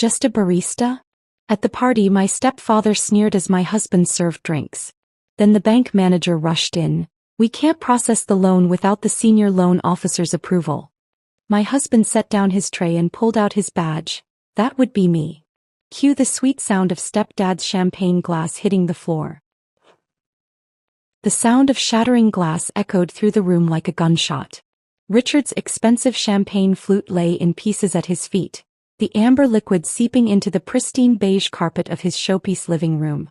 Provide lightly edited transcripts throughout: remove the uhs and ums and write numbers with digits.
Just a barista? At the party my stepfather sneered as my husband served drinks. Then the bank manager rushed in. We can't process the loan without the senior loan officer's approval. My husband set down his tray and pulled out his badge. That would be me. Cue the sweet sound of stepdad's champagne glass hitting the floor. The sound of shattering glass echoed through the room like a gunshot. Richard's expensive champagne flute lay in pieces at his feet, the amber liquid seeping into the pristine beige carpet of his showpiece living room.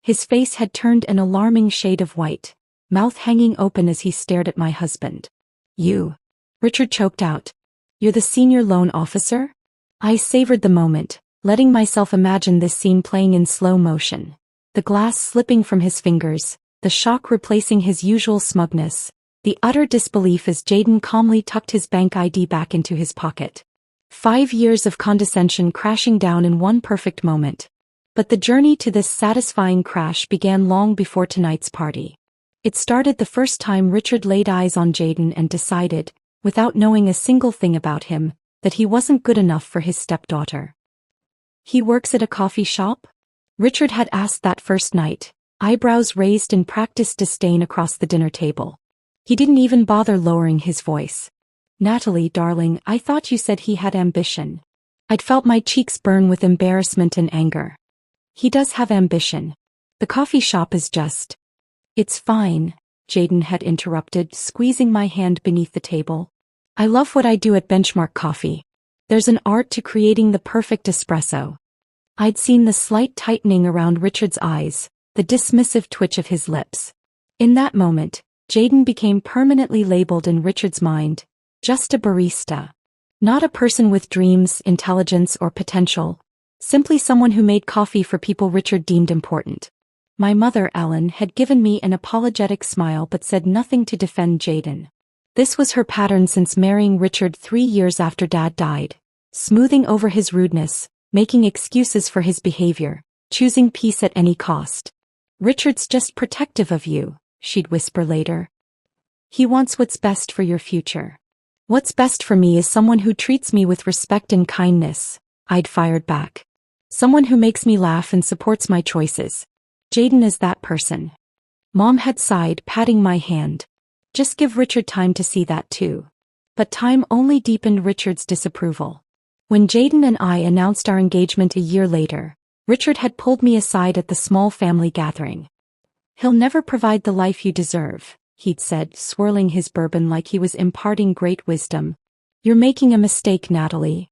His face had turned an alarming shade of white, mouth hanging open as he stared at my husband. You. Richard choked out. You're the senior loan officer? I savored the moment, letting myself imagine this scene playing in slow motion. The glass slipping from his fingers, the shock replacing his usual smugness, the utter disbelief as Jaden calmly tucked his bank ID back into his pocket. 5 years of condescension crashing down in one perfect moment. But the journey to this satisfying crash began long before tonight's party. It started the first time Richard laid eyes on Jaden and decided, without knowing a single thing about him, that he wasn't good enough for his stepdaughter. He works at a coffee shop? Richard had asked that first night, eyebrows raised in practiced disdain across the dinner table. He didn't even bother lowering his voice. Natalie, darling, I thought you said he had ambition. I'd felt my cheeks burn with embarrassment and anger. He does have ambition. The coffee shop is just... It's fine, Jaden had interrupted, squeezing my hand beneath the table. I love what I do at Benchmark Coffee. There's an art to creating the perfect espresso. I'd seen the slight tightening around Richard's eyes, the dismissive twitch of his lips. In that moment, Jaden became permanently labeled in Richard's mind, just a barista. Not a person with dreams, intelligence, or potential. Simply someone who made coffee for people Richard deemed important. My mother, Ellen, had given me an apologetic smile but said nothing to defend Jaden. This was her pattern since marrying Richard 3 years after Dad died. Smoothing over his rudeness, making excuses for his behavior, choosing peace at any cost. Richard's just protective of you, she'd whisper later. He wants what's best for your future. What's best for me is someone who treats me with respect and kindness, I'd fired back. Someone who makes me laugh and supports my choices. Jaden is that person. Mom had sighed, patting my hand. Just give Richard time to see that too. But time only deepened Richard's disapproval. When Jaden and I announced our engagement a year later, Richard had pulled me aside at the small family gathering. He'll never provide the life you deserve, he'd said, swirling his bourbon like he was imparting great wisdom. You're making a mistake, Natalie.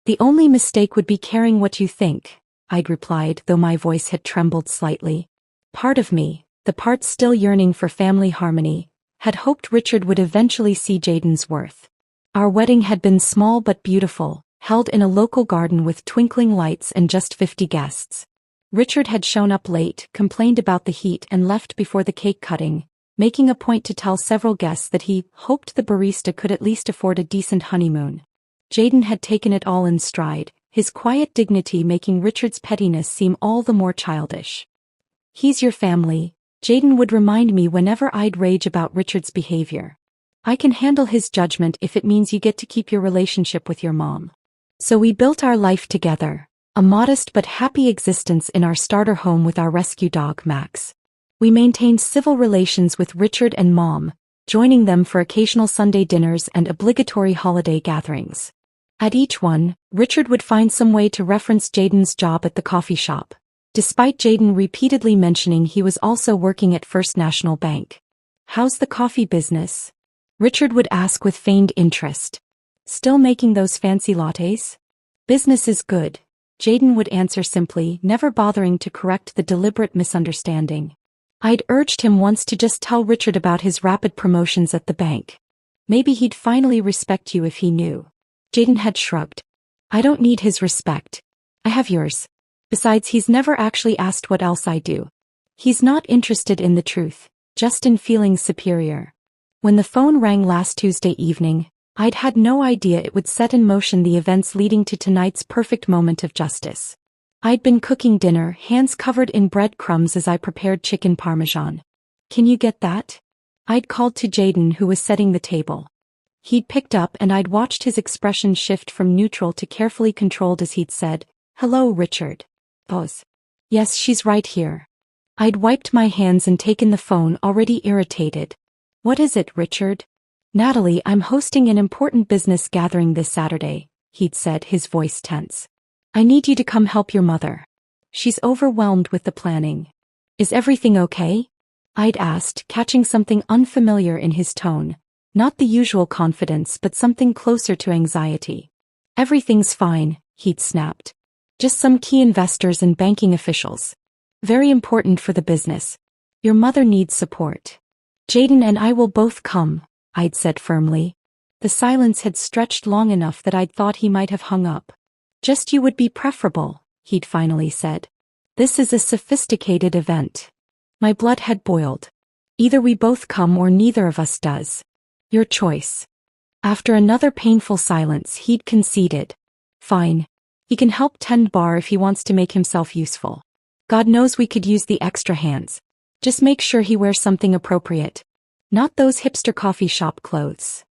The only mistake would be caring what you think, I'd replied, though my voice had trembled slightly. Part of me, the part still yearning for family harmony, had hoped Richard would eventually see Jaden's worth. Our wedding had been small but beautiful, held in a local garden with twinkling lights and just 50 guests. Richard had shown up late, complained about the heat and left before the cake cutting, making a point to tell several guests that he hoped the barista could at least afford a decent honeymoon. Jaden had taken it all in stride, his quiet dignity making Richard's pettiness seem all the more childish. He's your family, Jaden would remind me whenever I'd rage about Richard's behavior. I can handle his judgment if it means you get to keep your relationship with your mom. So we built our life together, a modest but happy existence in our starter home with our rescue dog Max. We maintained civil relations with Richard and Mom, joining them for occasional Sunday dinners and obligatory holiday gatherings. At each one, Richard would find some way to reference Jaden's job at the coffee shop, despite Jaden repeatedly mentioning he was also working at First National Bank. How's the coffee business? Richard would ask with feigned interest. Still making those fancy lattes? Business is good, Jaden would answer simply, never bothering to correct the deliberate misunderstanding. I'd urged him once to just tell Richard about his rapid promotions at the bank. Maybe he'd finally respect you if he knew. Jaden had shrugged. I don't need his respect. I have yours. Besides, he's never actually asked what else I do. He's not interested in the truth, just in feeling superior. When the phone rang last Tuesday evening, I'd had no idea it would set in motion the events leading to tonight's perfect moment of justice. I'd been cooking dinner, hands covered in breadcrumbs as I prepared chicken parmesan. Can you get that? I'd called to Jaden, who was setting the table. He'd picked up and I'd watched his expression shift from neutral to carefully controlled as he'd said, Hello, Richard. Pause. Yes, she's right here. I'd wiped my hands and taken the phone, already irritated. What is it, Richard? Natalie, I'm hosting an important business gathering this Saturday, he'd said, his voice tense. I need you to come help your mother. She's overwhelmed with the planning. Is everything okay? I'd asked, catching something unfamiliar in his tone. Not the usual confidence, but something closer to anxiety. Everything's fine, he'd snapped. Just some key investors and banking officials. Very important for the business. Your mother needs support. Jaden and I will both come, I'd said firmly. The silence had stretched long enough that I'd thought he might have hung up. Just you would be preferable, he'd finally said. This is a sophisticated event. My blood had boiled. Either we both come or neither of us does. Your choice. After another painful silence, he'd conceded. Fine. He can help tend bar if he wants to make himself useful. God knows we could use the extra hands. Just make sure he wears something appropriate. Not those hipster coffee shop clothes.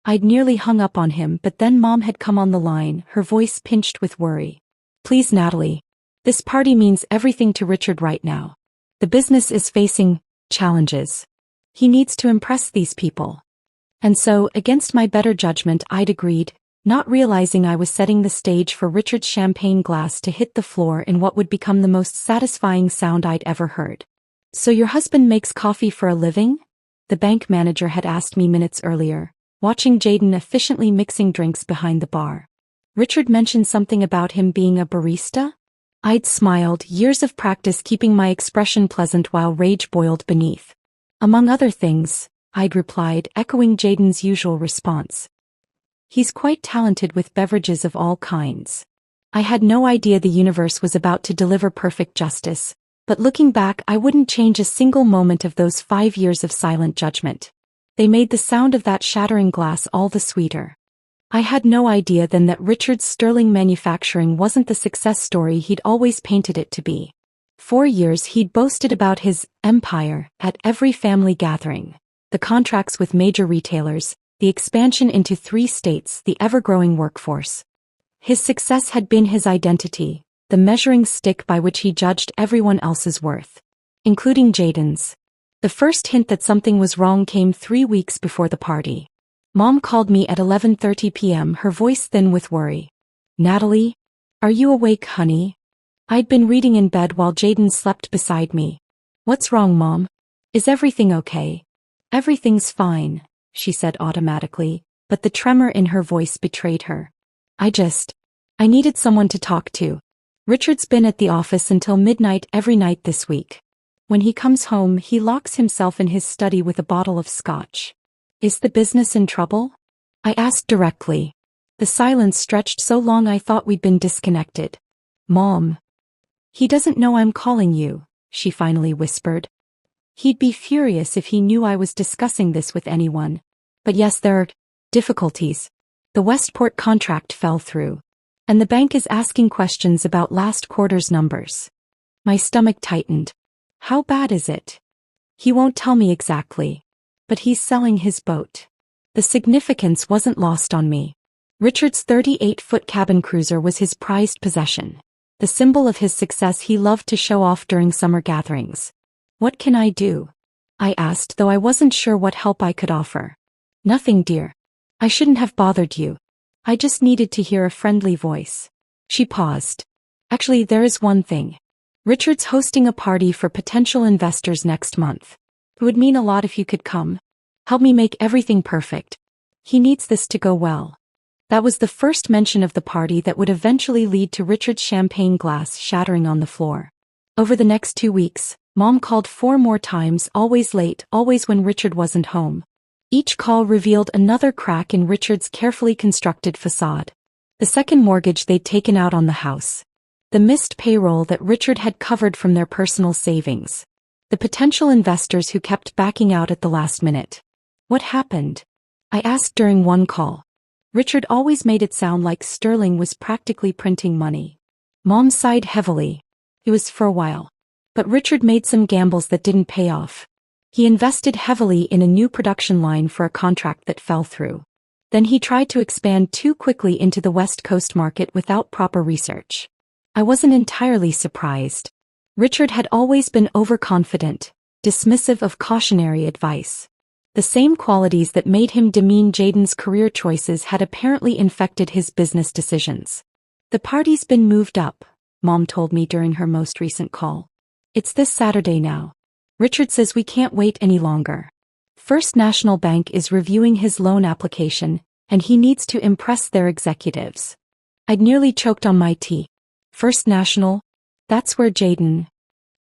I'd nearly hung up on him, but then Mom had come on the line, her voice pinched with worry. Please, Natalie. This party means everything to Richard right now. The business is facing challenges. He needs to impress these people. And so, against my better judgment, I'd agreed, not realizing I was setting the stage for Richard's champagne glass to hit the floor in what would become the most satisfying sound I'd ever heard. So your husband makes coffee for a living? The bank manager had asked me minutes earlier, watching Jaden efficiently mixing drinks behind the bar. Richard mentioned something about him being a barista? I'd smiled, years of practice keeping my expression pleasant while rage boiled beneath. Among other things, I'd replied, echoing Jaden's usual response. He's quite talented with beverages of all kinds. I had no idea the universe was about to deliver perfect justice, but looking back, I wouldn't change a single moment of those 5 years of silent judgment. They made the sound of that shattering glass all the sweeter. I had no idea then that Richard's sterling manufacturing wasn't the success story he'd always painted it to be. 4 years he'd boasted about his empire at every family gathering, the contracts with major retailers, the expansion into 3 states, the ever-growing workforce. His success had been his identity, the measuring stick by which he judged everyone else's worth, including Jaden's. The first hint that something was wrong came 3 weeks before the party. Mom called me at 11:30 p.m., her voice thin with worry. Natalie? Are you awake, honey? I'd been reading in bed while Jaden slept beside me. What's wrong, Mom? Is everything okay? Everything's fine, she said automatically, but the tremor in her voice betrayed her. I needed someone to talk to. Richard's been at the office until midnight every night this week. When he comes home, he locks himself in his study with a bottle of scotch. Is the business in trouble? I asked directly. The silence stretched so long I thought we'd been disconnected. Mom. He doesn't know I'm calling you, she finally whispered. He'd be furious if he knew I was discussing this with anyone. But yes, there are difficulties. The Westport contract fell through. And the bank is asking questions about last quarter's numbers. My stomach tightened. How bad is it? He won't tell me exactly. But he's selling his boat. The significance wasn't lost on me. Richard's 38-foot cabin cruiser was his prized possession. The symbol of his success he loved to show off during summer gatherings. What can I do? I asked, though I wasn't sure what help I could offer. Nothing, dear. I shouldn't have bothered you. I just needed to hear a friendly voice. She paused. Actually, there is one thing. Richard's hosting a party for potential investors next month. It would mean a lot if you could come. Help me make everything perfect. He needs this to go well. That was the first mention of the party that would eventually lead to Richard's champagne glass shattering on the floor. Over the next 2 weeks, Mom called 4 more times, always late, always when Richard wasn't home. Each call revealed another crack in Richard's carefully constructed facade. The second mortgage they'd taken out on the house. The missed payroll that Richard had covered from their personal savings. The potential investors who kept backing out at the last minute. What happened? I asked during one call. Richard always made it sound like Sterling was practically printing money. Mom sighed heavily. It was for a while. But Richard made some gambles that didn't pay off. He invested heavily in a new production line for a contract that fell through. Then he tried to expand too quickly into the West Coast market without proper research. I wasn't entirely surprised. Richard had always been overconfident, dismissive of cautionary advice. The same qualities that made him demean Jaden's career choices had apparently infected his business decisions. The party's been moved up, Mom told me during her most recent call. It's this Saturday now. Richard says we can't wait any longer. First National Bank is reviewing his loan application, and he needs to impress their executives. I'd nearly choked on my tea. First National? That's where Jaden...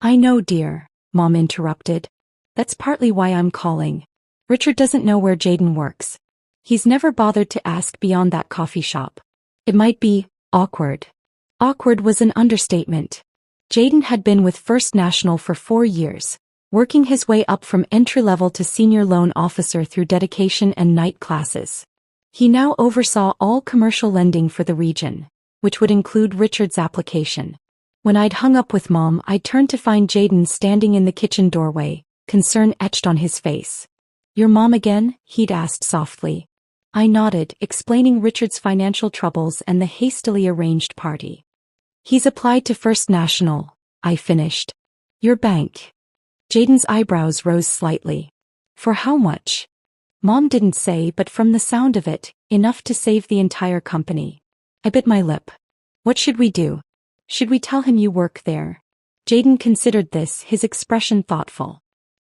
I know, dear, Mom interrupted. That's partly why I'm calling. Richard doesn't know where Jaden works. He's never bothered to ask beyond that coffee shop. It might be awkward. Awkward was an understatement. Jaden had been with First National for 4 years, working his way up from entry-level to senior loan officer through dedication and night classes. He now oversaw all commercial lending for the region, which would include Richard's application. When I'd hung up with Mom, I turned to find Jaden standing in the kitchen doorway, concern etched on his face. "Your mom again?" he'd asked softly. I nodded, explaining Richard's financial troubles and the hastily arranged party. "He's applied to First National," I finished. "Your bank." Jaden's eyebrows rose slightly. "For how much?" Mom didn't say, but from the sound of it, enough to save the entire company. I bit my lip. "What should we do? Should we tell him you work there?" Jaden considered this, his expression thoughtful.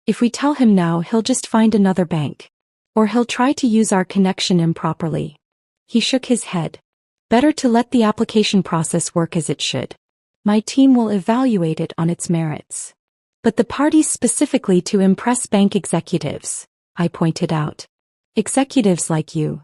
"If we tell him now, he'll just find another bank. Or he'll try to use our connection improperly." He shook his head. "Better to let the application process work as it should. My team will evaluate it on its merits." "But the party's specifically to impress bank executives," I pointed out. "Executives like you."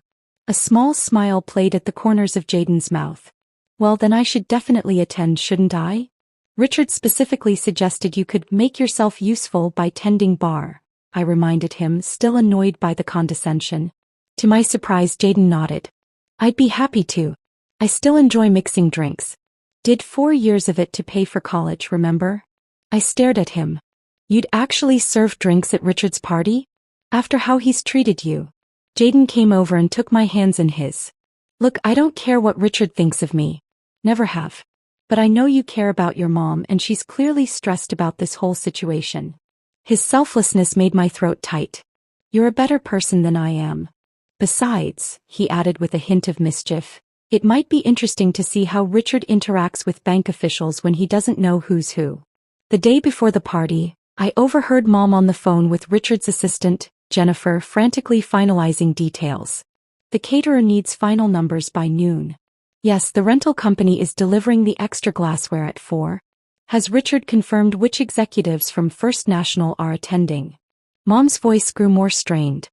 A small smile played at the corners of Jaden's mouth. "Well, then I should definitely attend, shouldn't I? Richard specifically suggested you could make yourself useful by tending bar," I reminded him, still annoyed by the condescension. To my surprise, Jaden nodded. "I'd be happy to. I still enjoy mixing drinks. Did 4 years of it to pay for college, remember?" I stared at him. "You'd actually serve drinks at Richard's party? After how he's treated you?" Jaden came over and took my hands in his. "Look, I don't care what Richard thinks of me. Never have. But I know you care about your mom, and she's clearly stressed about this whole situation." His selflessness made my throat tight. "You're a better person than I am. Besides," he added with a hint of mischief, "it might be interesting to see how Richard interacts with bank officials when he doesn't know who's who." The day before the party, I overheard Mom on the phone with Richard's assistant, Jennifer, frantically finalizing details. "The caterer needs final numbers by noon. Yes, the rental company is delivering the extra glassware at 4. Has Richard confirmed which executives from First National are attending?" Mom's voice grew more strained.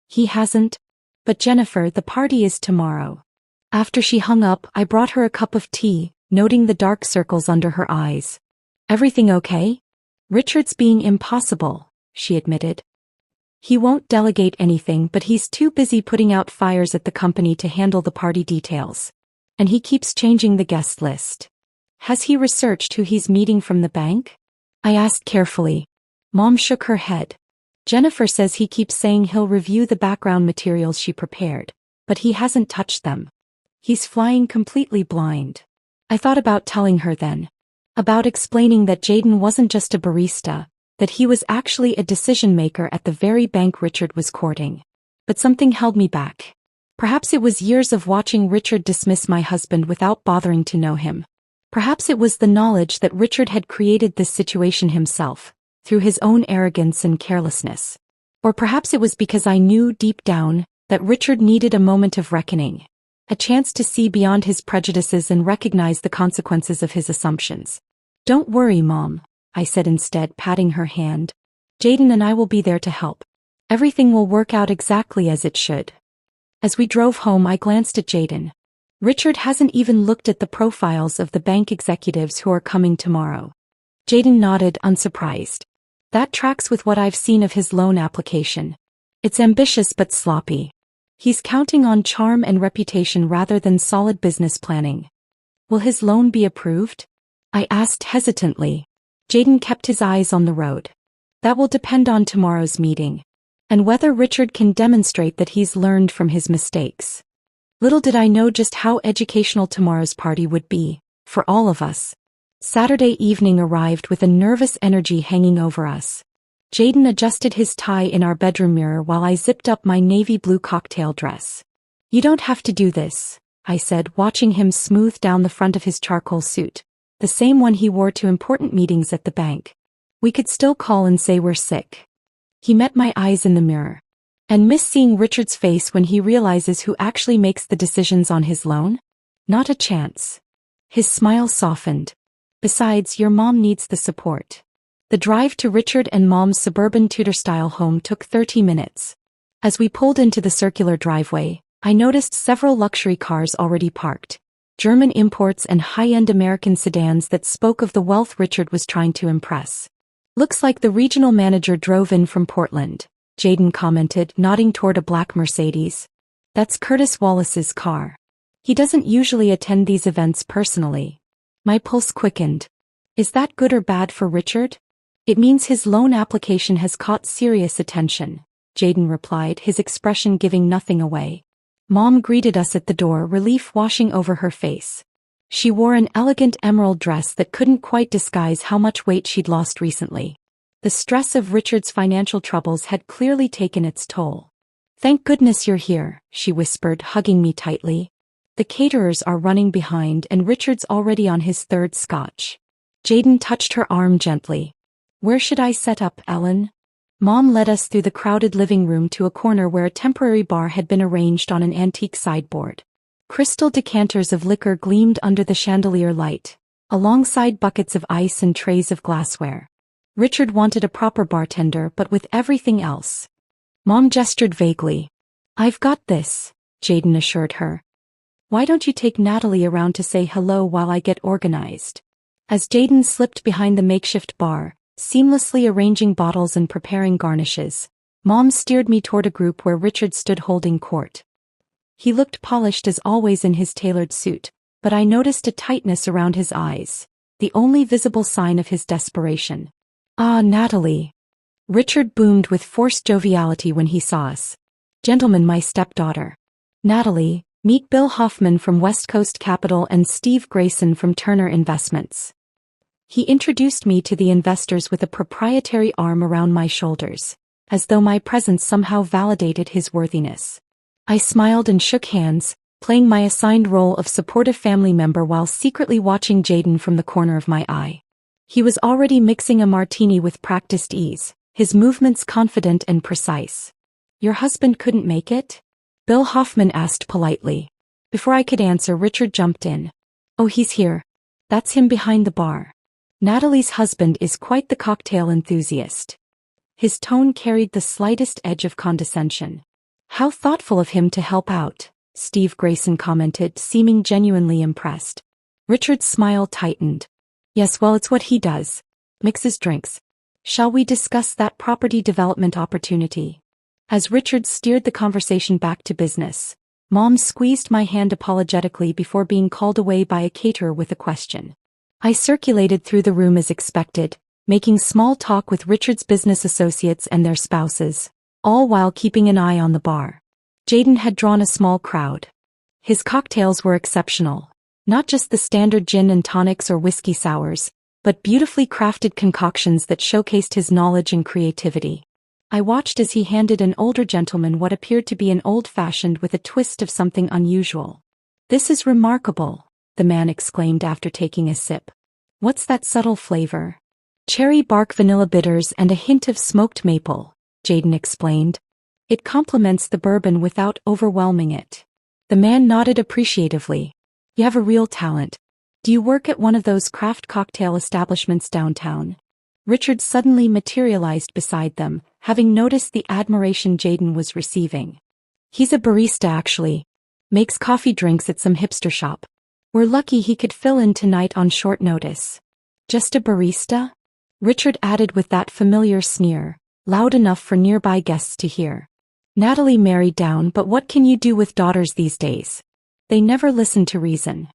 "He hasn't. But Jennifer, the party is tomorrow." After she hung up, I brought her a cup of tea, noting the dark circles under her eyes. "Everything okay?" "Richard's being impossible," she admitted. "He won't delegate anything, but he's too busy putting out fires at the company to handle the party details. And he keeps changing the guest list." "Has he researched who he's meeting from the bank?" I asked carefully. Mom shook her head. "Jennifer says he keeps saying he'll review the background materials she prepared, but he hasn't touched them. He's flying completely blind." I thought about telling her then. About explaining that Jaden wasn't just a barista, that he was actually a decision-maker at the very bank Richard was courting. But something held me back. Perhaps it was years of watching Richard dismiss my husband without bothering to know him. Perhaps it was the knowledge that Richard had created this situation himself, through his own arrogance and carelessness. Or perhaps it was because I knew deep down that Richard needed a moment of reckoning, a chance to see beyond his prejudices and recognize the consequences of his assumptions. "Don't worry, Mom," I said instead, patting her hand. "Jaden and I will be there to help. Everything will work out exactly as it should." As we drove home, I glanced at Jaden. Richard hasn't even looked at the profiles of the bank executives who are coming tomorrow. Jaden nodded, unsurprised. "That tracks with what I've seen of his loan application. It's ambitious but sloppy. He's counting on charm and reputation rather than solid business planning." "Will his loan be approved?" I asked hesitantly. Jaden kept his eyes on the road. "That will depend on tomorrow's meeting. And whether Richard can demonstrate that he's learned from his mistakes." Little did I know just how educational tomorrow's party would be. For all of us. Saturday evening arrived with a nervous energy hanging over us. Jaden adjusted his tie in our bedroom mirror while I zipped up my navy blue cocktail dress. "You don't have to do this," I said, watching him smooth down the front of his charcoal suit, the same one he wore to important meetings at the bank. "We could still call and say we're sick." He met my eyes in the mirror. "And miss seeing Richard's face when he realizes who actually makes the decisions on his loan? Not a chance." His smile softened. "Besides, your mom needs the support." The drive to Richard and Mom's suburban Tudor-style home took 30 minutes. As we pulled into the circular driveway, I noticed several luxury cars already parked. German imports and high-end American sedans that spoke of the wealth Richard was trying to impress. "Looks like the regional manager drove in from Portland," Jaden commented, nodding toward a black Mercedes. "That's Curtis Wallace's car. He doesn't usually attend these events personally." My pulse quickened. Is that good or bad for Richard? "It means his loan application has caught serious attention," Jaden replied, his expression giving nothing away. Mom greeted us at the door, relief washing over her face. She wore an elegant emerald dress that couldn't quite disguise how much weight she'd lost recently. The stress of Richard's financial troubles had clearly taken its toll. "Thank goodness you're here," she whispered, hugging me tightly. "The caterers are running behind and Richard's already on his third scotch." Jaden touched her arm gently. "Where should I set up, Ellen?" Mom led us through the crowded living room to a corner where a temporary bar had been arranged on an antique sideboard. Crystal decanters of liquor gleamed under the chandelier light, alongside buckets of ice and trays of glassware. Richard wanted a proper bartender, but with everything else. Mom gestured vaguely. "I've got this," Jaden assured her. "Why don't you take Natalie around to say hello while I get organized?" As Jaden slipped behind the makeshift bar, seamlessly arranging bottles and preparing garnishes, Mom steered me toward a group where Richard stood holding court. He looked polished as always in his tailored suit, but I noticed a tightness around his eyes, the only visible sign of his desperation. "Ah, Natalie." Richard boomed with forced joviality when he saw us. "Gentlemen, my stepdaughter. Natalie, meet Bill Hoffman from West Coast Capital and Steve Grayson from Turner Investments." He introduced me to the investors with a proprietary arm around my shoulders, as though my presence somehow validated his worthiness. I smiled and shook hands, playing my assigned role of supportive family member while secretly watching Jaden from the corner of my eye. He was already mixing a martini with practiced ease, his movements confident and precise. "Your husband couldn't make it?" Bill Hoffman asked politely. Before I could answer, Richard jumped in. "Oh, he's here. That's him behind the bar. Natalie's husband is quite the cocktail enthusiast." His tone carried the slightest edge of condescension. "How thoughtful of him to help out," Steve Grayson commented, seeming genuinely impressed. Richard's smile tightened. "Yes, well, it's what he does. Mixes drinks. Shall we discuss that property development opportunity?" As Richard steered the conversation back to business, Mom squeezed my hand apologetically before being called away by a caterer with a question. I circulated through the room as expected, making small talk with Richard's business associates and their spouses, all while keeping an eye on the bar. Jaden had drawn a small crowd. His cocktails were exceptional, not just the standard gin and tonics or whiskey sours, but beautifully crafted concoctions that showcased his knowledge and creativity. I watched as he handed an older gentleman what appeared to be an old-fashioned with a twist of something unusual. "This is remarkable," the man exclaimed after taking a sip. "What's that subtle flavor?" "Cherry bark, vanilla bitters, and a hint of smoked maple," Jaden explained. "It complements the bourbon without overwhelming it." The man nodded appreciatively. "You have a real talent. Do you work at one of those craft cocktail establishments downtown?" Richard suddenly materialized beside them, having noticed the admiration Jaden was receiving. "He's a barista actually. Makes coffee drinks at some hipster shop. We're lucky he could fill in tonight on short notice." "Just a barista?" Richard added with that familiar sneer, loud enough for nearby guests to hear. "Natalie married down, but what can you do with daughters these days? They never listen to reason."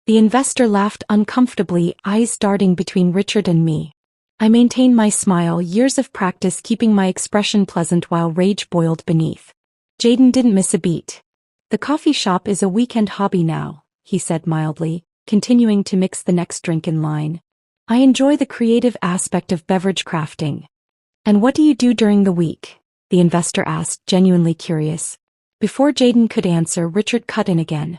The investor laughed uncomfortably, eyes darting between Richard and me. I maintained my smile, years of practice keeping my expression pleasant while rage boiled beneath. Jaden didn't miss a beat. "The coffee shop is a weekend hobby now," he said mildly, continuing to mix the next drink in line. I enjoy the creative aspect of beverage crafting. And what do you do during the week? The investor asked, genuinely curious. Before Jayden could answer, Richard cut in again.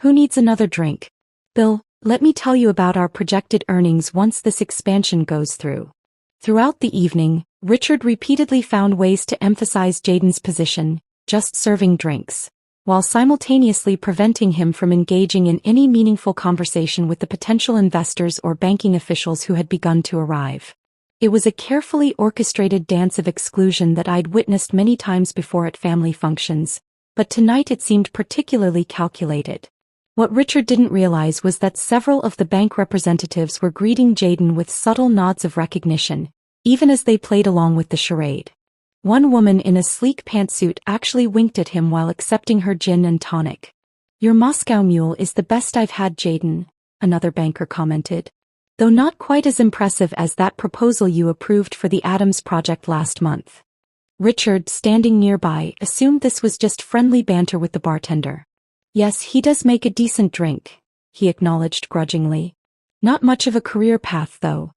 Who needs another drink? Bill, let me tell you about our projected earnings once this expansion goes through. Throughout the evening, Richard repeatedly found ways to emphasize Jayden's position, just serving drinks, while simultaneously preventing him from engaging in any meaningful conversation with the potential investors or banking officials who had begun to arrive. It was a carefully orchestrated dance of exclusion that I'd witnessed many times before at family functions, but tonight it seemed particularly calculated. What Richard didn't realize was that several of the bank representatives were greeting Jayden with subtle nods of recognition, even as they played along with the charade. One woman in a sleek pantsuit actually winked at him while accepting her gin and tonic. Your Moscow Mule is the best I've had, Jayden, another banker commented. Though not quite as impressive as that proposal you approved for the Adams project last month. Richard, standing nearby, assumed this was just friendly banter with the bartender. Yes, he does make a decent drink, he acknowledged grudgingly. Not much of a career path, though.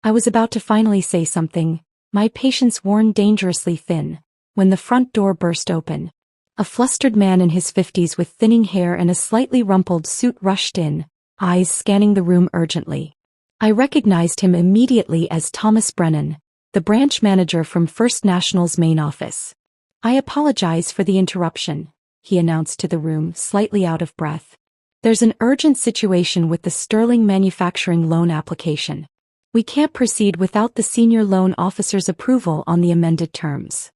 I was about to finally say something, my patience worn dangerously thin, when the front door burst open. A flustered man in his 50s with thinning hair and a slightly rumpled suit rushed in, eyes scanning the room urgently. I recognized him immediately as Thomas Brennan, the branch manager from First National's main office. I apologize for the interruption, he announced to the room, slightly out of breath. There's an urgent situation with the Sterling Manufacturing loan application. We can't proceed without the senior loan officer's approval on the amended terms.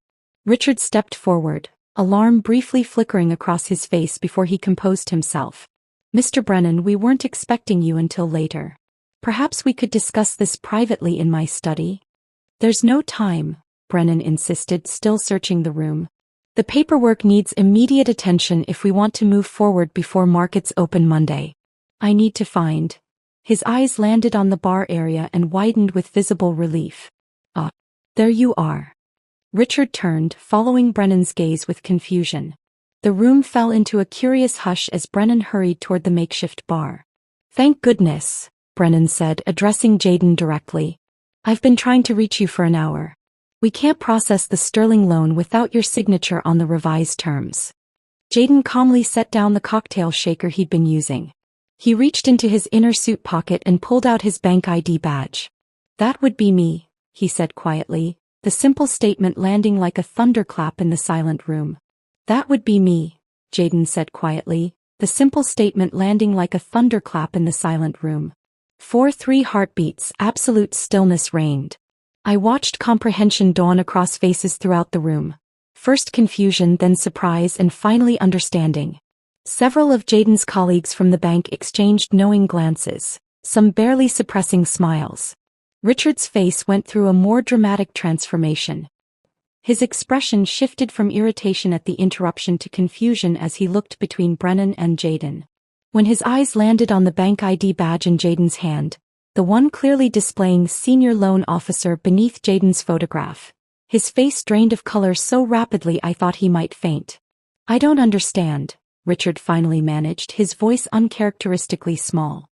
Richard stepped forward, alarm briefly flickering across his face before he composed himself. Mr. Brennan, we weren't expecting you until later. Perhaps we could discuss this privately in my study? There's no time, Brennan insisted, still searching the room. The paperwork needs immediate attention if we want to move forward before markets open Monday. I need to find. His eyes landed on the bar area and widened with visible relief. Ah, there you are. Richard turned, following Brennan's gaze with confusion. The room fell into a curious hush as Brennan hurried toward the makeshift bar. Thank goodness, Brennan said, addressing Jayden directly. I've been trying to reach you for an hour. We can't process the Sterling loan without your signature on the revised terms. Jayden calmly set down the cocktail shaker he'd been using. He reached into his inner suit pocket and pulled out his bank ID badge. That would be me, he said quietly, the simple statement landing like a thunderclap in the silent room. That would be me, Jayden said quietly, the simple statement landing like a thunderclap in the silent room. 4-3 heartbeats, absolute stillness reigned. I watched comprehension dawn across faces throughout the room. First confusion, then surprise, and finally understanding. Several of Jayden's colleagues from the bank exchanged knowing glances, some barely suppressing smiles. Richard's face went through a more dramatic transformation. His expression shifted from irritation at the interruption to confusion as he looked between Brennan and Jayden. When his eyes landed on the bank ID badge in Jayden's hand, the one clearly displaying senior loan officer beneath Jayden's photograph, his face drained of color so rapidly I thought he might faint. I don't understand, Richard finally managed, his voice uncharacteristically small.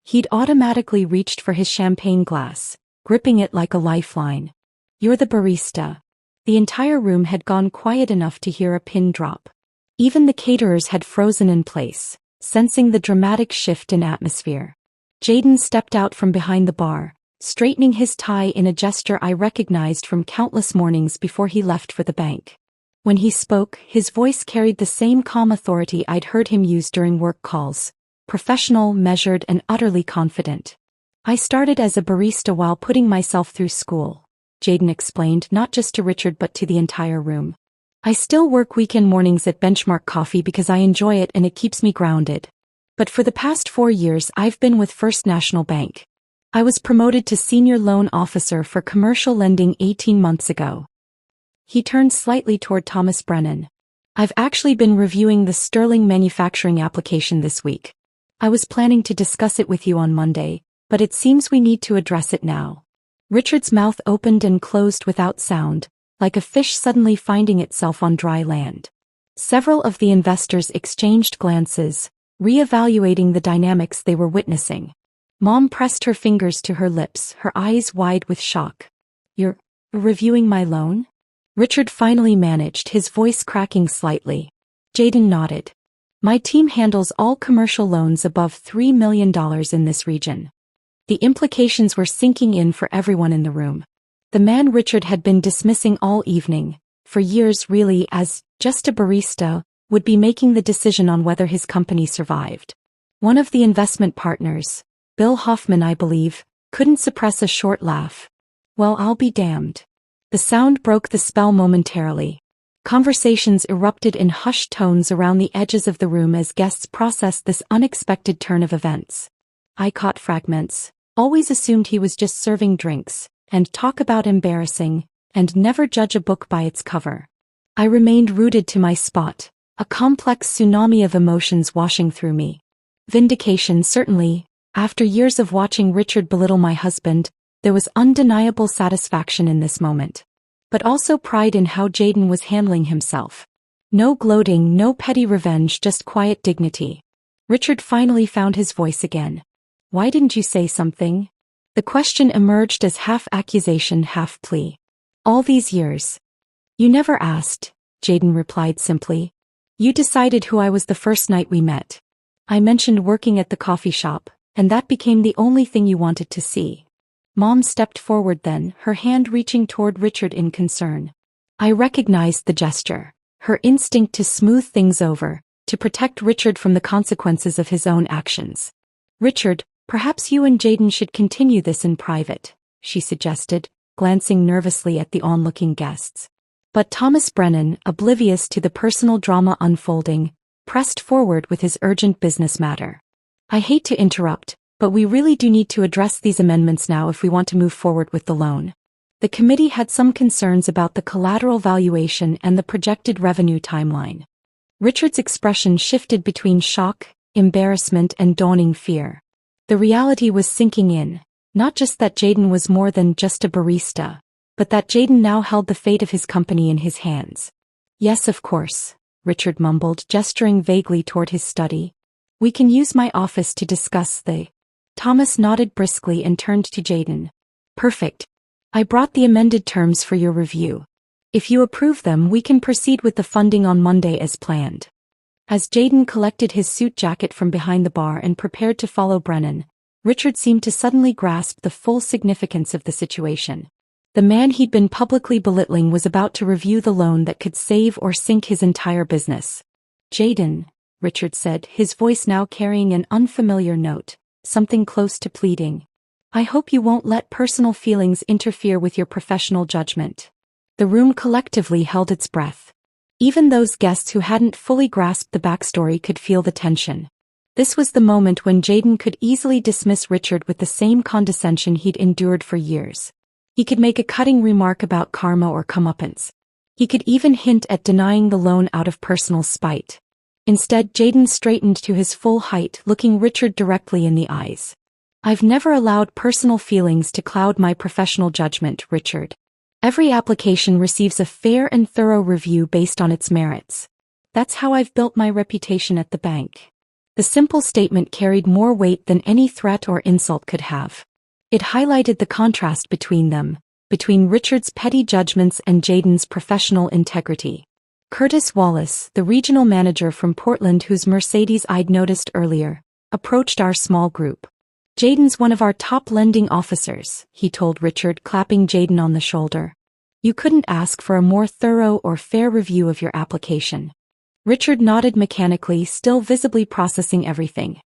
He'd automatically reached for his champagne glass, gripping it like a lifeline. You're the barista. The entire room had gone quiet enough to hear a pin drop. Even the caterers had frozen in place, sensing the dramatic shift in atmosphere. Jayden stepped out from behind the bar, straightening his tie in a gesture I recognized from countless mornings before he left for the bank. When he spoke, his voice carried the same calm authority I'd heard him use during work calls, professional, measured, and utterly confident. I started as a barista while putting myself through school, Jayden explained, not just to Richard but to the entire room. I still work weekend mornings at Benchmark Coffee because I enjoy it and it keeps me grounded. But for the past 4 years I've been with First National Bank. I was promoted to Senior Loan Officer for Commercial Lending 18 months ago. He turned slightly toward Thomas Brennan. I've actually been reviewing the Sterling Manufacturing application this week. I was planning to discuss it with you on Monday, but it seems we need to address it now. Richard's mouth opened and closed without sound, like a fish suddenly finding itself on dry land. Several of the investors exchanged glances, reevaluating the dynamics they were witnessing. Mom pressed her fingers to her lips, her eyes wide with shock. "You're reviewing my loan?" Richard finally managed, his voice cracking slightly. Jaden nodded. "My team handles all commercial loans above $3 million in this region." The implications were sinking in for everyone in the room. The man Richard had been dismissing all evening, for years really as just a barista, would be making the decision on whether his company survived. One of the investment partners, Bill Hoffman I believe, couldn't suppress a short laugh. "Well, I'll be damned." The sound broke the spell momentarily. Conversations erupted in hushed tones around the edges of the room as guests processed this unexpected turn of events. I caught fragments, always assumed he was just serving drinks, and talk about embarrassing, and never judge a book by its cover. I remained rooted to my spot, a complex tsunami of emotions washing through me. Vindication certainly. After years of watching Richard belittle my husband, there was undeniable satisfaction in this moment. But also pride in how Jaden was handling himself. No gloating, no petty revenge, just quiet dignity. Richard finally found his voice again. "Why didn't you say something?" The question emerged as half accusation, half plea. "All these years." "You never asked," Jaden replied simply. "You decided who I was the first night we met. I mentioned working at the coffee shop, and that became the only thing you wanted to see." Mom stepped forward then, her hand reaching toward Richard in concern. I recognized the gesture, her instinct to smooth things over, to protect Richard from the consequences of his own actions. "Richard, perhaps you and Jaden should continue this in private," she suggested, glancing nervously at the onlooking guests. But Thomas Brennan, oblivious to the personal drama unfolding, pressed forward with his urgent business matter. "I hate to interrupt, but we really do need to address these amendments now if we want to move forward with the loan." The committee had some concerns about the collateral valuation and the projected revenue timeline. Richard's expression shifted between shock, embarrassment, and dawning fear. The reality was sinking in, not just that Jaden was more than just a barista, but that Jaden now held the fate of his company in his hands. "Yes, of course," Richard mumbled, gesturing vaguely toward his study. "We can use my office to discuss the—" Thomas nodded briskly and turned to Jaden. "Perfect. I brought the amended terms for your review. If you approve them, we can proceed with the funding on Monday as planned." As Jaden collected his suit jacket from behind the bar and prepared to follow Brennan, Richard seemed to suddenly grasp the full significance of the situation. The man he'd been publicly belittling was about to review the loan that could save or sink his entire business. "Jaden," Richard said, his voice now carrying an unfamiliar note, something close to pleading. "I hope you won't let personal feelings interfere with your professional judgment." The room collectively held its breath. Even those guests who hadn't fully grasped the backstory could feel the tension. This was the moment when Jaden could easily dismiss Richard with the same condescension he'd endured for years. He could make a cutting remark about karma or comeuppance. He could even hint at denying the loan out of personal spite. Instead, Jaden straightened to his full height, looking Richard directly in the eyes. "I've never allowed personal feelings to cloud my professional judgment, Richard. Every application receives a fair and thorough review based on its merits. That's how I've built my reputation at the bank." The simple statement carried more weight than any threat or insult could have. It highlighted the contrast between them, between Richard's petty judgments and Jaden's professional integrity. Curtis Wallace, the regional manager from Portland whose Mercedes I'd noticed earlier, approached our small group. "Jaden's one of our top lending officers," he told Richard, clapping Jaden on the shoulder. "You couldn't ask for a more thorough or fair review of your application." Richard nodded mechanically, still visibly processing everything.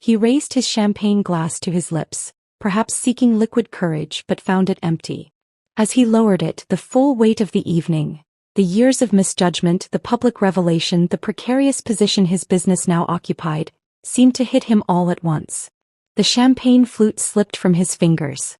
He raised his champagne glass to his lips, perhaps seeking liquid courage, but found it empty. As he lowered it, the full weight of the evening, the years of misjudgment, the public revelation, the precarious position his business now occupied, seemed to hit him all at once. The champagne flute slipped from his fingers.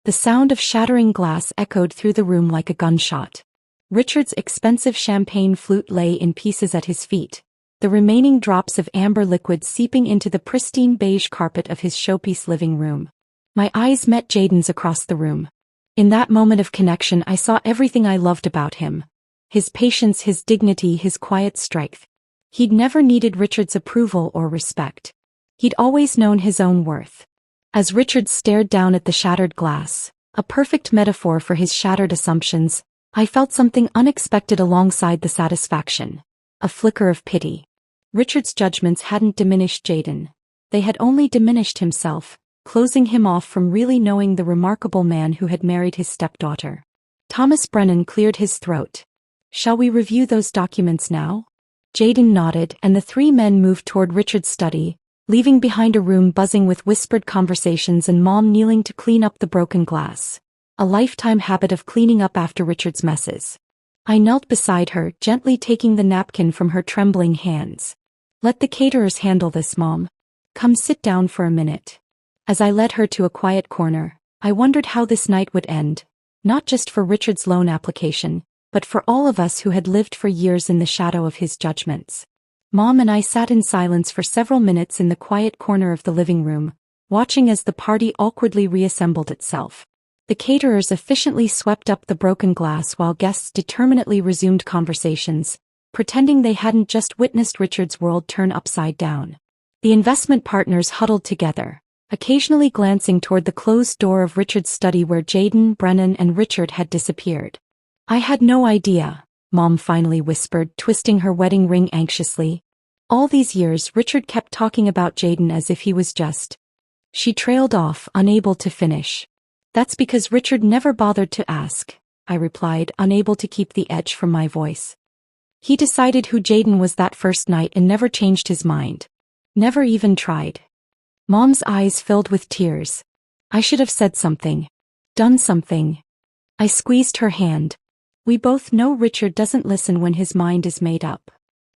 The sound of shattering glass echoed through the room like a gunshot. Richard's expensive champagne flute lay in pieces at his feet, the remaining drops of amber liquid seeping into the pristine beige carpet of his showpiece living room. My eyes met Jaden's across the room. In that moment of connection, I saw everything I loved about him. His patience, his dignity, his quiet strength. He'd never needed Richard's approval or respect. He'd always known his own worth. As Richard stared down at the shattered glass, a perfect metaphor for his shattered assumptions, I felt something unexpected alongside the satisfaction. A flicker of pity. Richard's judgments hadn't diminished Jaden. They had only diminished himself, closing him off from really knowing the remarkable man who had married his stepdaughter. Thomas Brennan cleared his throat. "Shall we review those documents now?" Jaden nodded, and the three men moved toward Richard's study, leaving behind a room buzzing with whispered conversations and Mom kneeling to clean up the broken glass. A lifetime habit of cleaning up after Richard's messes. I knelt beside her, gently taking the napkin from her trembling hands. "Let the caterers handle this, Mom. Come sit down for a minute." As I led her to a quiet corner, I wondered how this night would end, not just for Richard's loan application, but for all of us who had lived for years in the shadow of his judgments. Mom and I sat in silence for several minutes in the quiet corner of the living room, watching as the party awkwardly reassembled itself. The caterers efficiently swept up the broken glass while guests determinately resumed conversations, pretending they hadn't just witnessed Richard's world turn upside down. The investment partners huddled together, occasionally glancing toward the closed door of Richard's study where Jaden, Brennan, and Richard had disappeared. "I had no idea," Mom finally whispered, twisting her wedding ring anxiously. "All these years Richard kept talking about Jaden as if he was just..." She trailed off, unable to finish. "That's because Richard never bothered to ask," I replied, unable to keep the edge from my voice. "He decided who Jaden was that first night and never changed his mind. Never even tried." Mom's eyes filled with tears. "I should have said something. Done something." I squeezed her hand. "We both know Richard doesn't listen when his mind is made up."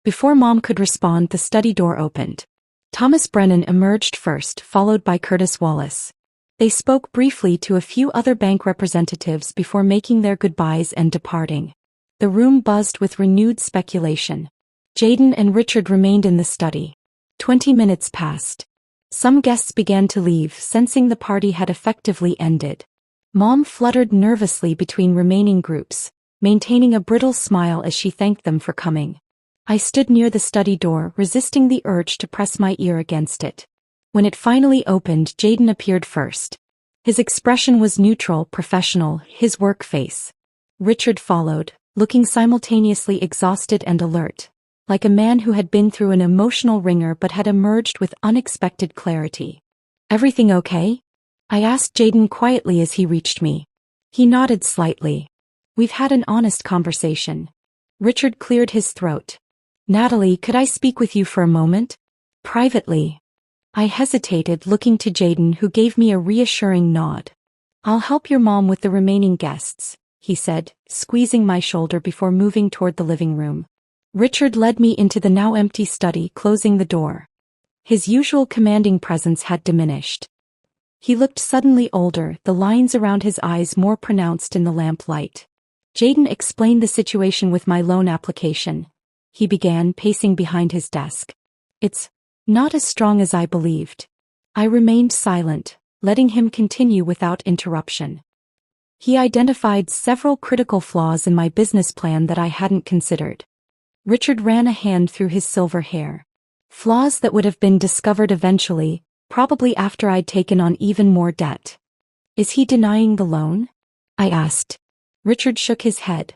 Before Mom could respond, the study door opened. Thomas Brennan emerged first, followed by Curtis Wallace. They spoke briefly to a few other bank representatives before making their goodbyes and departing. The room buzzed with renewed speculation. Jaden and Richard remained in the study. 20 minutes passed. Some guests began to leave, sensing the party had effectively ended. Mom fluttered nervously between remaining groups, maintaining a brittle smile as she thanked them for coming. I stood near the study door, resisting the urge to press my ear against it. When it finally opened, Jaden appeared first. His expression was neutral, professional, his work face. Richard followed, looking simultaneously exhausted and alert, like a man who had been through an emotional ringer but had emerged with unexpected clarity. "Everything okay?" I asked Jaden quietly as he reached me. He nodded slightly. "We've had an honest conversation." Richard cleared his throat. "Natalie, could I speak with you for a moment? Privately." I hesitated, looking to Jaden, who gave me a reassuring nod. "I'll help your mom with the remaining guests," he said, squeezing my shoulder before moving toward the living room. Richard led me into the now empty study, closing the door. His usual commanding presence had diminished. He looked suddenly older, the lines around his eyes more pronounced in the lamplight. "Jaden explained the situation with my loan application," he began, pacing behind his desk. "It's not as strong as I believed." I remained silent, letting him continue without interruption. He identified several critical flaws in my business plan that I hadn't considered. Richard ran a hand through his silver hair. Flaws that would have been discovered eventually, probably after I'd taken on even more debt. "Is he denying the loan?" I asked. Richard shook his head.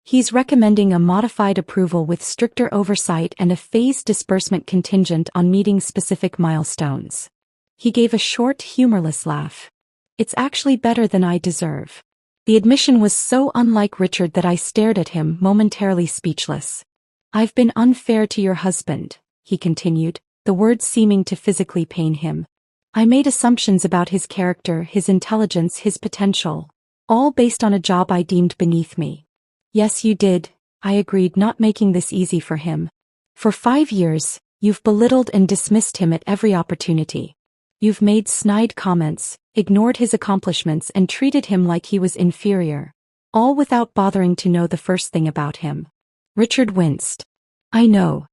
"He's recommending a modified approval with stricter oversight and a phased disbursement contingent on meeting specific milestones." He gave a short, humorless laugh. "It's actually better than I deserve." The admission was so unlike Richard that I stared at him, momentarily speechless. "I've been unfair to your husband," he continued, the words seeming to physically pain him. "I made assumptions about his character, his intelligence, his potential, all based on a job I deemed beneath me." "Yes, you did," I agreed, not making this easy for him. "For 5 years, you've belittled and dismissed him at every opportunity. You've made snide comments, ignored his accomplishments, and treated him like he was inferior, all without bothering to know the first thing about him." Richard winced. "I know."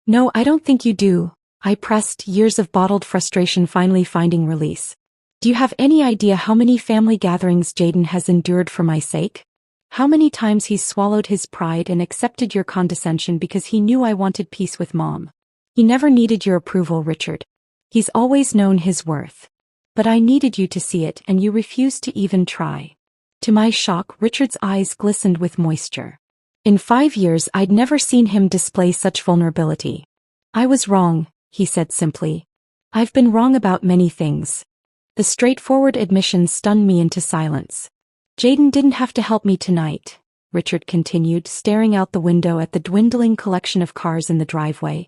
"No, I don't think you do," I pressed, years of bottled frustration finally finding release. "Do you have any idea how many family gatherings Jaden has endured for my sake? How many times he's swallowed his pride and accepted your condescension because he knew I wanted peace with Mom. He never needed your approval, Richard. He's always known his worth. But I needed you to see it and you refused to even try. To my shock, Richard's eyes glistened with moisture. In 5 years I'd never seen him display such vulnerability. I was wrong, he said simply. I've been wrong about many things. The straightforward admission stunned me into silence. Jaden didn't have to help me tonight, Richard continued, staring out the window at the dwindling collection of cars in the driveway.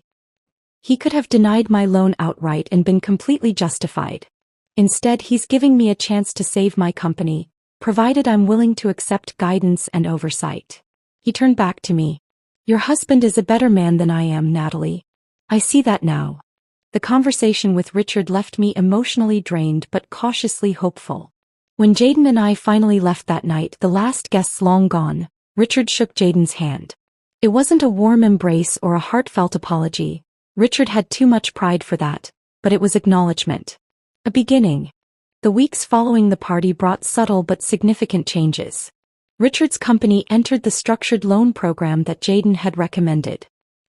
He could have denied my loan outright and been completely justified. Instead, he's giving me a chance to save my company, provided I'm willing to accept guidance and oversight. He turned back to me. Your husband is a better man than I am, Natalie. I see that now. The conversation with Richard left me emotionally drained but cautiously hopeful. When Jaden and I finally left that night, the last guests long gone, Richard shook Jaden's hand. It wasn't a warm embrace or a heartfelt apology. Richard had too much pride for that, but it was acknowledgement. A beginning. The weeks following the party brought subtle but significant changes. Richard's company entered the structured loan program that Jaden had recommended.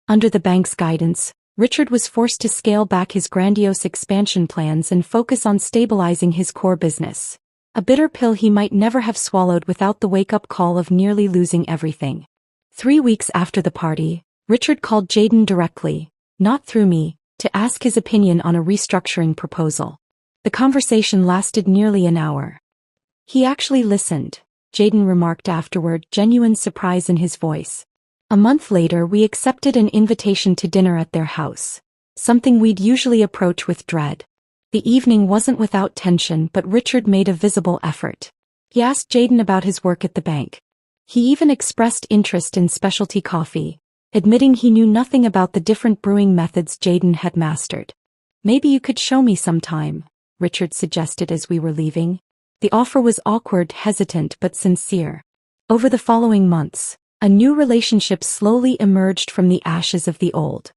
Under the bank's guidance, Richard was forced to scale back his grandiose expansion plans and focus on stabilizing his core business. A bitter pill he might never have swallowed without the wake-up call of nearly losing everything. 3 weeks after the party, Richard called Jaden directly, not through me, to ask his opinion on a restructuring proposal. The conversation lasted nearly an hour. He actually listened, Jaden remarked afterward, genuine surprise in his voice. A month later we accepted an invitation to dinner at their house, something we'd usually approach with dread. The evening wasn't without tension, but Richard made a visible effort. He asked Jaden about his work at the bank. He even expressed interest in specialty coffee, admitting he knew nothing about the different brewing methods Jaden had mastered. Maybe you could show me sometime, Richard suggested as we were leaving. The offer was awkward, hesitant, but sincere. Over the following months, a new relationship slowly emerged from the ashes of the old.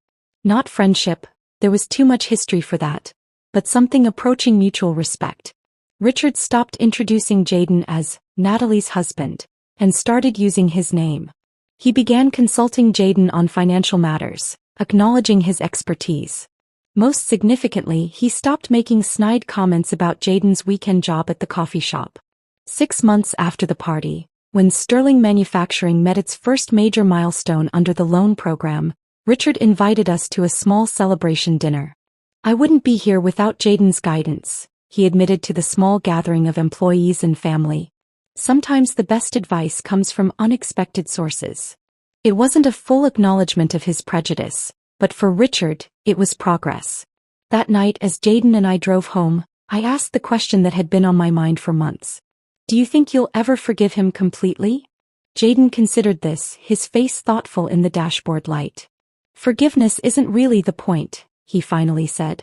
Not friendship, there was too much history for that, but something approaching mutual respect. Richard stopped introducing Jaden as Natalie's husband, and started using his name. He began consulting Jaden on financial matters, acknowledging his expertise. Most significantly, he stopped making snide comments about Jaden's weekend job at the coffee shop. 6 months after the party, when Sterling Manufacturing met its first major milestone under the loan program, Richard invited us to a small celebration dinner. I wouldn't be here without Jaden's guidance, he admitted to the small gathering of employees and family. Sometimes the best advice comes from unexpected sources. It wasn't a full acknowledgement of his prejudice, but for Richard, it was progress. That night as Jaden and I drove home, I asked the question that had been on my mind for months. Do you think you'll ever forgive him completely? Jaden considered this, his face thoughtful in the dashboard light. Forgiveness isn't really the point, he finally said.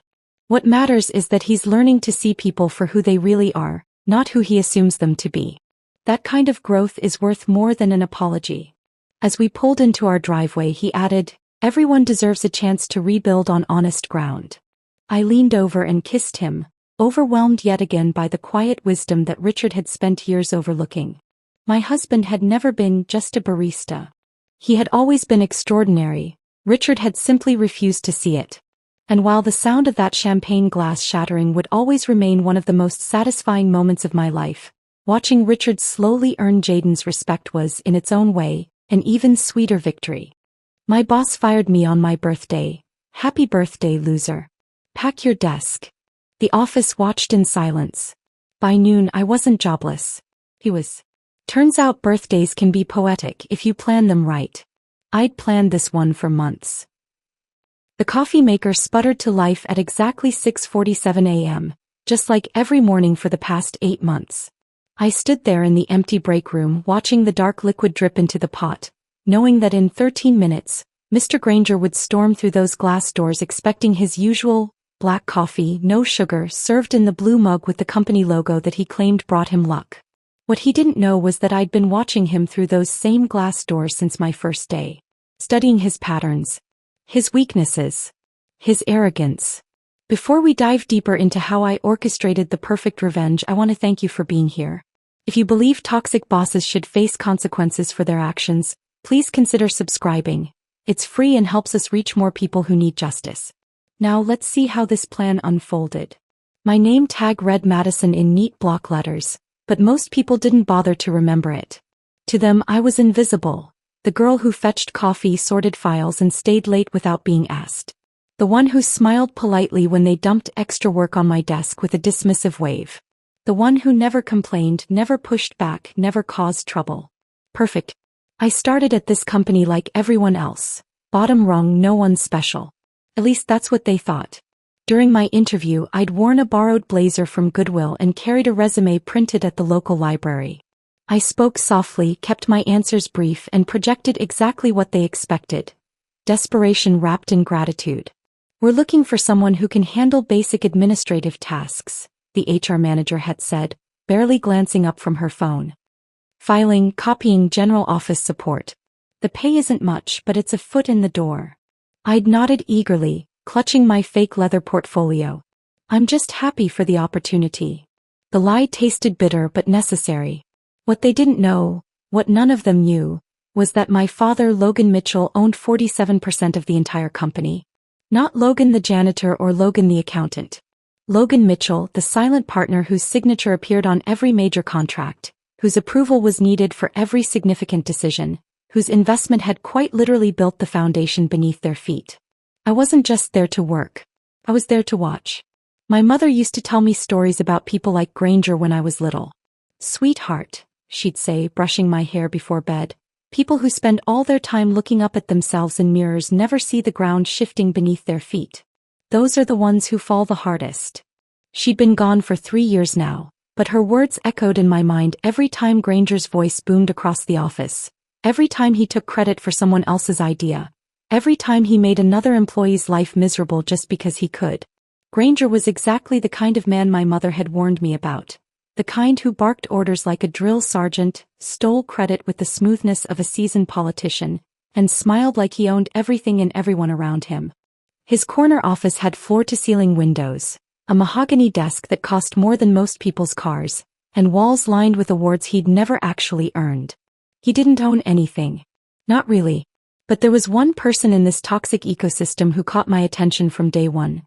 What matters is that he's learning to see people for who they really are, not who he assumes them to be. That kind of growth is worth more than an apology. As we pulled into our driveway, he added, everyone deserves a chance to rebuild on honest ground. I leaned over and kissed him, overwhelmed yet again by the quiet wisdom that Richard had spent years overlooking. My husband had never been just a barista. He had always been extraordinary. Richard had simply refused to see it. And while the sound of that champagne glass shattering would always remain one of the most satisfying moments of my life, watching Richard slowly earn Jaden's respect was, in its own way, an even sweeter victory. My boss fired me on my birthday. Happy birthday, loser. Pack your desk. The office watched in silence. By noon I wasn't jobless. He was. Turns out birthdays can be poetic if you plan them right. I'd planned this one for months. The coffee maker sputtered to life at exactly 6:47 a.m., just like every morning for the past 8 months. I stood there in the empty break room watching the dark liquid drip into the pot, knowing that in 13 minutes, Mr. Granger would storm through those glass doors expecting his usual, black coffee, no sugar, served in the blue mug with the company logo that he claimed brought him luck. What he didn't know was that I'd been watching him through those same glass doors since my first day, studying his patterns, his weaknesses, his arrogance. Before we dive deeper into how I orchestrated the perfect revenge, I want to thank you for being here. If you believe toxic bosses should face consequences for their actions, please consider subscribing. It's free and helps us reach more people who need justice. Now let's see how this plan unfolded. My name tag read Madison in neat block letters, but most people didn't bother to remember it. To them, I was invisible, the girl who fetched coffee, sorted files, and stayed late without being asked. The one who smiled politely when they dumped extra work on my desk with a dismissive wave. The one who never complained, never pushed back, never caused trouble. Perfect. I started at this company like everyone else. Bottom rung, no one special. At least that's what they thought. During my interview, I'd worn a borrowed blazer from Goodwill and carried a resume printed at the local library. I spoke softly, kept my answers brief, and projected exactly what they expected. Desperation wrapped in gratitude. We're looking for someone who can handle basic administrative tasks, the HR manager had said, barely glancing up from her phone. Filing, copying, general office support. The pay isn't much, but it's a foot in the door. I'd nodded eagerly, clutching my fake leather portfolio. I'm just happy for the opportunity. The lie tasted bitter but necessary. What they didn't know, what none of them knew, was that my father, Logan Mitchell, owned 47% of the entire company. Not Logan the janitor or Logan the accountant. Logan Mitchell, the silent partner whose signature appeared on every major contract, whose approval was needed for every significant decision, whose investment had quite literally built the foundation beneath their feet. I wasn't just there to work. I was there to watch. My mother used to tell me stories about people like Granger when I was little. Sweetheart, she'd say, brushing my hair before bed. People who spend all their time looking up at themselves in mirrors never see the ground shifting beneath their feet. Those are the ones who fall the hardest. She'd been gone for 3 years now, but her words echoed in my mind every time Granger's voice boomed across the office, every time he took credit for someone else's idea, every time he made another employee's life miserable just because he could. Granger was exactly the kind of man my mother had warned me about. The kind who barked orders like a drill sergeant, stole credit with the smoothness of a seasoned politician, and smiled like he owned everything and everyone around him. His corner office had floor-to-ceiling windows, a mahogany desk that cost more than most people's cars, and walls lined with awards he'd never actually earned. He didn't own anything. Not really. But there was one person in this toxic ecosystem who caught my attention from day one.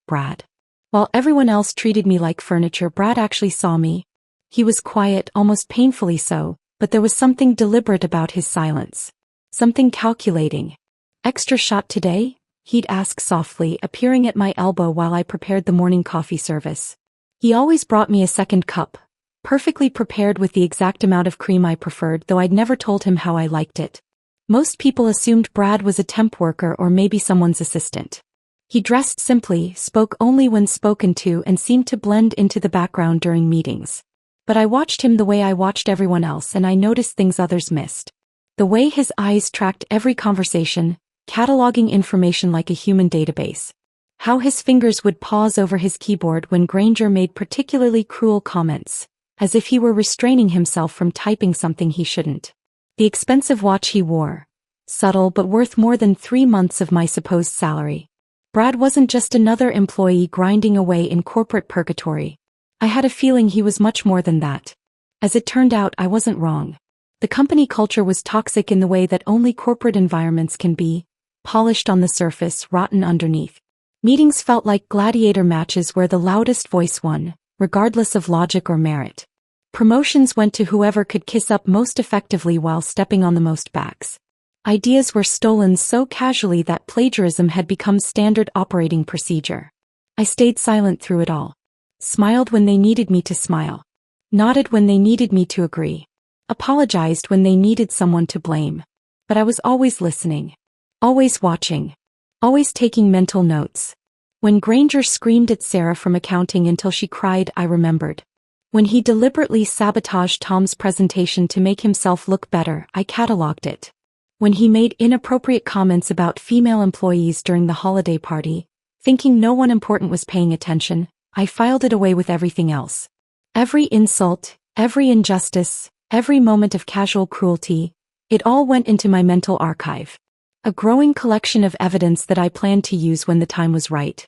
Brad. While everyone else treated me like furniture, Brad actually saw me. He was quiet, almost painfully so, but there was something deliberate about his silence. Something calculating. Extra shot today? He'd ask softly, appearing at my elbow while I prepared the morning coffee service. He always brought me a second cup, perfectly prepared with the exact amount of cream I preferred, though I'd never told him how I liked it. Most people assumed Brad was a temp worker or maybe someone's assistant. He dressed simply, spoke only when spoken to, and seemed to blend into the background during meetings. But I watched him the way I watched everyone else, and I noticed things others missed. The way his eyes tracked every conversation, cataloging information like a human database. How his fingers would pause over his keyboard when Granger made particularly cruel comments, as if he were restraining himself from typing something he shouldn't. The expensive watch he wore. Subtle but worth more than 3 months of my supposed salary. Brad wasn't just another employee grinding away in corporate purgatory. I had a feeling he was much more than that. As it turned out, I wasn't wrong. The company culture was toxic in the way that only corporate environments can be, polished on the surface, rotten underneath. Meetings felt like gladiator matches where the loudest voice won, regardless of logic or merit. Promotions went to whoever could kiss up most effectively while stepping on the most backs. Ideas were stolen so casually that plagiarism had become standard operating procedure. I stayed silent through it all. Smiled when they needed me to smile. Nodded when they needed me to agree. Apologized when they needed someone to blame. But I was always listening. Always watching. Always taking mental notes. When Granger screamed at Sarah from accounting until she cried, I remembered. When he deliberately sabotaged Tom's presentation to make himself look better, I cataloged it. When he made inappropriate comments about female employees during the holiday party, thinking no one important was paying attention, I filed it away with everything else. Every insult, every injustice, every moment of casual cruelty, it all went into my mental archive. A growing collection of evidence that I planned to use when the time was right.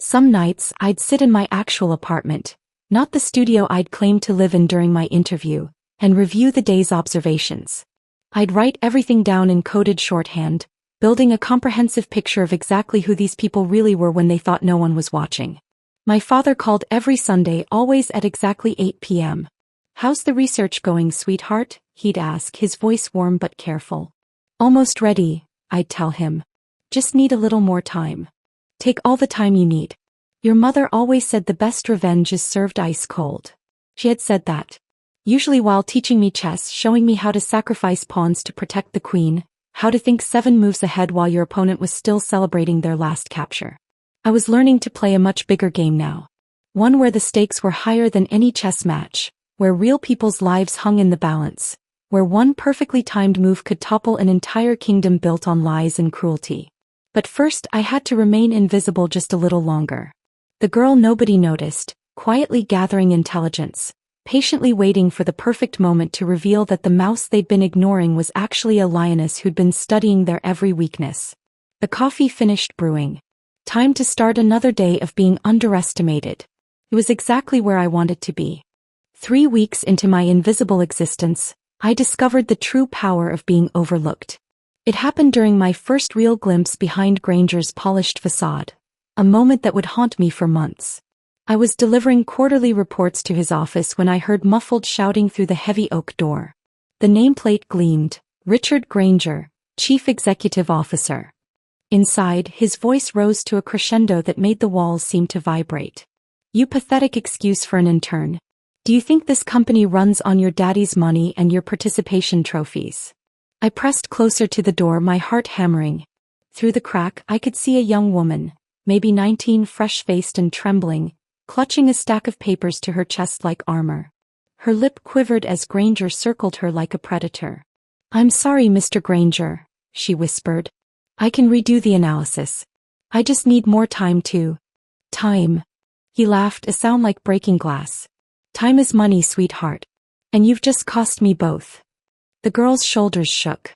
Some nights, I'd sit in my actual apartment, not the studio I'd claimed to live in during my interview, and review the day's observations. I'd write everything down in coded shorthand, building a comprehensive picture of exactly who these people really were when they thought no one was watching. My father called every Sunday, always at exactly 8 p.m. "How's the research going, sweetheart?" he'd ask, his voice warm but careful. "Almost ready," I'd tell him. "Just need a little more time." "Take all the time you need. Your mother always said the best revenge is served ice cold." She had said that. Usually while teaching me chess, showing me how to sacrifice pawns to protect the queen, how to think 7 moves ahead while your opponent was still celebrating their last capture. I was learning to play a much bigger game now. One where the stakes were higher than any chess match, where real people's lives hung in the balance, where one perfectly timed move could topple an entire kingdom built on lies and cruelty. But first I had to remain invisible just a little longer. The girl nobody noticed, quietly gathering intelligence, patiently waiting for the perfect moment to reveal that the mouse they'd been ignoring was actually a lioness who'd been studying their every weakness. The coffee finished brewing. Time to start another day of being underestimated. It was exactly where I wanted to be. 3 weeks into my invisible existence, I discovered the true power of being overlooked. It happened during my first real glimpse behind Granger's polished facade, a moment that would haunt me for months. I was delivering quarterly reports to his office when I heard muffled shouting through the heavy oak door. The nameplate gleamed, "Richard Granger, Chief Executive Officer." Inside, his voice rose to a crescendo that made the walls seem to vibrate. "You pathetic excuse for an intern. Do you think this company runs on your daddy's money and your participation trophies?" I pressed closer to the door, my heart hammering. Through the crack, I could see a young woman, maybe 19, fresh-faced and trembling, clutching a stack of papers to her chest like armor. Her lip quivered as Granger circled her like a predator. "I'm sorry, Mr. Granger," she whispered. "I can redo the analysis. I just need more time to..." "Time." He laughed, a sound like breaking glass. "Time is money, sweetheart. And you've just cost me both." The girl's shoulders shook.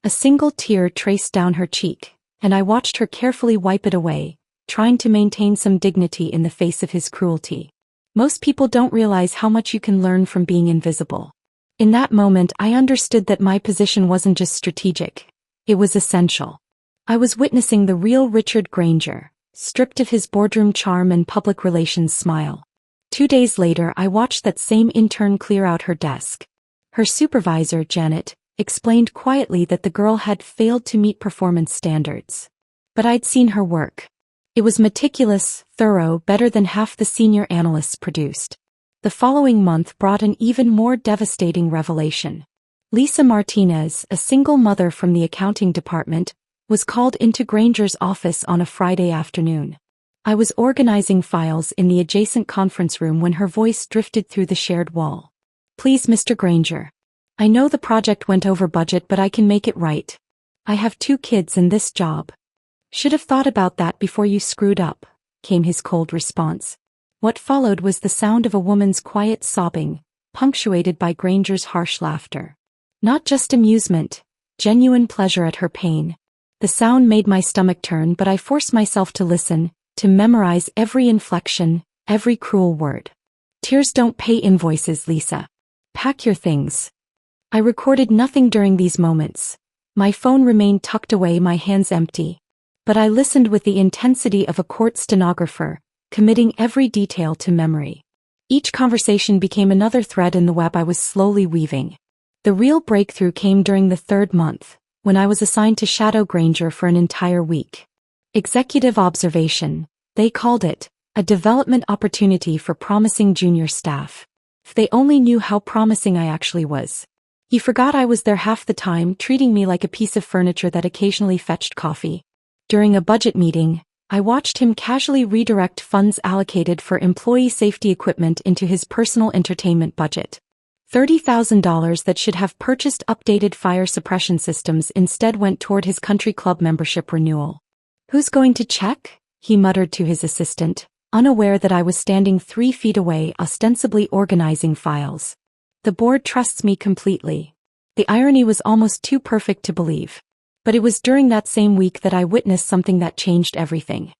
A single tear traced down her cheek, and I watched her carefully wipe it away, trying to maintain some dignity in the face of his cruelty. Most people don't realize how much you can learn from being invisible. In that moment, I understood that my position wasn't just strategic, it was essential. I was witnessing the real Richard Granger, stripped of his boardroom charm and public relations smile. 2 days later, I watched that same intern clear out her desk. Her supervisor, Janet, explained quietly that the girl had failed to meet performance standards. But I'd seen her work. It was meticulous, thorough, better than half the senior analysts produced. The following month brought an even more devastating revelation. Lisa Martinez, a single mother from the accounting department, was called into Granger's office on a Friday afternoon. I was organizing files in the adjacent conference room when her voice drifted through the shared wall. "Please, Mr. Granger. I know the project went over budget, but I can make it right. I have 2 kids and this job." "Should have thought about that before you screwed up," came his cold response. What followed was the sound of a woman's quiet sobbing, punctuated by Granger's harsh laughter. Not just amusement, genuine pleasure at her pain. The sound made my stomach turn, but I forced myself to listen, to memorize every inflection, every cruel word. "Tears don't pay invoices, Lisa. Pack your things." I recorded nothing during these moments. My phone remained tucked away, my hands empty. But I listened with the intensity of a court stenographer, committing every detail to memory. Each conversation became another thread in the web I was slowly weaving. The real breakthrough came during the 3rd month, when I was assigned to shadow Granger for an entire week. Executive observation, they called it, a development opportunity for promising junior staff. If they only knew how promising I actually was. He forgot I was there half the time, treating me like a piece of furniture that occasionally fetched coffee. During a budget meeting, I watched him casually redirect funds allocated for employee safety equipment into his personal entertainment budget. $30,000 that should have purchased updated fire suppression systems instead went toward his country club membership renewal. "Who's going to check?" he muttered to his assistant, unaware that I was standing 3 feet away, ostensibly organizing files. "The board trusts me completely." The irony was almost too perfect to believe. But it was during that same week that I witnessed something that changed everything.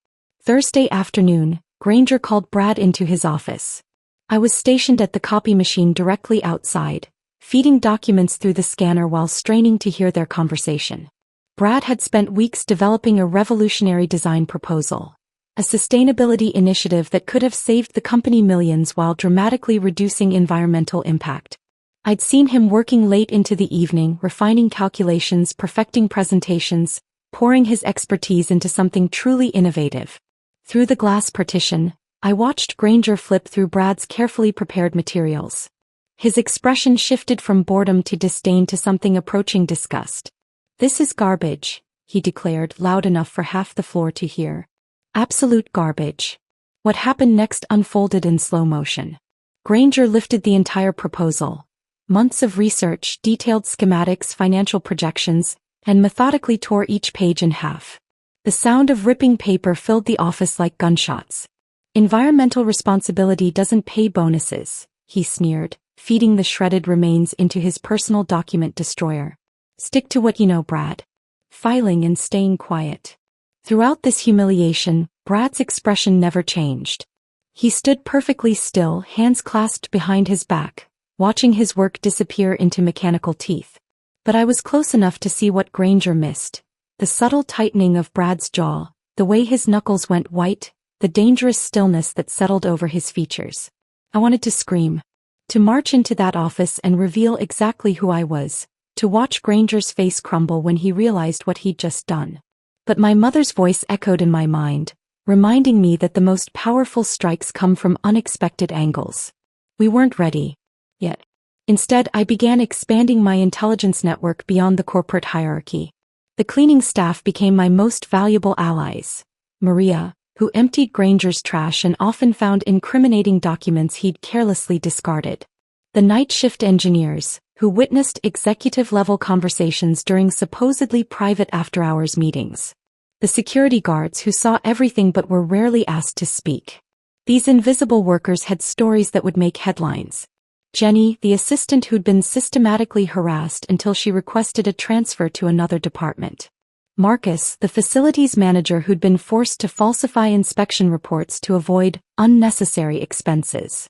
Thursday afternoon, Granger called Brad into his office. I was stationed at the copy machine directly outside, feeding documents through the scanner while straining to hear their conversation. Brad had spent weeks developing a revolutionary design proposal, a sustainability initiative that could have saved the company millions while dramatically reducing environmental impact. I'd seen him working late into the evening, refining calculations, perfecting presentations, pouring his expertise into something truly innovative. Through the glass partition, I watched Granger flip through Brad's carefully prepared materials. His expression shifted from boredom to disdain to something approaching disgust. "This is garbage," he declared, loud enough for half the floor to hear. Absolute garbage. What happened next unfolded in slow motion. Granger lifted the entire proposal. Months of research, detailed schematics, financial projections, and methodically tore each page in half. The sound of ripping paper filled the office like gunshots. "Environmental responsibility doesn't pay bonuses," he sneered, feeding the shredded remains into his personal document destroyer. "Stick to what you know, Brad." Filing and staying quiet. Throughout this humiliation, Brad's expression never changed. He stood perfectly still, hands clasped behind his back, watching his work disappear into mechanical teeth. But I was close enough to see what Granger missed. The subtle tightening of Brad's jaw, the way his knuckles went white, the dangerous stillness that settled over his features. I wanted to scream. To march into that office and reveal exactly who I was. To watch Granger's face crumble when he realized what he'd just done. But my mother's voice echoed in my mind, reminding me that the most powerful strikes come from unexpected angles. We weren't ready yet. Instead, I began expanding my intelligence network beyond the corporate hierarchy. The cleaning staff became my most valuable allies. Maria, who emptied Granger's trash and often found incriminating documents he'd carelessly discarded. The night shift engineers, who witnessed executive-level conversations during supposedly private after-hours meetings. The security guards who saw everything but were rarely asked to speak. These invisible workers had stories that would make headlines. Jenny, the assistant who'd been systematically harassed until she requested a transfer to another department. Marcus, the facilities manager who'd been forced to falsify inspection reports to avoid unnecessary expenses.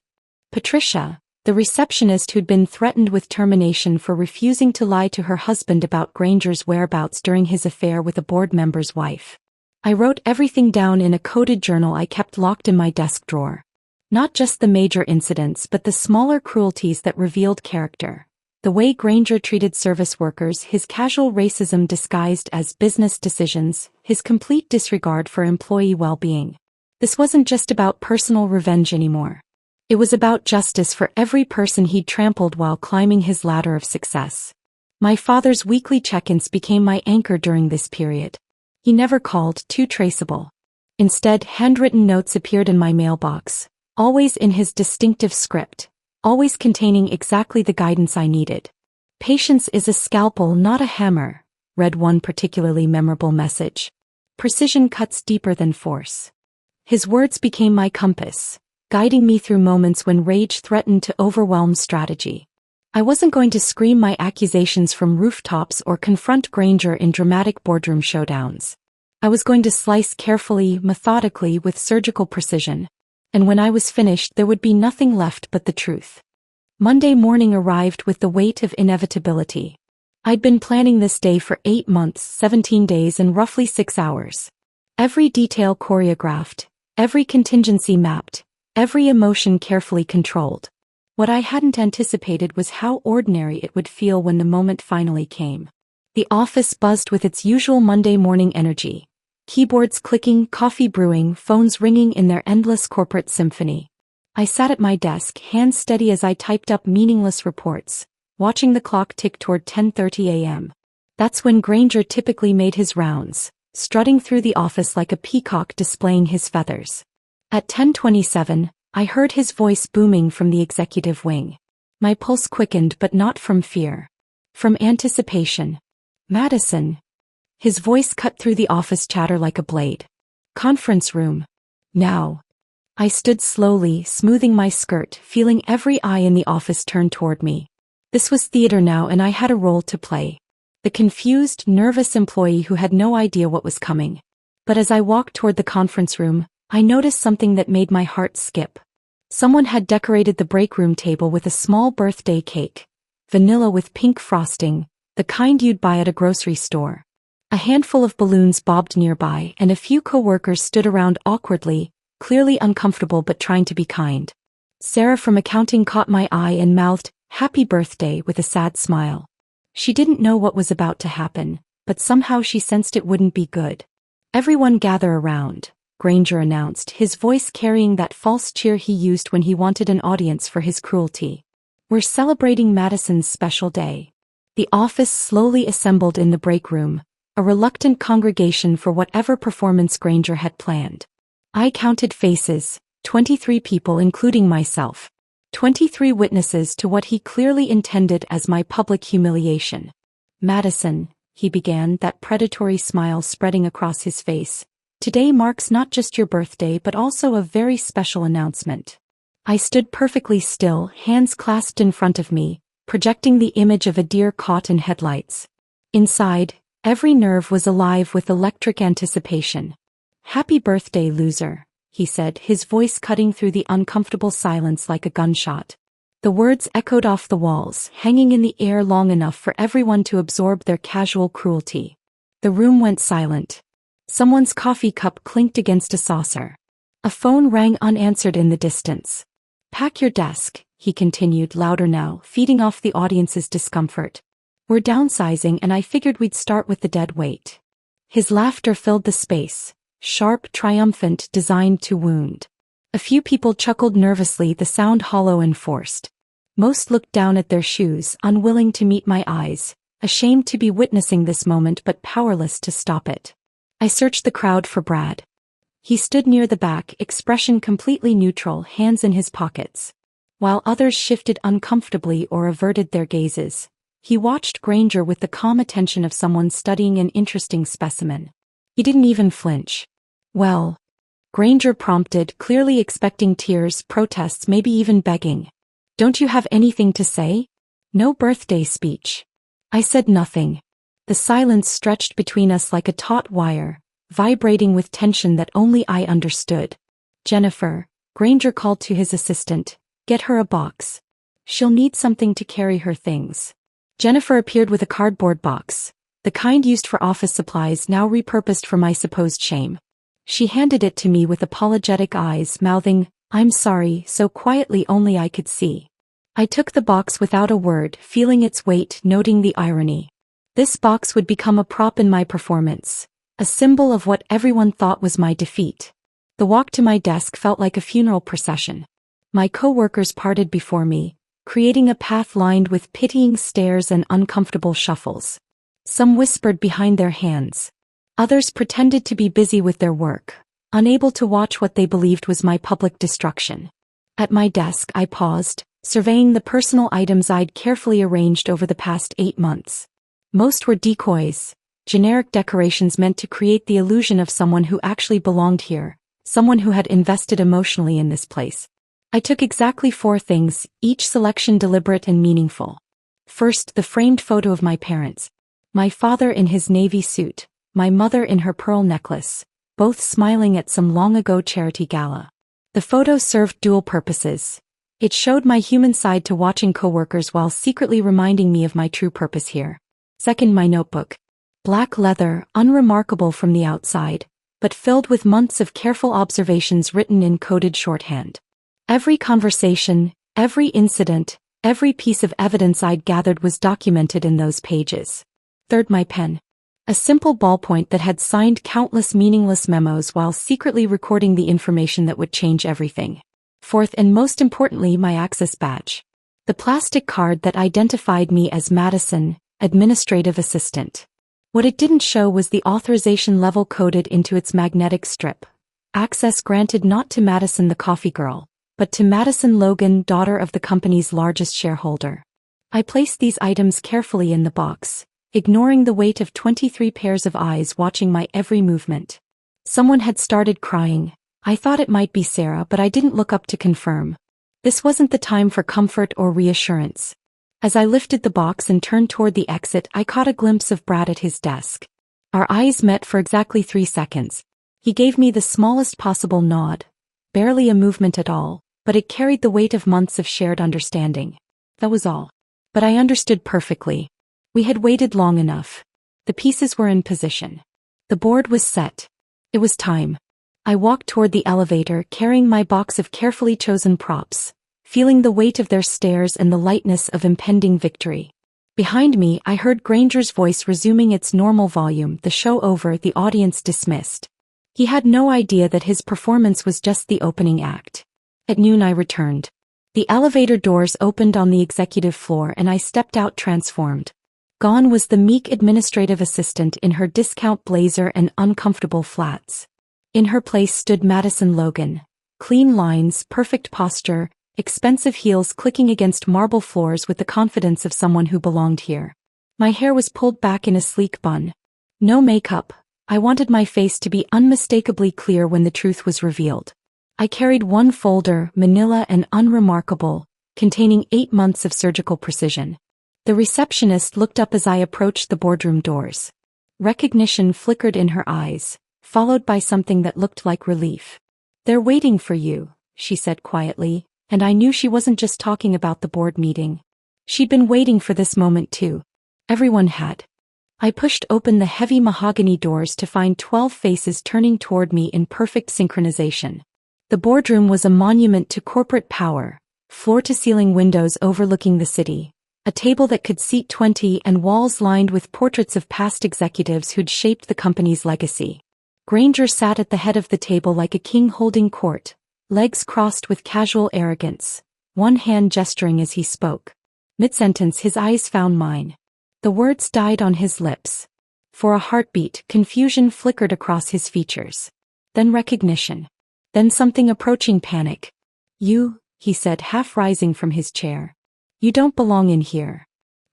Patricia, the receptionist who'd been threatened with termination for refusing to lie to her husband about Granger's whereabouts during his affair with a board member's wife. I wrote everything down in a coded journal I kept locked in my desk drawer. Not just the major incidents but the smaller cruelties that revealed character. The way Granger treated service workers, his casual racism disguised as business decisions, his complete disregard for employee well-being. This wasn't just about personal revenge anymore. It was about justice for every person he'd trampled while climbing his ladder of success. My father's weekly check-ins became my anchor during this period. He never called, too traceable. Instead, handwritten notes appeared in my mailbox, always in his distinctive script, always containing exactly the guidance I needed. "Patience is a scalpel, not a hammer," read one particularly memorable message. "Precision cuts deeper than force." His words became my compass, guiding me through moments when rage threatened to overwhelm strategy. I wasn't going to scream my accusations from rooftops or confront Granger in dramatic boardroom showdowns. I was going to slice carefully, methodically, with surgical precision. And when I was finished, there would be nothing left but the truth. Monday morning arrived with the weight of inevitability. I'd been planning this day for 8 months, 17 days and roughly 6 hours. Every detail choreographed, every contingency mapped, every emotion carefully controlled. What I hadn't anticipated was how ordinary it would feel when the moment finally came. The office buzzed with its usual Monday morning energy. Keyboards clicking, coffee brewing, phones ringing in their endless corporate symphony. I sat at my desk, hands steady as I typed up meaningless reports, watching the clock tick toward 10:30 a.m. That's when Granger typically made his rounds, strutting through the office like a peacock displaying his feathers. At 10:27, I heard his voice booming from the executive wing. My pulse quickened, but not from fear. From anticipation. "Madison." His voice cut through the office chatter like a blade. "Conference room. Now." I stood slowly, smoothing my skirt, feeling every eye in the office turn toward me. This was theater now, and I had a role to play. The confused, nervous employee who had no idea what was coming. But as I walked toward the conference room, I noticed something that made my heart skip. Someone had decorated the break room table with a small birthday cake. vanilla with pink frosting, the kind you'd buy at a grocery store. A handful of balloons bobbed nearby and a few co-workers stood around awkwardly, clearly uncomfortable but trying to be kind. Sarah from accounting caught my eye and mouthed, "Happy birthday," with a sad smile. She didn't know what was about to happen, but somehow she sensed it wouldn't be good. "Everyone gather around," Granger announced, his voice carrying that false cheer he used when he wanted an audience for his cruelty. "We're celebrating Madison's special day." The office slowly assembled in the break room, a reluctant congregation for whatever performance Granger had planned. I counted faces, 23 people including myself. 23 witnesses to what he clearly intended as my public humiliation. "Madison," he began, that predatory smile spreading across his face, "today marks not just your birthday but also a very special announcement." I stood perfectly still, hands clasped in front of me, projecting the image of a deer caught in headlights. Inside, every nerve was alive with electric anticipation. "Happy birthday, loser," he said, his voice cutting through the uncomfortable silence like a gunshot. The words echoed off the walls, hanging in the air long enough for everyone to absorb their casual cruelty. The room went silent. Someone's coffee cup clinked against a saucer. A phone rang unanswered in the distance. "Pack your desk," he continued, louder now, feeding off the audience's discomfort. "We're downsizing and I figured we'd start with the dead weight." His laughter filled the space, sharp, triumphant, designed to wound. A few people chuckled nervously, the sound hollow and forced. Most looked down at their shoes, unwilling to meet my eyes, ashamed to be witnessing this moment but powerless to stop it. I searched the crowd for Brad. He stood near the back, expression completely neutral, hands in his pockets. While others shifted uncomfortably or averted their gazes, he watched Granger with the calm attention of someone studying an interesting specimen. He didn't even flinch. "Well," Granger prompted, clearly expecting tears, protests, maybe even begging. "Don't you have anything to say? No birthday speech?" I said nothing. The silence stretched between us like a taut wire, vibrating with tension that only I understood. "Jennifer," Granger called to his assistant, "get her a box. She'll need something to carry her things." Jennifer appeared with a cardboard box, the kind used for office supplies now repurposed for my supposed shame. She handed it to me with apologetic eyes, mouthing, "I'm sorry," so quietly only I could see. I took the box without a word, feeling its weight, noting the irony. This box would become a prop in my performance, a symbol of what everyone thought was my defeat. The walk to my desk felt like a funeral procession. My co-workers parted before me, creating a path lined with pitying stares and uncomfortable shuffles. Some whispered behind their hands. Others pretended to be busy with their work, unable to watch what they believed was my public destruction. At my desk, I paused, surveying the personal items I'd carefully arranged over the past 8 months. Most were decoys, generic decorations meant to create the illusion of someone who actually belonged here, someone who had invested emotionally in this place. I took exactly 4 things, each selection deliberate and meaningful. First, the framed photo of my parents. My father in his navy suit, my mother in her pearl necklace, both smiling at some long-ago charity gala. The photo served dual purposes. It showed my human side to watching coworkers while secretly reminding me of my true purpose here. Second, my notebook. Black leather, unremarkable from the outside, but filled with months of careful observations written in coded shorthand. Every conversation, every incident, every piece of evidence I'd gathered was documented in those pages. Third, my pen. A simple ballpoint that had signed countless meaningless memos while secretly recording the information that would change everything. Fourth, and most importantly, my access badge. The plastic card that identified me as Madison, administrative assistant. What it didn't show was the authorization level coded into its magnetic strip. Access granted not to Madison the coffee girl, but to Madison Logan, daughter of the company's largest shareholder. I placed these items carefully in the box, ignoring the weight of 23 pairs of eyes watching my every movement. Someone had started crying. I thought it might be Sarah, but I didn't look up to confirm. This wasn't the time for comfort or reassurance. As I lifted the box and turned toward the exit, I caught a glimpse of Brad at his desk. Our eyes met for exactly 3 seconds. He gave me the smallest possible nod, barely a movement at all, but it carried the weight of months of shared understanding. That was all. But I understood perfectly. We had waited long enough. The pieces were in position. The board was set. It was time. I walked toward the elevator carrying my box of carefully chosen props, feeling the weight of their stares and the lightness of impending victory. Behind me, I heard Granger's voice resuming its normal volume, the show over, the audience dismissed. He had no idea that his performance was just the opening act. At noon I returned. The elevator doors opened on the executive floor and I stepped out transformed. Gone was the meek administrative assistant in her discount blazer and uncomfortable flats. In her place stood Madison Logan. Clean lines, perfect posture, expensive heels clicking against marble floors with the confidence of someone who belonged here. My hair was pulled back in a sleek bun. No makeup. I wanted my face to be unmistakably clear when the truth was revealed. I carried one folder, manila and unremarkable, containing 8 months of surgical precision. The receptionist looked up as I approached the boardroom doors. Recognition flickered in her eyes, followed by something that looked like relief. "They're waiting for you," she said quietly, and I knew she wasn't just talking about the board meeting. She'd been waiting for this moment too. Everyone had. I pushed open the heavy mahogany doors to find 12 faces turning toward me in perfect synchronization. The boardroom was a monument to corporate power, floor-to-ceiling windows overlooking the city, a table that could seat 20 and walls lined with portraits of past executives who'd shaped the company's legacy. Granger sat at the head of the table like a king holding court, legs crossed with casual arrogance, one hand gesturing as he spoke. Mid-sentence his eyes found mine. The words died on his lips. For a heartbeat, confusion flickered across his features. Then recognition. Then something approaching panic. "You," he said, half rising from his chair. "You don't belong in here."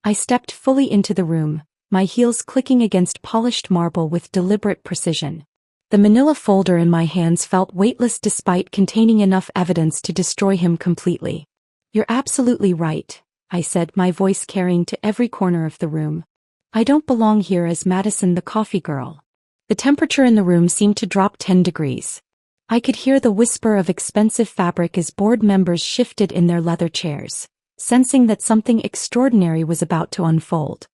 I stepped fully into the room, my heels clicking against polished marble with deliberate precision. The manila folder in my hands felt weightless despite containing enough evidence to destroy him completely. "You're absolutely right," I said, my voice carrying to every corner of the room. "I don't belong here as Madison the coffee girl." The temperature in the room seemed to drop 10 degrees. I could hear the whisper of expensive fabric as board members shifted in their leather chairs, sensing that something extraordinary was about to unfold.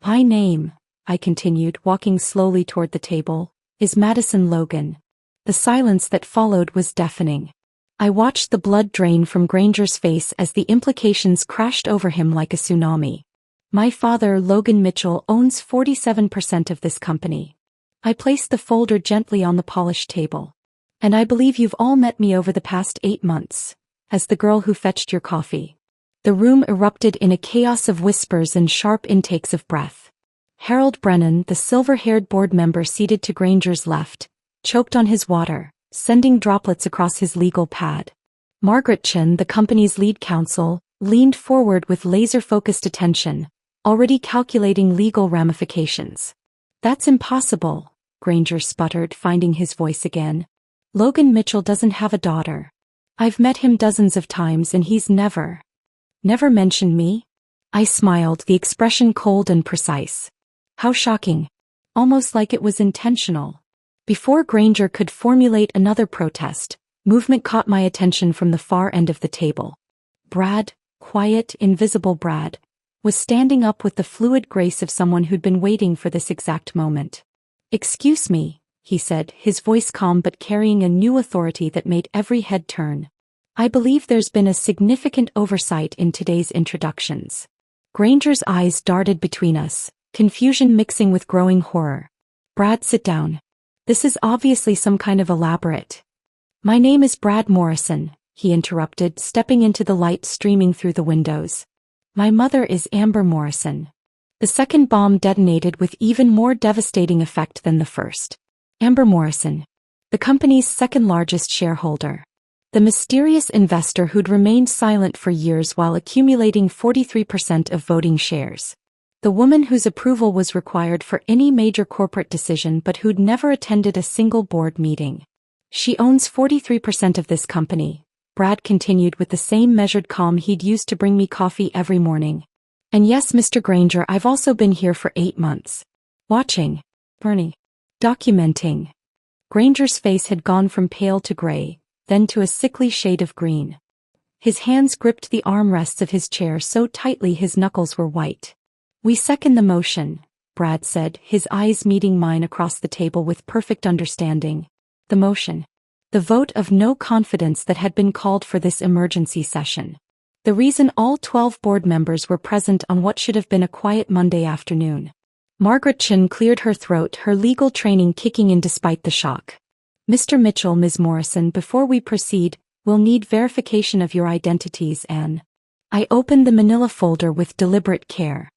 "My name," I continued, walking slowly toward the table, "is Madison Logan." The silence that followed was deafening. I watched the blood drain from Granger's face as the implications crashed over him like a tsunami. "My father, Logan Mitchell, owns 47% of this company." I placed the folder gently on the polished table. "And I believe you've all met me over the past 8 months, as the girl who fetched your coffee." The room erupted in a chaos of whispers and sharp intakes of breath. Harold Brennan, the silver-haired board member seated to Granger's left, choked on his water, sending droplets across his legal pad. Margaret Chen, the company's lead counsel, leaned forward with laser-focused attention, already calculating legal ramifications. "That's impossible," Granger sputtered, finding his voice again. "Logan Mitchell doesn't have a daughter. I've met him dozens of times and he's never mentioned me." I smiled, the expression cold and precise. How shocking. Almost like it was intentional. Before Granger could formulate another protest, movement caught my attention from the far end of the table. Brad, quiet, invisible Brad, was standing up with the fluid grace of someone who'd been waiting for this exact moment. "Excuse me," he said, his voice calm but carrying a new authority that made every head turn. "I believe there's been a significant oversight in today's introductions." Granger's eyes darted between us, confusion mixing with growing horror. "Brad, sit down. This is obviously some kind of elaborate." "My name is Brad Morrison," he interrupted, stepping into the light streaming through the windows. "My mother is Amber Morrison." The second bomb detonated with even more devastating effect than the first. Amber Morrison, the company's second-largest shareholder. The mysterious investor who'd remained silent for years while accumulating 43% of voting shares. The woman whose approval was required for any major corporate decision but who'd never attended a single board meeting. "She owns 43% of this company," Brad continued with the same measured calm he'd used to bring me coffee every morning. "And yes, Mr. Granger, I've also been here for 8 months. Watching. Bernie. Documenting." Granger's face had gone from pale to gray, then to a sickly shade of green. His hands gripped the armrests of his chair so tightly his knuckles were white. "We second the motion," Brad said, his eyes meeting mine across the table with perfect understanding. The motion. The vote of no confidence that had been called for this emergency session. The reason all 12 board members were present on what should have been a quiet Monday afternoon. Margaret Chin cleared her throat, her legal training kicking in despite the shock. "Mr. Mitchell, Ms. Morrison, before we proceed, we'll need verification of your identities and..." I opened the manila folder with deliberate care.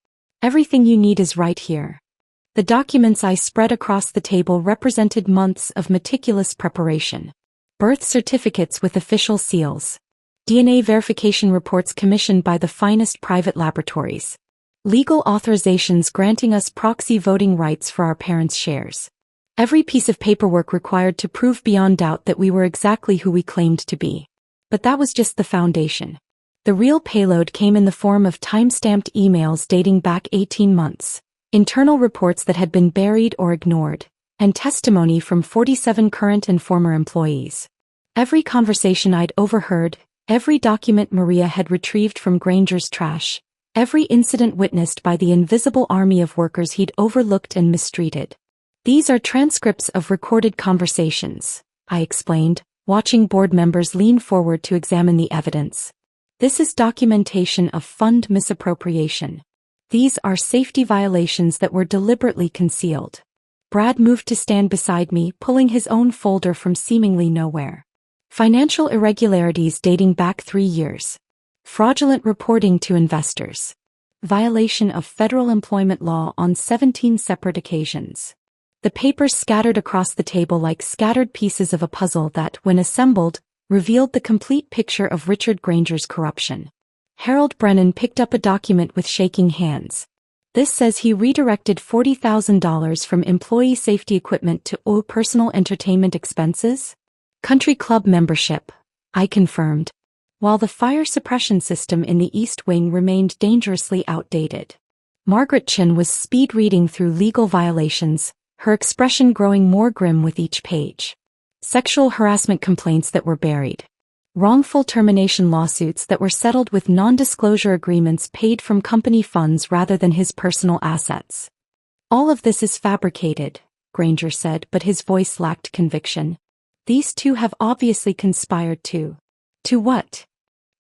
"Everything you need is right here." The documents I spread across the table represented months of meticulous preparation. Birth certificates with official seals. DNA verification reports commissioned by the finest private laboratories. Legal authorizations granting us proxy voting rights for our parents' shares. Every piece of paperwork required to prove beyond doubt that we were exactly who we claimed to be. But that was just the foundation. The real payload came in the form of time-stamped emails dating back 18 months, internal reports that had been buried or ignored, and testimony from 47 current and former employees. Every conversation I'd overheard, every document Maria had retrieved from Granger's trash, every incident witnessed by the invisible army of workers he'd overlooked and mistreated. "These are transcripts of recorded conversations," I explained, watching board members lean forward to examine the evidence. "This is documentation of fund misappropriation. These are safety violations that were deliberately concealed." Brad moved to stand beside me, pulling his own folder from seemingly nowhere. "Financial irregularities dating back 3 years. Fraudulent reporting to investors. Violation of federal employment law on 17 separate occasions." The papers scattered across the table like scattered pieces of a puzzle that, when assembled, revealed the complete picture of Richard Granger's corruption. Harold Brennan picked up a document with shaking hands. "This says he redirected $40,000 from employee safety equipment to personal entertainment expenses? Country club membership," I confirmed, while the fire suppression system in the East Wing remained dangerously outdated. Margaret Chin was speed reading through legal violations, her expression growing more grim with each page. Sexual harassment complaints that were buried. Wrongful termination lawsuits that were settled with non-disclosure agreements paid from company funds rather than his personal assets. "All of this is fabricated," Granger said, but his voice lacked conviction. "These two have obviously conspired to..." "To what?"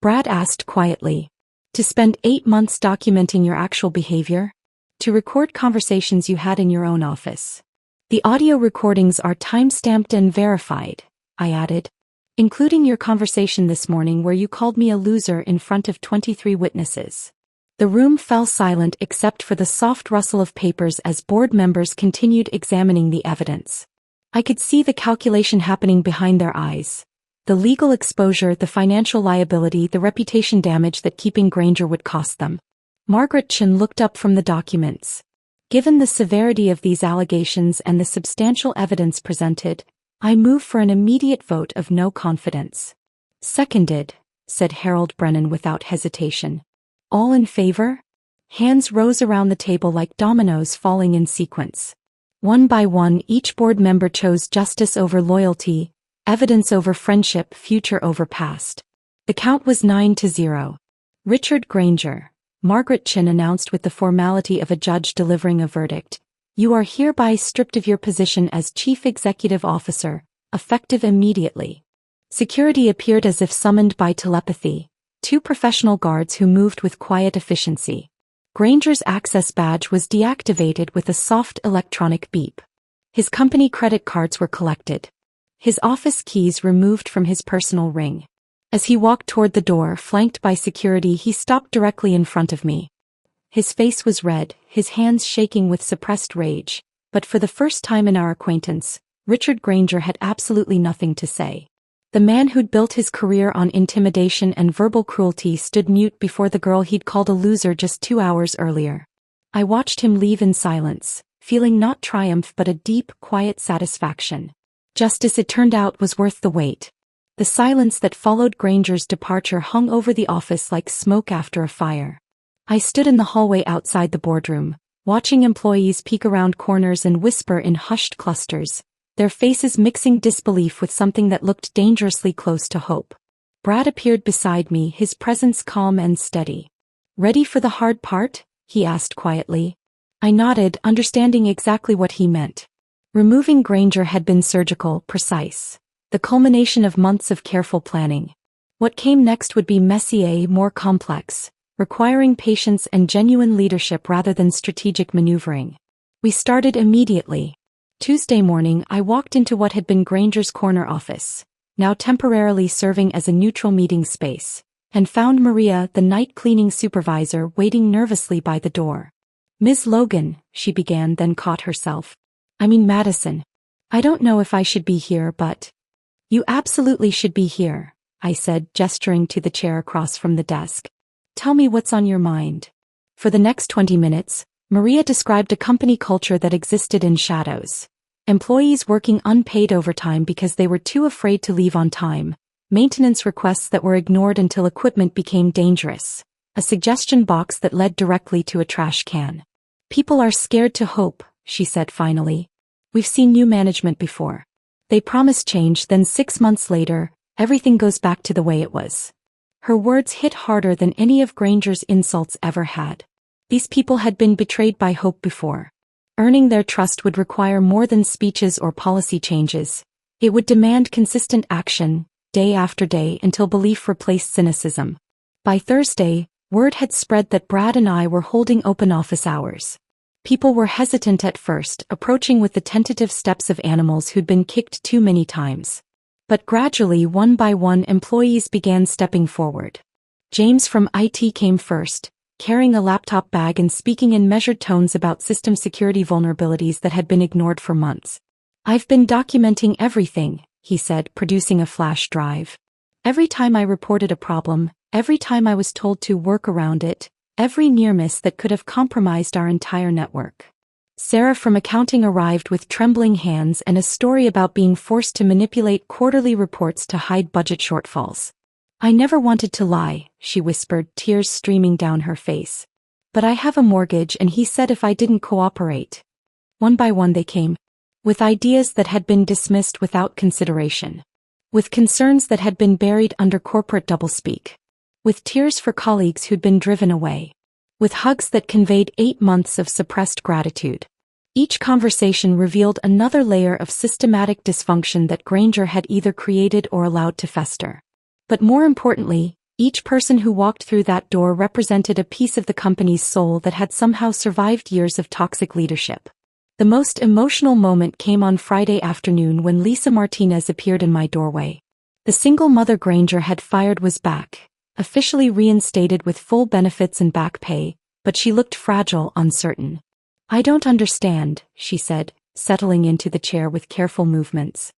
Brad asked quietly. "To spend 8 months documenting your actual behavior? To record conversations you had in your own office. The audio recordings are time-stamped and verified," I added, "including your conversation this morning where you called me a loser in front of 23 witnesses." The room fell silent except for the soft rustle of papers as board members continued examining the evidence. I could see the calculation happening behind their eyes. The legal exposure, the financial liability, the reputation damage that keeping Granger would cost them. Margaret Chin looked up from the documents. "Given the severity of these allegations and the substantial evidence presented, I move for an immediate vote of no confidence." "Seconded," said Harold Brennan without hesitation. "All in favor?" Hands rose around the table like dominoes falling in sequence. One by one, each board member chose justice over loyalty, evidence over friendship, future over past. The count was 9-0. "Richard Granger," Margaret Chin announced with the formality of a judge delivering a verdict, "you are hereby stripped of your position as Chief Executive Officer, effective immediately." Security appeared as if summoned by telepathy, 2 professional guards who moved with quiet efficiency. Granger's access badge was deactivated with a soft electronic beep. His company credit cards were collected. His office keys removed from his personal ring. As he walked toward the door, flanked by security, he stopped directly in front of me. His face was red, his hands shaking with suppressed rage, but for the first time in our acquaintance, Richard Granger had absolutely nothing to say. The man who'd built his career on intimidation and verbal cruelty stood mute before the girl he'd called a loser just 2 hours earlier. I watched him leave in silence, feeling not triumph but a deep, quiet satisfaction. Justice, it turned out, was worth the wait. The silence that followed Granger's departure hung over the office like smoke after a fire. I stood in the hallway outside the boardroom, watching employees peek around corners and whisper in hushed clusters, their faces mixing disbelief with something that looked dangerously close to hope. Brad appeared beside me, his presence calm and steady. "Ready for the hard part?" he asked quietly. I nodded, understanding exactly what he meant. Removing Granger had been surgical, precise. The culmination of months of careful planning. What came next would be messier, more complex, requiring patience and genuine leadership rather than strategic maneuvering. We started immediately. Tuesday morning, I walked into what had been Granger's corner office, now temporarily serving as a neutral meeting space, and found Maria, the night cleaning supervisor, waiting nervously by the door. "Ms. Logan," she began, then caught herself. "I mean Madison. I don't know if I should be here, but—" "You absolutely should be here," I said, gesturing to the chair across from the desk. "Tell me what's on your mind." For the next 20 minutes, Maria described a company culture that existed in shadows. Employees working unpaid overtime because they were too afraid to leave on time, maintenance requests that were ignored until equipment became dangerous, a suggestion box that led directly to a trash can. "People are scared to hope," she said finally. "We've seen new management before. They promise change, then 6 months later, everything goes back to the way it was." Her words hit harder than any of Granger's insults ever had. These people had been betrayed by hope before. Earning their trust would require more than speeches or policy changes. It would demand consistent action, day after day, until belief replaced cynicism. By Thursday, word had spread that Brad and I were holding open office hours. People were hesitant at first, approaching with the tentative steps of animals who'd been kicked too many times. But gradually, one by one, employees began stepping forward. James from IT came first, carrying a laptop bag and speaking in measured tones about system security vulnerabilities that had been ignored for months. "I've been documenting everything," he said, producing a flash drive. "Every time I reported a problem, every time I was told to work around it, every near miss that could have compromised our entire network." Sarah from accounting arrived with trembling hands and a story about being forced to manipulate quarterly reports to hide budget shortfalls. "I never wanted to lie," she whispered, tears streaming down her face. "But I have a mortgage, and he said if I didn't cooperate." One by one they came. With ideas that had been dismissed without consideration. With concerns that had been buried under corporate doublespeak. With tears for colleagues who'd been driven away. With hugs that conveyed 8 months of suppressed gratitude. Each conversation revealed another layer of systematic dysfunction that Granger had either created or allowed to fester. But more importantly, each person who walked through that door represented a piece of the company's soul that had somehow survived years of toxic leadership. The most emotional moment came on Friday afternoon when Lisa Martinez appeared in my doorway. The single mother Granger had fired was back, officially reinstated with full benefits and back pay, but she looked fragile, uncertain. "I don't understand," she said, settling into the chair with careful movements.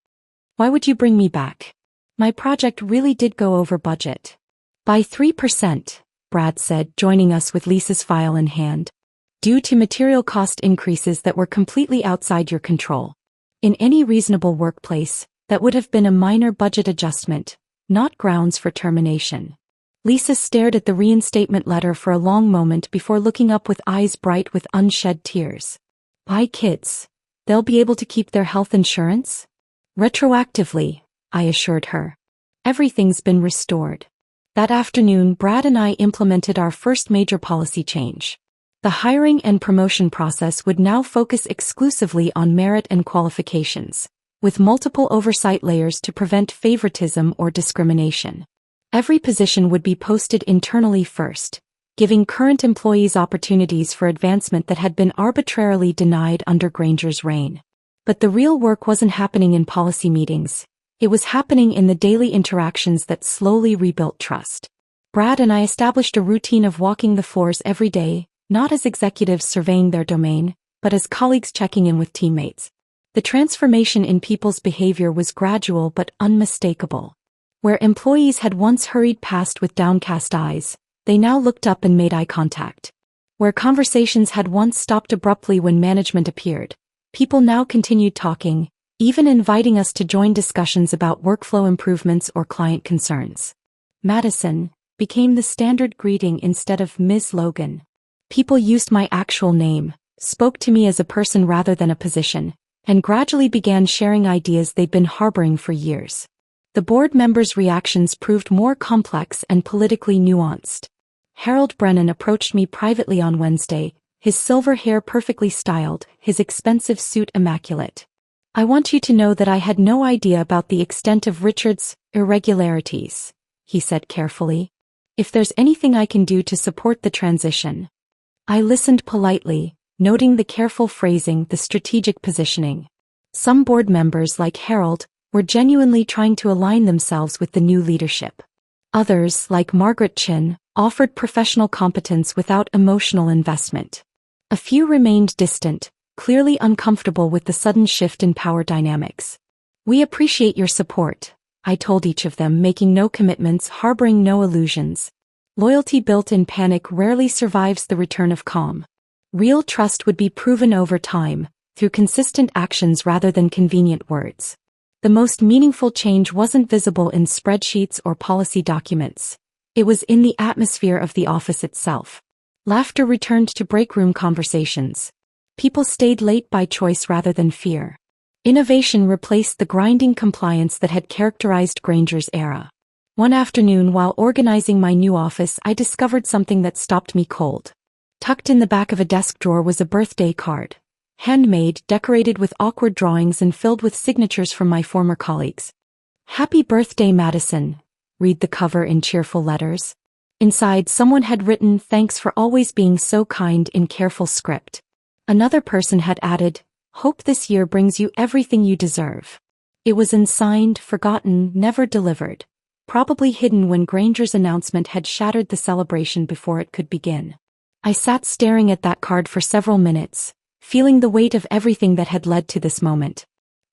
"Why would you bring me back? My project really did go over budget." "By 3%, Brad said, joining us with Lisa's file in hand. "Due to material cost increases that were completely outside your control. In any reasonable workplace, that would have been a minor budget adjustment, not grounds for termination." Lisa stared at the reinstatement letter for a long moment before looking up with eyes bright with unshed tears. "Bye kids. They'll be able to keep their health insurance?" "Retroactively," I assured her. "Everything's been restored." That afternoon, Brad and I implemented our first major policy change. The hiring and promotion process would now focus exclusively on merit and qualifications, with multiple oversight layers to prevent favoritism or discrimination. Every position would be posted internally first, giving current employees opportunities for advancement that had been arbitrarily denied under Granger's reign. But the real work wasn't happening in policy meetings. It was happening in the daily interactions that slowly rebuilt trust. Brad and I established a routine of walking the floors every day, not as executives surveying their domain, but as colleagues checking in with teammates. The transformation in people's behavior was gradual but unmistakable. Where employees had once hurried past with downcast eyes, they now looked up and made eye contact. Where conversations had once stopped abruptly when management appeared, people now continued talking, even inviting us to join discussions about workflow improvements or client concerns. Madison became the standard greeting instead of Ms. Logan. People used my actual name, spoke to me as a person rather than a position, and gradually began sharing ideas they'd been harboring for years. The board members' reactions proved more complex and politically nuanced. Harold Brennan approached me privately on Wednesday, his silver hair perfectly styled, his expensive suit immaculate. "I want you to know that I had no idea about the extent of Richard's irregularities," he said carefully. "If there's anything I can do to support the transition." I listened politely, noting the careful phrasing, the strategic positioning. Some board members, like Harold, were genuinely trying to align themselves with the new leadership. Others, like Margaret Chin, offered professional competence without emotional investment. A few remained distant, clearly uncomfortable with the sudden shift in power dynamics. "We appreciate your support," I told each of them, making no commitments, harboring no illusions. Loyalty built in panic rarely survives the return of calm. Real trust would be proven over time, through consistent actions rather than convenient words. The most meaningful change wasn't visible in spreadsheets or policy documents. It was in the atmosphere of the office itself. Laughter returned to break-room conversations. People stayed late by choice rather than fear. Innovation replaced the grinding compliance that had characterized Granger's era. One afternoon, while organizing my new office, I discovered something that stopped me cold. Tucked in the back of a desk drawer was a birthday card. Handmade, decorated with awkward drawings and filled with signatures from my former colleagues. "Happy birthday, Madison," read the cover in cheerful letters. Inside, someone had written, "Thanks for always being so kind," in careful script. Another person had added, "Hope this year brings you everything you deserve." It was unsigned, forgotten, never delivered. Probably hidden when Granger's announcement had shattered the celebration before it could begin. I sat staring at that card for several minutes, feeling the weight of everything that had led to this moment.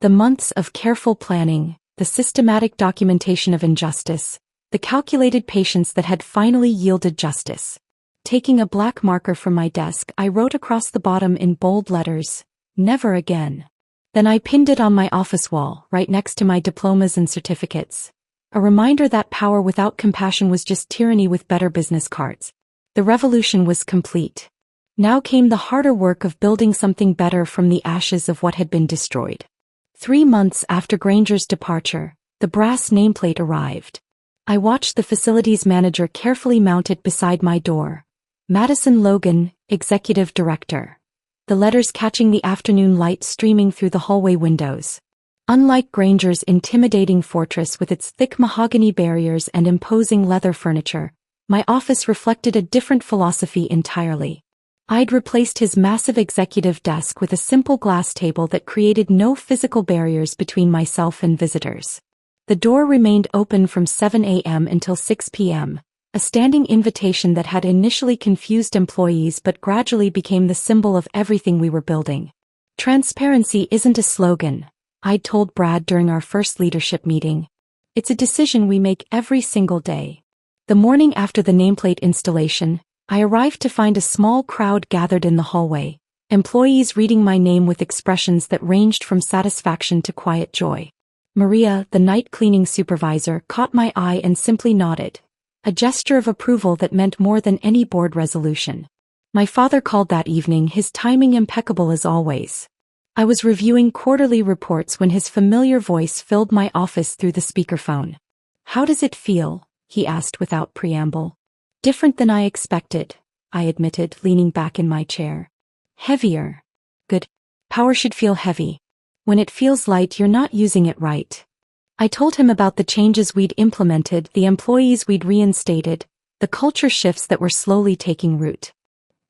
The months of careful planning, the systematic documentation of injustice, the calculated patience that had finally yielded justice. Taking a black marker from my desk, I wrote across the bottom in bold letters, "Never again." Then I pinned it on my office wall, right next to my diplomas and certificates. A reminder that power without compassion was just tyranny with better business cards. The revolution was complete. Now came the harder work of building something better from the ashes of what had been destroyed. 3 months after Granger's departure, the brass nameplate arrived. I watched the facilities manager carefully mount it beside my door. Madison Logan, Executive Director. The letters catching the afternoon light streaming through the hallway windows. Unlike Granger's intimidating fortress with its thick mahogany barriers and imposing leather furniture, my office reflected a different philosophy entirely. I'd replaced his massive executive desk with a simple glass table that created no physical barriers between myself and visitors. The door remained open from 7 a.m. until 6 p.m., a standing invitation that had initially confused employees but gradually became the symbol of everything we were building. "Transparency isn't a slogan," I'd told Brad during our first leadership meeting. "It's a decision we make every single day." The morning after the nameplate installation, I arrived to find a small crowd gathered in the hallway, employees reading my name with expressions that ranged from satisfaction to quiet joy. Maria, the night cleaning supervisor, caught my eye and simply nodded, a gesture of approval that meant more than any board resolution. My father called that evening, his timing impeccable as always. I was reviewing quarterly reports when his familiar voice filled my office through the speakerphone. "How does it feel?" he asked without preamble. "Different than I expected," I admitted, leaning back in my chair. "Heavier." "Good. Power should feel heavy. When it feels light, you're not using it right." I told him about the changes we'd implemented, the employees we'd reinstated, the culture shifts that were slowly taking root.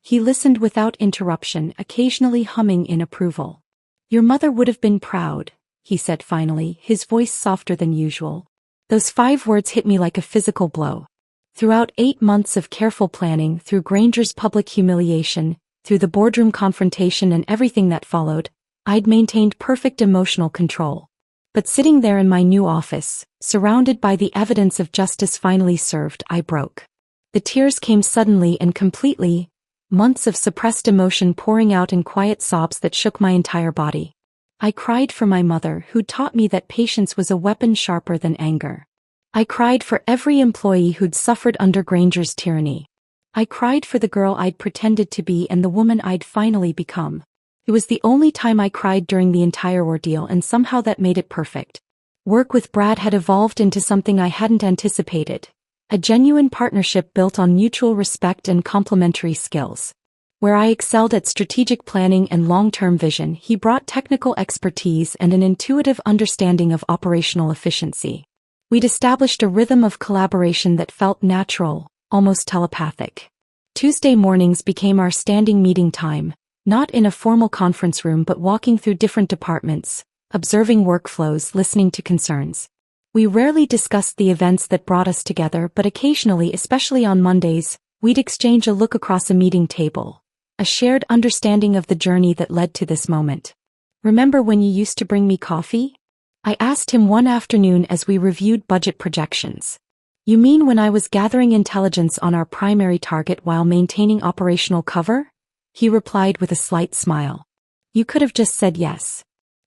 He listened without interruption, occasionally humming in approval. "Your mother would have been proud," he said finally, his voice softer than usual. Those 5 words hit me like a physical blow. Throughout 8 months of careful planning, through Granger's public humiliation, through the boardroom confrontation and everything that followed, I'd maintained perfect emotional control. But sitting there in my new office, surrounded by the evidence of justice finally served, I broke. The tears came suddenly and completely, months of suppressed emotion pouring out in quiet sobs that shook my entire body. I cried for my mother, who taught me that patience was a weapon sharper than anger. I cried for every employee who'd suffered under Granger's tyranny. I cried for the girl I'd pretended to be and the woman I'd finally become. It was the only time I cried during the entire ordeal, and somehow that made it perfect. Work with Brad had evolved into something I hadn't anticipated. A genuine partnership built on mutual respect and complementary skills. Where I excelled at strategic planning and long-term vision, he brought technical expertise and an intuitive understanding of operational efficiency. We'd established a rhythm of collaboration that felt natural, almost telepathic. Tuesday mornings became our standing meeting time, not in a formal conference room but walking through different departments, observing workflows, listening to concerns. We rarely discussed the events that brought us together, but occasionally, especially on Mondays, we'd exchange a look across a meeting table, a shared understanding of the journey that led to this moment. "Remember when you used to bring me coffee?" I asked him one afternoon as we reviewed budget projections. "You mean when I was gathering intelligence on our primary target while maintaining operational cover?" He replied with a slight smile. "You could have just said yes.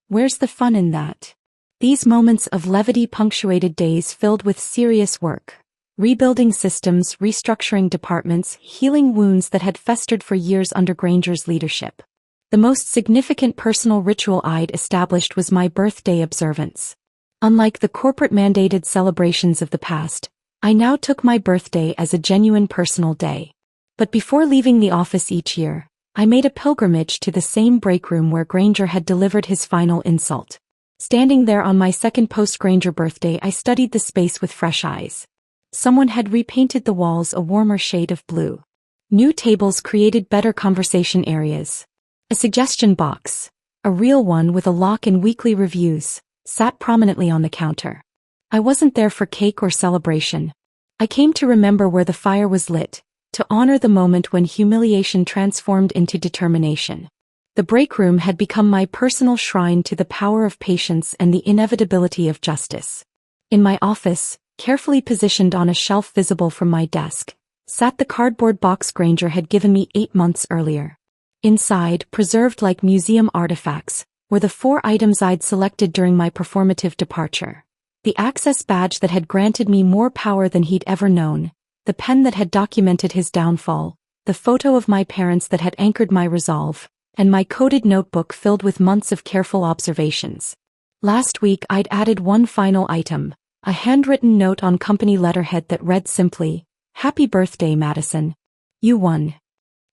Where's the fun in that?" These moments of levity punctuated days filled with serious work. Rebuilding systems, restructuring departments, healing wounds that had festered for years under Granger's leadership. The most significant personal ritual I'd established was my birthday observance. Unlike the corporate-mandated celebrations of the past, I now took my birthday as a genuine personal day. But before leaving the office each year, I made a pilgrimage to the same break room where Granger had delivered his final insult. Standing there on my second post-Granger birthday, I studied the space with fresh eyes. Someone had repainted the walls a warmer shade of blue. New tables created better conversation areas. A suggestion box, a real one with a lock and weekly reviews, sat prominently on the counter. I wasn't there for cake or celebration. I came to remember where the fire was lit, to honor the moment when humiliation transformed into determination. The break room had become my personal shrine to the power of patience and the inevitability of justice. In my office, carefully positioned on a shelf visible from my desk, sat the cardboard box Granger had given me 8 months earlier. Inside, preserved like museum artifacts, were the 4 items I'd selected during my performative departure. The access badge that had granted me more power than he'd ever known, the pen that had documented his downfall, the photo of my parents that had anchored my resolve, and my coded notebook filled with months of careful observations. Last week I'd added one final item, a handwritten note on company letterhead that read simply, "Happy birthday, Madison. You won."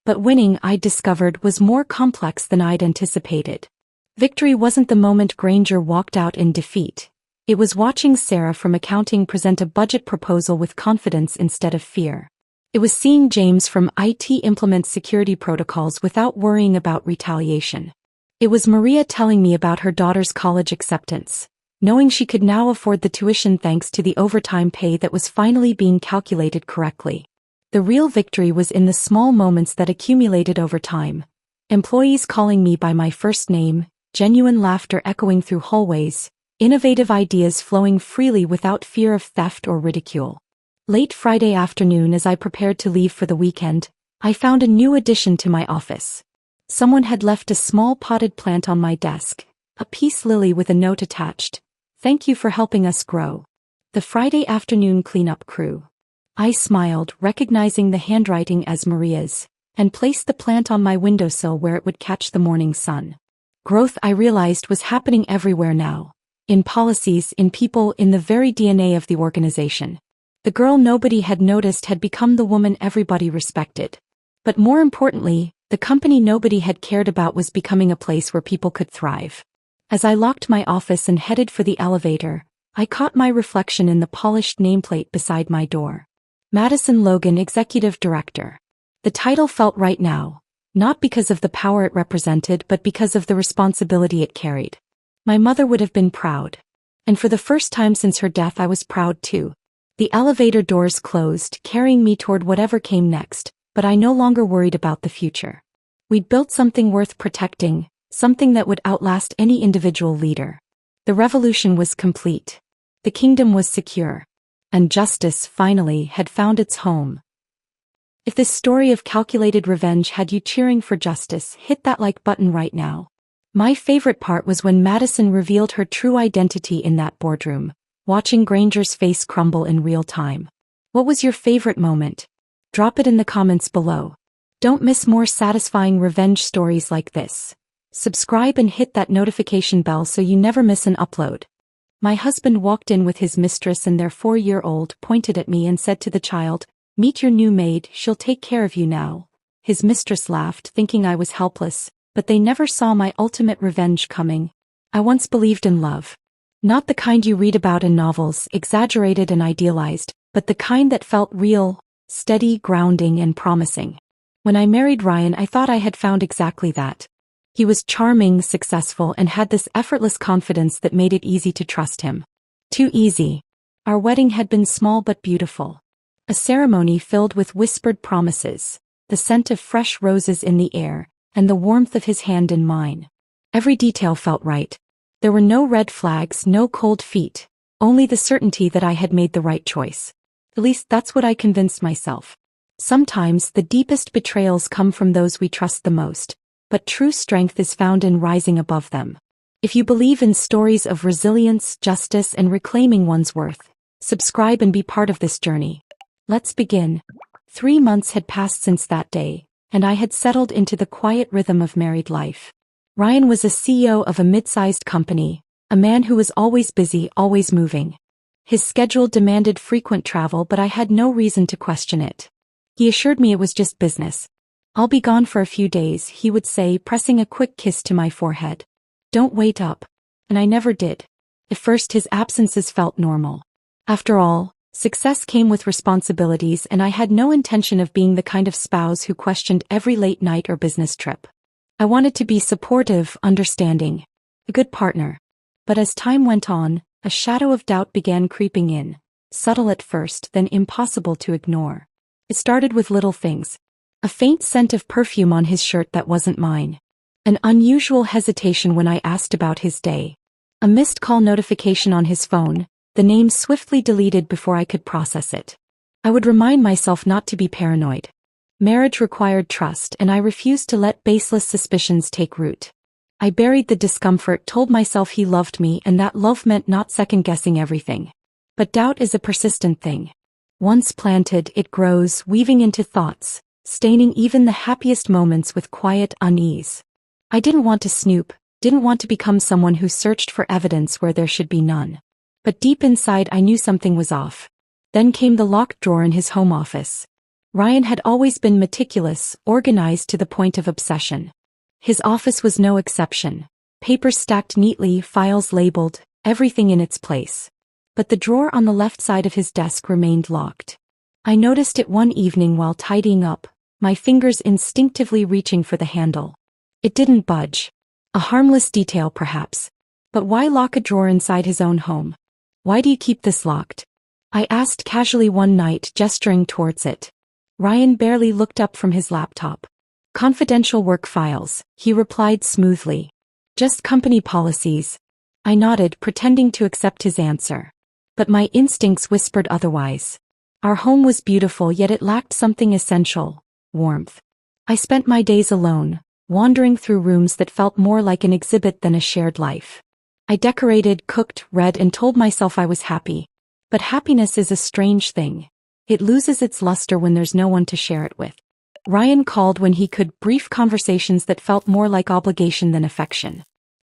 But winning, I'd discovered, was more complex than I'd anticipated. Victory wasn't the moment Granger walked out in defeat. It was watching Sarah from accounting present a budget proposal with confidence instead of fear. It was seeing James from IT implement security protocols without worrying about retaliation. It was Maria telling me about her daughter's college acceptance, knowing she could now afford the tuition thanks to the overtime pay that was finally being calculated correctly. The real victory was in the small moments that accumulated over time. Employees calling me by my first name, genuine laughter echoing through hallways, innovative ideas flowing freely without fear of theft or ridicule. Late Friday afternoon, as I prepared to leave for the weekend, I found a new addition to my office. Someone had left a small potted plant on my desk, a peace lily with a note attached. "Thank you for helping us grow. The Friday afternoon cleanup crew." I smiled, recognizing the handwriting as Maria's, and placed the plant on my windowsill where it would catch the morning sun. Growth, I realized, was happening everywhere now. In policies, in people, in the very DNA of the organization. The girl nobody had noticed had become the woman everybody respected. But more importantly, the company nobody had cared about was becoming a place where people could thrive. As I locked my office and headed for the elevator, I caught my reflection in the polished nameplate beside my door. Madison Logan, Executive Director. The title felt right now, not because of the power it represented but because of the responsibility it carried. My mother would have been proud. And for the first time since her death, I was proud too. The elevator doors closed, carrying me toward whatever came next, but I no longer worried about the future. We'd built something worth protecting, something that would outlast any individual leader. The revolution was complete. The kingdom was secure. And justice, finally, had found its home. If this story of calculated revenge had you cheering for justice, hit that like button right now. My favorite part was when Madison revealed her true identity in that boardroom, watching Granger's face crumble in real time. What was your favorite moment? Drop it in the comments below. Don't miss more satisfying revenge stories like this. Subscribe and hit that notification bell so you never miss an upload. My husband walked in with his mistress and their 4-year-old pointed at me and said to the child, "Meet your new maid, she'll take care of you now." His mistress laughed, thinking I was helpless, but they never saw my ultimate revenge coming. I once believed in love. Not the kind you read about in novels, exaggerated and idealized, but the kind that felt real, steady, grounding, and promising. When I married Ryan, I thought I had found exactly that. He was charming, successful, and had this effortless confidence that made it easy to trust him. Too easy. Our wedding had been small but beautiful. A ceremony filled with whispered promises, the scent of fresh roses in the air, and the warmth of his hand in mine. Every detail felt right. There were no red flags, no cold feet, only the certainty that I had made the right choice. At least that's what I convinced myself. Sometimes the deepest betrayals come from those we trust the most, but true strength is found in rising above them. If you believe in stories of resilience, justice, and reclaiming one's worth, subscribe and be part of this journey. Let's begin. 3 months had passed since that day, and I had settled into the quiet rhythm of married life. Ryan was a CEO of a mid-sized company, a man who was always busy, always moving. His schedule demanded frequent travel, but I had no reason to question it. He assured me it was just business. "I'll be gone for a few days," he would say, pressing a quick kiss to my forehead. "Don't wait up." And I never did. At first his absences felt normal. After all, success came with responsibilities, and I had no intention of being the kind of spouse who questioned every late night or business trip. I wanted to be supportive, understanding, a good partner. But as time went on, a shadow of doubt began creeping in, subtle at first, then impossible to ignore. It started with little things. A faint scent of perfume on his shirt that wasn't mine. An unusual hesitation when I asked about his day. A missed call notification on his phone, the name swiftly deleted before I could process it. I would remind myself not to be paranoid. Marriage required trust, and I refused to let baseless suspicions take root. I buried the discomfort, told myself he loved me and that love meant not second-guessing everything. But doubt is a persistent thing. Once planted, it grows, weaving into thoughts, staining even the happiest moments with quiet unease. I didn't want to snoop, didn't want to become someone who searched for evidence where there should be none. But deep inside I knew something was off. Then came the locked drawer in his home office. Ryan had always been meticulous, organized to the point of obsession. His office was no exception. Papers stacked neatly, files labeled, everything in its place. But the drawer on the left side of his desk remained locked. I noticed it one evening while tidying up, my fingers instinctively reaching for the handle. It didn't budge. A harmless detail perhaps. But why lock a drawer inside his own home? "Why do you keep this locked?" I asked casually one night, gesturing towards it. Ryan barely looked up from his laptop. "Confidential work files," he replied smoothly. "Just company policies." I nodded, pretending to accept his answer. But my instincts whispered otherwise. Our home was beautiful, yet it lacked something essential: warmth. I spent my days alone, wandering through rooms that felt more like an exhibit than a shared life. I decorated, cooked, read, and told myself I was happy. But happiness is a strange thing. It loses its luster when there's no one to share it with. Ryan called when he could, brief conversations that felt more like obligation than affection.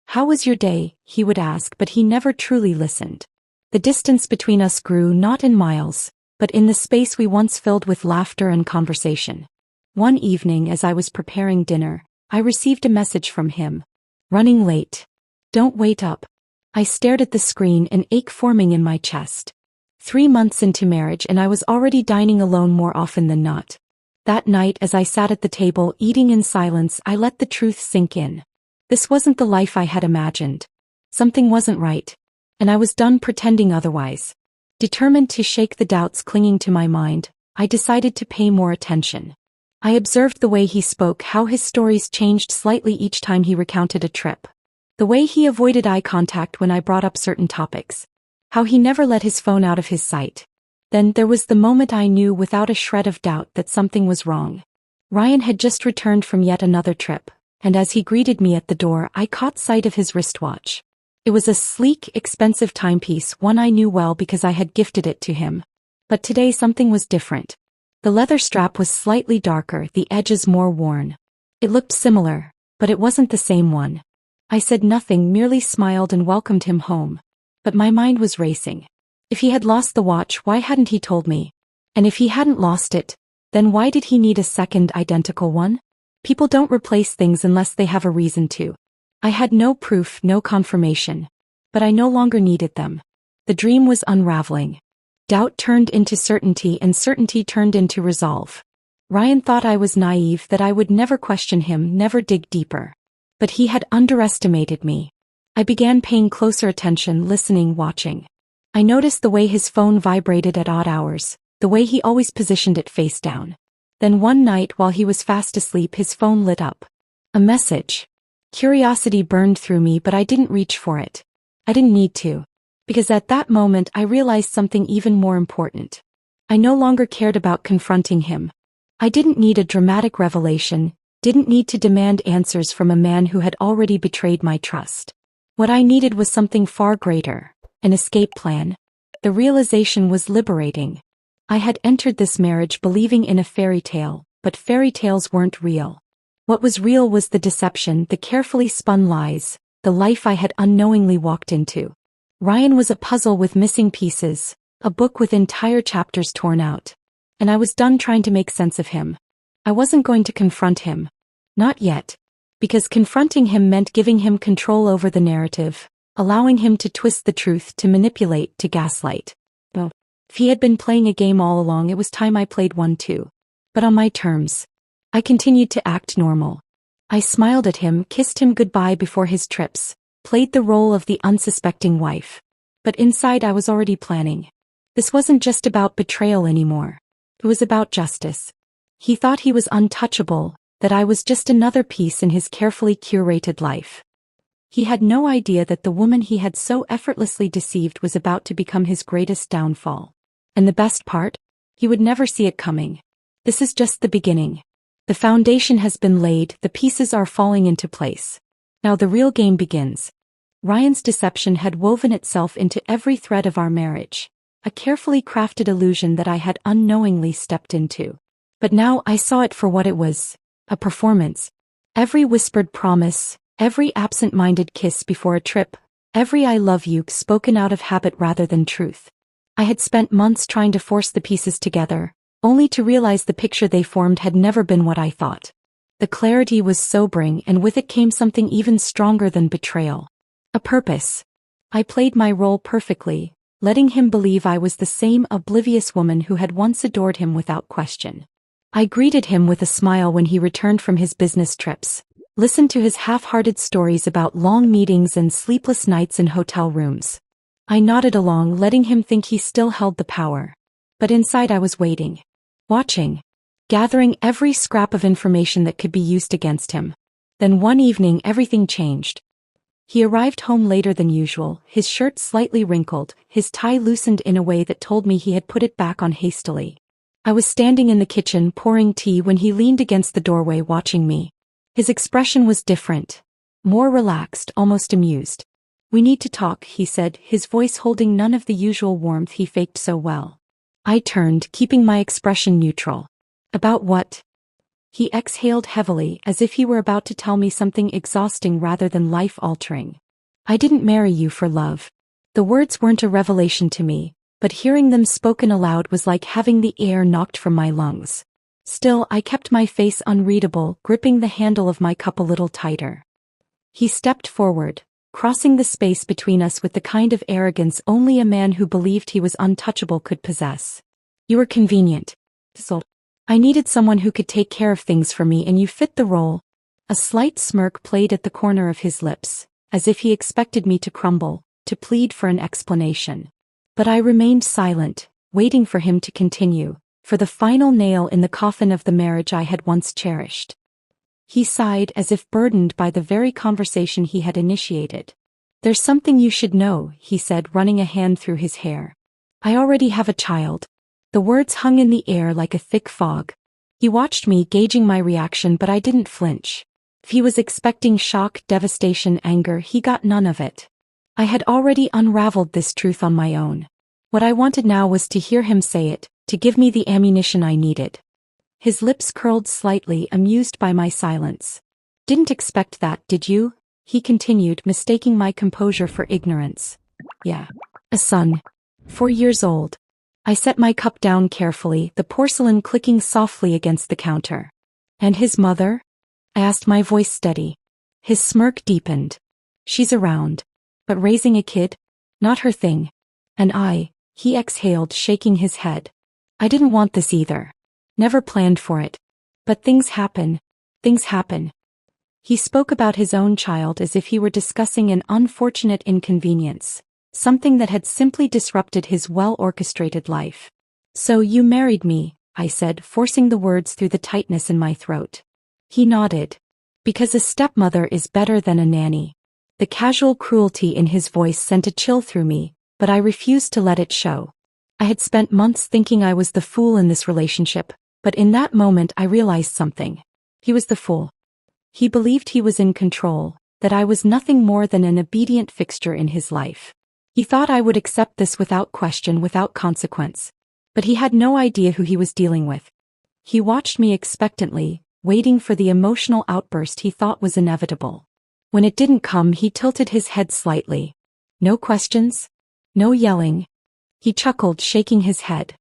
"How was your day?" he would ask, but he never truly listened. The distance between us grew not in miles, but in the space we once filled with laughter and conversation. One evening as I was preparing dinner, I received a message from him. "Running late. Don't wait up." I stared at the screen, an ache forming in my chest. 3 months into marriage and I was already dining alone more often than not. That night as I sat at the table eating in silence, I let the truth sink in. This wasn't the life I had imagined. Something wasn't right. And I was done pretending otherwise. Determined to shake the doubts clinging to my mind, I decided to pay more attention. I observed the way he spoke, how his stories changed slightly each time he recounted a trip. The way he avoided eye contact when I brought up certain topics. How he never let his phone out of his sight. Then there was the moment I knew without a shred of doubt that something was wrong. Ryan had just returned from yet another trip, and as he greeted me at the door, I caught sight of his wristwatch. It was a sleek, expensive timepiece, one I knew well because I had gifted it to him. But today something was different. The leather strap was slightly darker, the edges more worn. It looked similar, but it wasn't the same one. I said nothing, merely smiled and welcomed him home. But my mind was racing. If he had lost the watch, why hadn't he told me? And if he hadn't lost it, then why did he need a second identical one? People don't replace things unless they have a reason to. I had no proof, no confirmation. But I no longer needed them. The dream was unraveling. Doubt turned into certainty and certainty turned into resolve. Ryan thought I was naive, that I would never question him, never dig deeper. But he had underestimated me. I began paying closer attention, listening, watching. I noticed the way his phone vibrated at odd hours, the way he always positioned it face down. Then one night while he was fast asleep, his phone lit up. A message. Curiosity burned through me, but I didn't reach for it. I didn't need to. Because at that moment I realized something even more important. I no longer cared about confronting him. I didn't need a dramatic revelation, didn't need to demand answers from a man who had already betrayed my trust. What I needed was something far greater, an escape plan. The realization was liberating. I had entered this marriage believing in a fairy tale, but fairy tales weren't real. What was real was the deception, the carefully spun lies, the life I had unknowingly walked into. Ryan was a puzzle with missing pieces, a book with entire chapters torn out. And I was done trying to make sense of him. I wasn't going to confront him. Not yet. Because confronting him meant giving him control over the narrative, allowing him to twist the truth, to manipulate, to gaslight. Well, if he had been playing a game all along, it was time I played one too. But on my terms. I continued to act normal. I smiled at him, kissed him goodbye before his trips, played the role of the unsuspecting wife. But inside I was already planning. This wasn't just about betrayal anymore. It was about justice. He thought he was untouchable, that I was just another piece in his carefully curated life. He had no idea that the woman he had so effortlessly deceived was about to become his greatest downfall. And the best part? He would never see it coming. This is just the beginning. The foundation has been laid, the pieces are falling into place. Now the real game begins. Ryan's deception had woven itself into every thread of our marriage, a carefully crafted illusion that I had unknowingly stepped into. But now I saw it for what it was, a performance. Every whispered promise, every absent-minded kiss before a trip, every I love you spoken out of habit rather than truth. I had spent months trying to force the pieces together, only to realize the picture they formed had never been what I thought. The clarity was sobering, and with it came something even stronger than betrayal. A purpose. I played my role perfectly, letting him believe I was the same oblivious woman who had once adored him without question. I greeted him with a smile when he returned from his business trips, listened to his half-hearted stories about long meetings and sleepless nights in hotel rooms. I nodded along, letting him think he still held the power. But inside I was waiting. Watching. Gathering every scrap of information that could be used against him. Then one evening everything changed. He arrived home later than usual, his shirt slightly wrinkled, his tie loosened in a way that told me he had put it back on hastily. I was standing in the kitchen pouring tea when he leaned against the doorway watching me. His expression was different. More relaxed, almost amused. "We need to talk," he said, his voice holding none of the usual warmth he faked so well. I turned, keeping my expression neutral. "About what?" He exhaled heavily, as if he were about to tell me something exhausting rather than life-altering. "I didn't marry you for love." The words weren't a revelation to me, but hearing them spoken aloud was like having the air knocked from my lungs. Still, I kept my face unreadable, gripping the handle of my cup a little tighter. He stepped forward, crossing the space between us with the kind of arrogance only a man who believed he was untouchable could possess. "You were convenient. So I needed someone who could take care of things for me, and you fit the role." A slight smirk played at the corner of his lips, as if he expected me to crumble, to plead for an explanation. But I remained silent, waiting for him to continue, for the final nail in the coffin of the marriage I had once cherished. He sighed as if burdened by the very conversation he had initiated. "There's something you should know," he said, running a hand through his hair. "I already have a child." The words hung in the air like a thick fog. He watched me, gauging my reaction, but I didn't flinch. If he was expecting shock, devastation, anger, he got none of it. I had already unraveled this truth on my own. What I wanted now was to hear him say it, to give me the ammunition I needed. His lips curled slightly, amused by my silence. "Didn't expect that, did you?" he continued, mistaking my composure for ignorance. Yeah. A son. 4 years old. I set my cup down carefully, the porcelain clicking softly against the counter. And his mother? I asked, my voice steady. His smirk deepened. She's around. But raising a kid? Not her thing. And he exhaled, shaking his head. I didn't want this either. Never planned for it. But things happen. Things happen. He spoke about his own child as if he were discussing an unfortunate inconvenience, something that had simply disrupted his well-orchestrated life. So you married me, I said, forcing the words through the tightness in my throat. He nodded. Because a stepmother is better than a nanny. The casual cruelty in his voice sent a chill through me, but I refused to let it show. I had spent months thinking I was the fool in this relationship, but in that moment I realized something. He was the fool. He believed he was in control, that I was nothing more than an obedient fixture in his life. He thought I would accept this without question, without consequence. But he had no idea who he was dealing with. He watched me expectantly, waiting for the emotional outburst he thought was inevitable. When it didn't come, he tilted his head slightly. No questions? No yelling? He chuckled, shaking his head.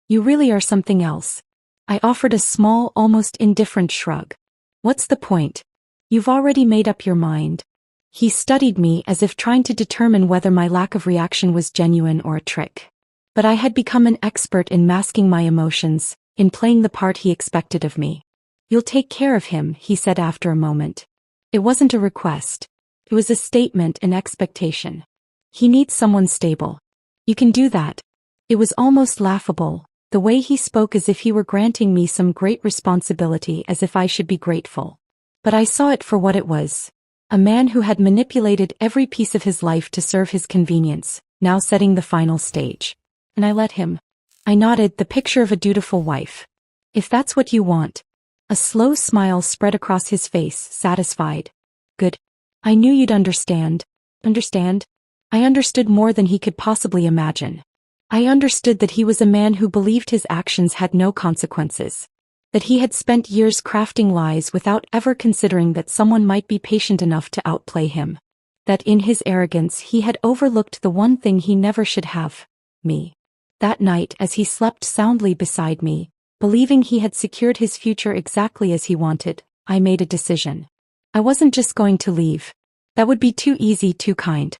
You really are something else. I offered a small, almost indifferent shrug. What's the point? You've already made up your mind. He studied me as if trying to determine whether my lack of reaction was genuine or a trick. But I had become an expert in masking my emotions, in playing the part he expected of me. You'll take care of him, he said after a moment. It wasn't a request. It was a statement, an expectation. He needs someone stable. You can do that. It was almost laughable, the way he spoke, as if he were granting me some great responsibility, as if I should be grateful. But I saw it for what it was. A man who had manipulated every piece of his life to serve his convenience, now setting the final stage. And I let him. I nodded, the picture of a dutiful wife. If that's what you want. A slow smile spread across his face, satisfied. Good. I knew you'd understand. Understand? I understood more than he could possibly imagine. I understood that he was a man who believed his actions had no consequences. That he had spent years crafting lies without ever considering that someone might be patient enough to outplay him. That in his arrogance he had overlooked the one thing he never should have. Me. That night, as he slept soundly beside me, believing he had secured his future exactly as he wanted, I made a decision. I wasn't just going to leave. That would be too easy, too kind.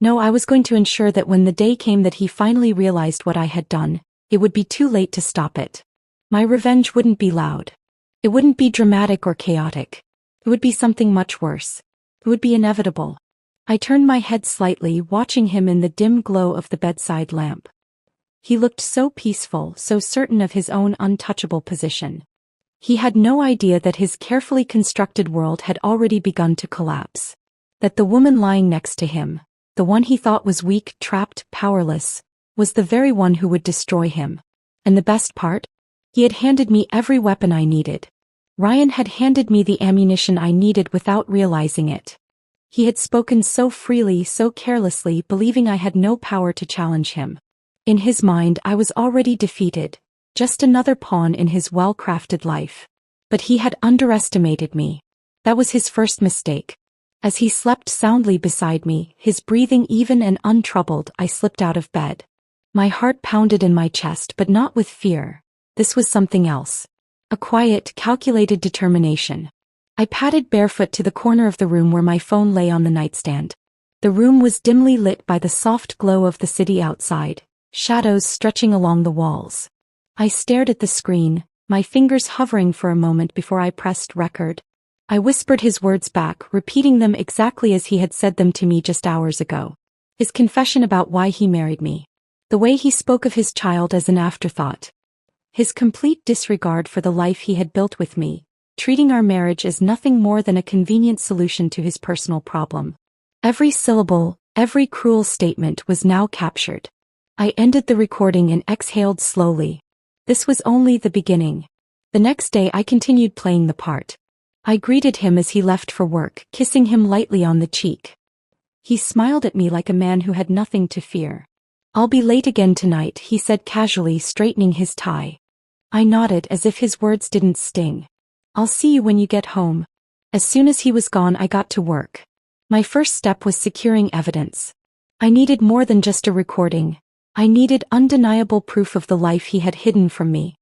No, I was going to ensure that when the day came that he finally realized what I had done, it would be too late to stop it. My revenge wouldn't be loud. It wouldn't be dramatic or chaotic. It would be something much worse. It would be inevitable. I turned my head slightly, watching him in the dim glow of the bedside lamp. He looked so peaceful, so certain of his own untouchable position. He had no idea that his carefully constructed world had already begun to collapse. That the woman lying next to him, the one he thought was weak, trapped, powerless, was the very one who would destroy him. And the best part? He had handed me every weapon I needed. Ryan had handed me the ammunition I needed without realizing it. He had spoken so freely, so carelessly, believing I had no power to challenge him. In his mind, I was already defeated, just another pawn in his well-crafted life. But he had underestimated me. That was his first mistake. As he slept soundly beside me, his breathing even and untroubled, I slipped out of bed. My heart pounded in my chest, but not with fear. This was something else. A quiet, calculated determination. I padded barefoot to the corner of the room where my phone lay on the nightstand. The room was dimly lit by the soft glow of the city outside, shadows stretching along the walls. I stared at the screen, my fingers hovering for a moment before I pressed record. I whispered his words back, repeating them exactly as he had said them to me just hours ago. His confession about why he married me. The way he spoke of his child as an afterthought. His complete disregard for the life he had built with me, treating our marriage as nothing more than a convenient solution to his personal problem. Every syllable, every cruel statement was now captured. I ended the recording and exhaled slowly. This was only the beginning. The next day I continued playing the part. I greeted him as he left for work, kissing him lightly on the cheek. He smiled at me like a man who had nothing to fear. I'll be late again tonight, he said casually, straightening his tie. I nodded as if his words didn't sting. I'll see you when you get home. As soon as he was gone, I got to work. My first step was securing evidence. I needed more than just a recording. I needed undeniable proof of the life he had hidden from me.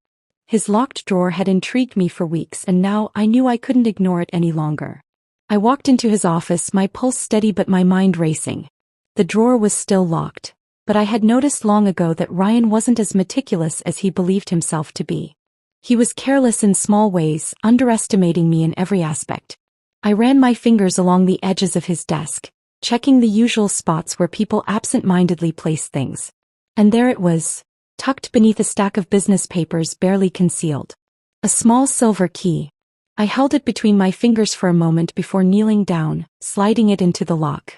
His locked drawer had intrigued me for weeks, and now I knew I couldn't ignore it any longer. I walked into his office, my pulse steady but my mind racing. The drawer was still locked, but I had noticed long ago that Ryan wasn't as meticulous as he believed himself to be. He was careless in small ways, underestimating me in every aspect. I ran my fingers along the edges of his desk, checking the usual spots where people absent-mindedly place things. And there it was, tucked beneath a stack of business papers barely concealed. A small silver key. I held it between my fingers for a moment before kneeling down, sliding it into the lock.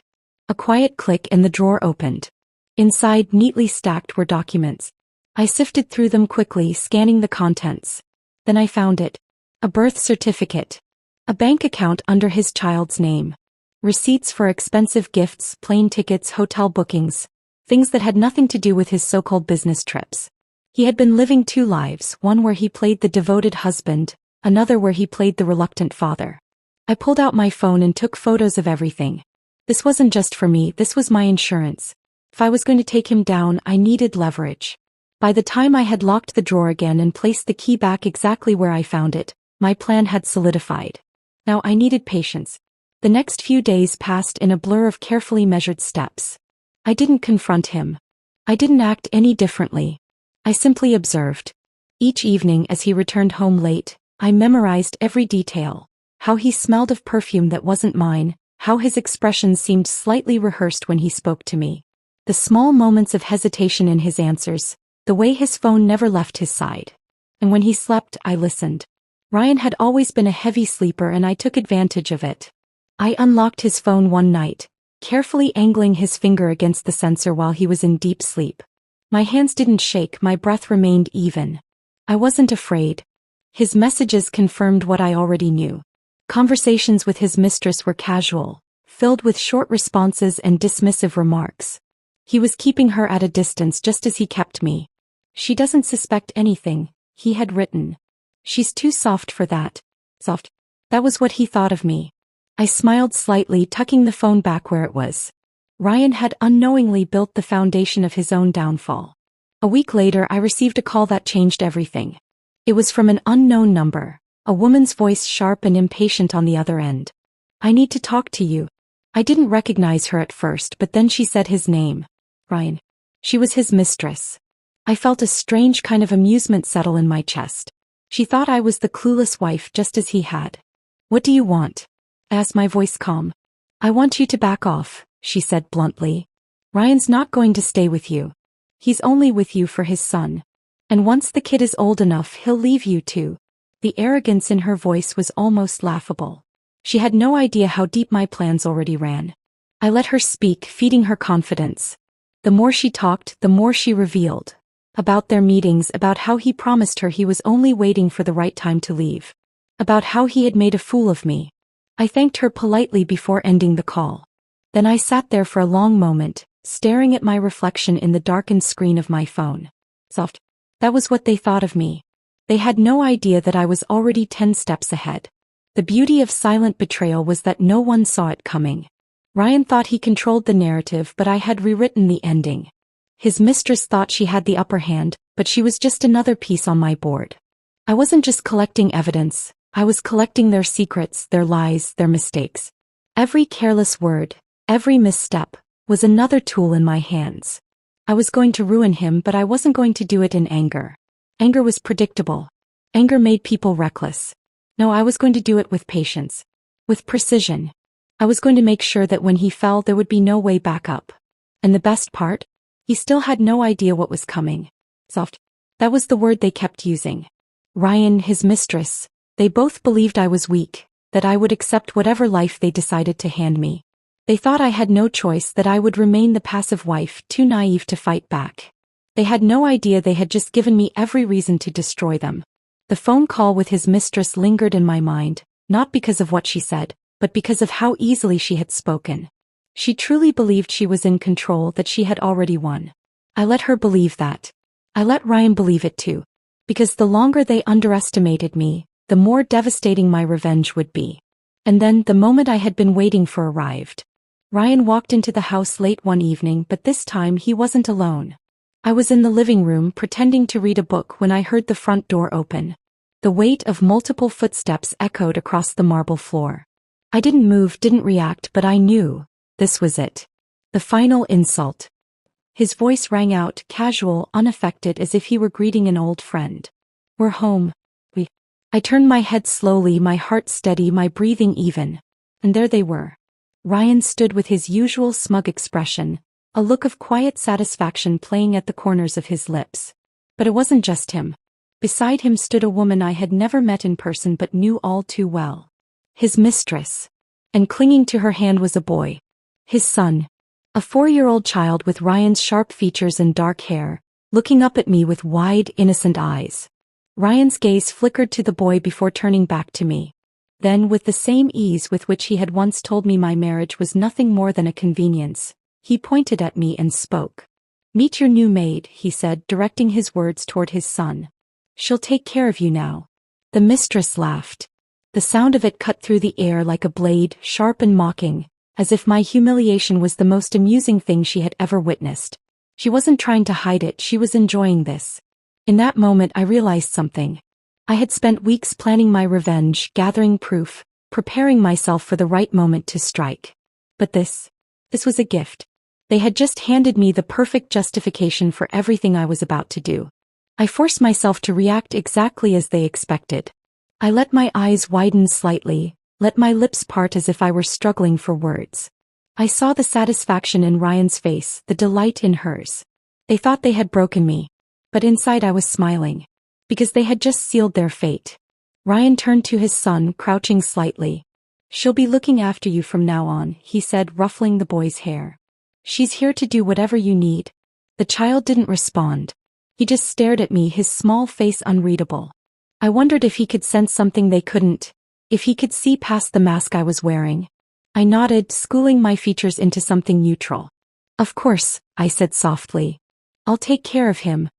A quiet click and the drawer opened. Inside, neatly stacked, were documents. I sifted through them quickly, scanning the contents. Then I found it. A birth certificate. A bank account under his child's name. Receipts for expensive gifts, plane tickets, hotel bookings. Things that had nothing to do with his so-called business trips. He had been living two lives, one where he played the devoted husband, another where he played the reluctant father. I pulled out my phone and took photos of everything. This wasn't just for me, this was my insurance. If I was going to take him down, I needed leverage. By the time I had locked the drawer again and placed the key back exactly where I found it, my plan had solidified. Now I needed patience. The next few days passed in a blur of carefully measured steps. I didn't confront him. I didn't act any differently. I simply observed. Each evening as he returned home late, I memorized every detail. How he smelled of perfume that wasn't mine, how his expressions seemed slightly rehearsed when he spoke to me. The small moments of hesitation in his answers, the way his phone never left his side. And when he slept, I listened. Ryan had always been a heavy sleeper and I took advantage of it. I unlocked his phone one night, carefully angling his finger against the sensor while he was in deep sleep. My hands didn't shake, my breath remained even. I wasn't afraid. His messages confirmed what I already knew. Conversations with his mistress were casual, filled with short responses and dismissive remarks. He was keeping her at a distance just as he kept me. She doesn't suspect anything, he had written. She's too soft for that. Soft. That was what he thought of me. I smiled slightly, tucking the phone back where it was. Ryan had unknowingly built the foundation of his own downfall. A week later, I received a call that changed everything. It was from an unknown number, a woman's voice sharp and impatient on the other end. I need to talk to you. I didn't recognize her at first, but then she said his name. Ryan. She was his mistress. I felt a strange kind of amusement settle in my chest. She thought I was the clueless wife just as he had. What do you want? I asked, my voice calm. I want you to back off, she said bluntly. Ryan's not going to stay with you. He's only with you for his son. And once the kid is old enough, he'll leave you too. The arrogance in her voice was almost laughable. She had no idea how deep my plans already ran. I let her speak, feeding her confidence. The more she talked, the more she revealed. About their meetings, about how he promised her he was only waiting for the right time to leave. About how he had made a fool of me. I thanked her politely before ending the call. Then I sat there for a long moment, staring at my reflection in the darkened screen of my phone. Soft. That was what they thought of me. They had no idea that I was already 10 steps ahead. The beauty of silent betrayal was that no one saw it coming. Ryan thought he controlled the narrative, but I had rewritten the ending. His mistress thought she had the upper hand, but she was just another piece on my board. I wasn't just collecting evidence, I was collecting their secrets, their lies, their mistakes. Every careless word, every misstep, was another tool in my hands. I was going to ruin him, but I wasn't going to do it in anger. Anger was predictable. Anger made people reckless. No, I was going to do it with patience. With precision. I was going to make sure that when he fell there would be no way back up. And the best part? He still had no idea what was coming. Soft. That was the word they kept using. Ryan, his mistress, they both believed I was weak, that I would accept whatever life they decided to hand me. They thought I had no choice, that I would remain the passive wife, too naive to fight back. They had no idea they had just given me every reason to destroy them. The phone call with his mistress lingered in my mind, not because of what she said, but because of how easily she had spoken. She truly believed she was in control, that she had already won. I let her believe that. I let Ryan believe it too. Because the longer they underestimated me, the more devastating my revenge would be. And then the moment I had been waiting for arrived. Ryan walked into the house late one evening, but this time he wasn't alone. I was in the living room pretending to read a book when I heard the front door open. The weight of multiple footsteps echoed across the marble floor. I didn't move, didn't react, but I knew. This was it. The final insult. His voice rang out, casual, unaffected, as if he were greeting an old friend. "We're home. I turned my head slowly, my heart steady, my breathing even. And there they were. Ryan stood with his usual smug expression, a look of quiet satisfaction playing at the corners of his lips. But it wasn't just him. Beside him stood a woman I had never met in person but knew all too well. His mistress. And clinging to her hand was a boy. His son. A 4-year-old child with Ryan's sharp features and dark hair, looking up at me with wide, innocent eyes. Ryan's gaze flickered to the boy before turning back to me. Then, with the same ease with which he had once told me my marriage was nothing more than a convenience, he pointed at me and spoke. "Meet your new maid," he said, directing his words toward his son. "She'll take care of you now." The mistress laughed. The sound of it cut through the air like a blade, sharp and mocking, as if my humiliation was the most amusing thing she had ever witnessed. She wasn't trying to hide it, she was enjoying this. In that moment I realized something. I had spent weeks planning my revenge, gathering proof, preparing myself for the right moment to strike. But this was a gift. They had just handed me the perfect justification for everything I was about to do. I forced myself to react exactly as they expected. I let my eyes widen slightly, let my lips part as if I were struggling for words. I saw the satisfaction in Ryan's face, the delight in hers. They thought they had broken me. But inside I was smiling. Because they had just sealed their fate. Ryan turned to his son, crouching slightly. "She'll be looking after you from now on," he said, ruffling the boy's hair. "She's here to do whatever you need." The child didn't respond. He just stared at me, his small face unreadable. I wondered if he could sense something they couldn't, if he could see past the mask I was wearing. I nodded, schooling my features into something neutral. "Of course," I said softly. "I'll take care of him."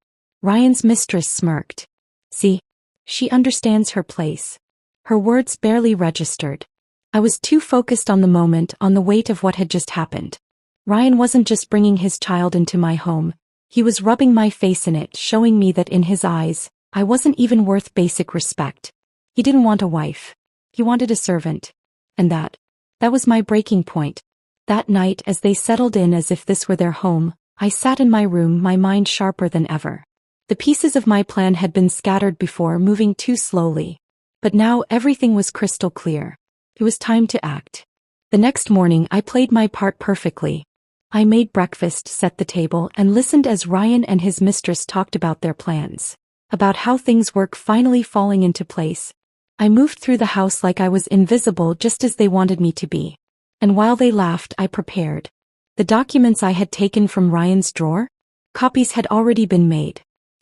Ryan's mistress smirked. "See? She understands her place." Her words barely registered. I was too focused on the moment, on the weight of what had just happened. Ryan wasn't just bringing his child into my home, he was rubbing my face in it, showing me that in his eyes, I wasn't even worth basic respect. He didn't want a wife. He wanted a servant. And that was my breaking point. That night, as they settled in as if this were their home, I sat in my room, my mind sharper than ever. The pieces of my plan had been scattered before, moving too slowly. But now everything was crystal clear. It was time to act. The next morning I played my part perfectly. I made breakfast, set the table, and listened as Ryan and his mistress talked about their plans. About how things were finally falling into place. I moved through the house like I was invisible, just as they wanted me to be. And while they laughed, I prepared. The documents I had taken from Ryan's drawer? Copies had already been made.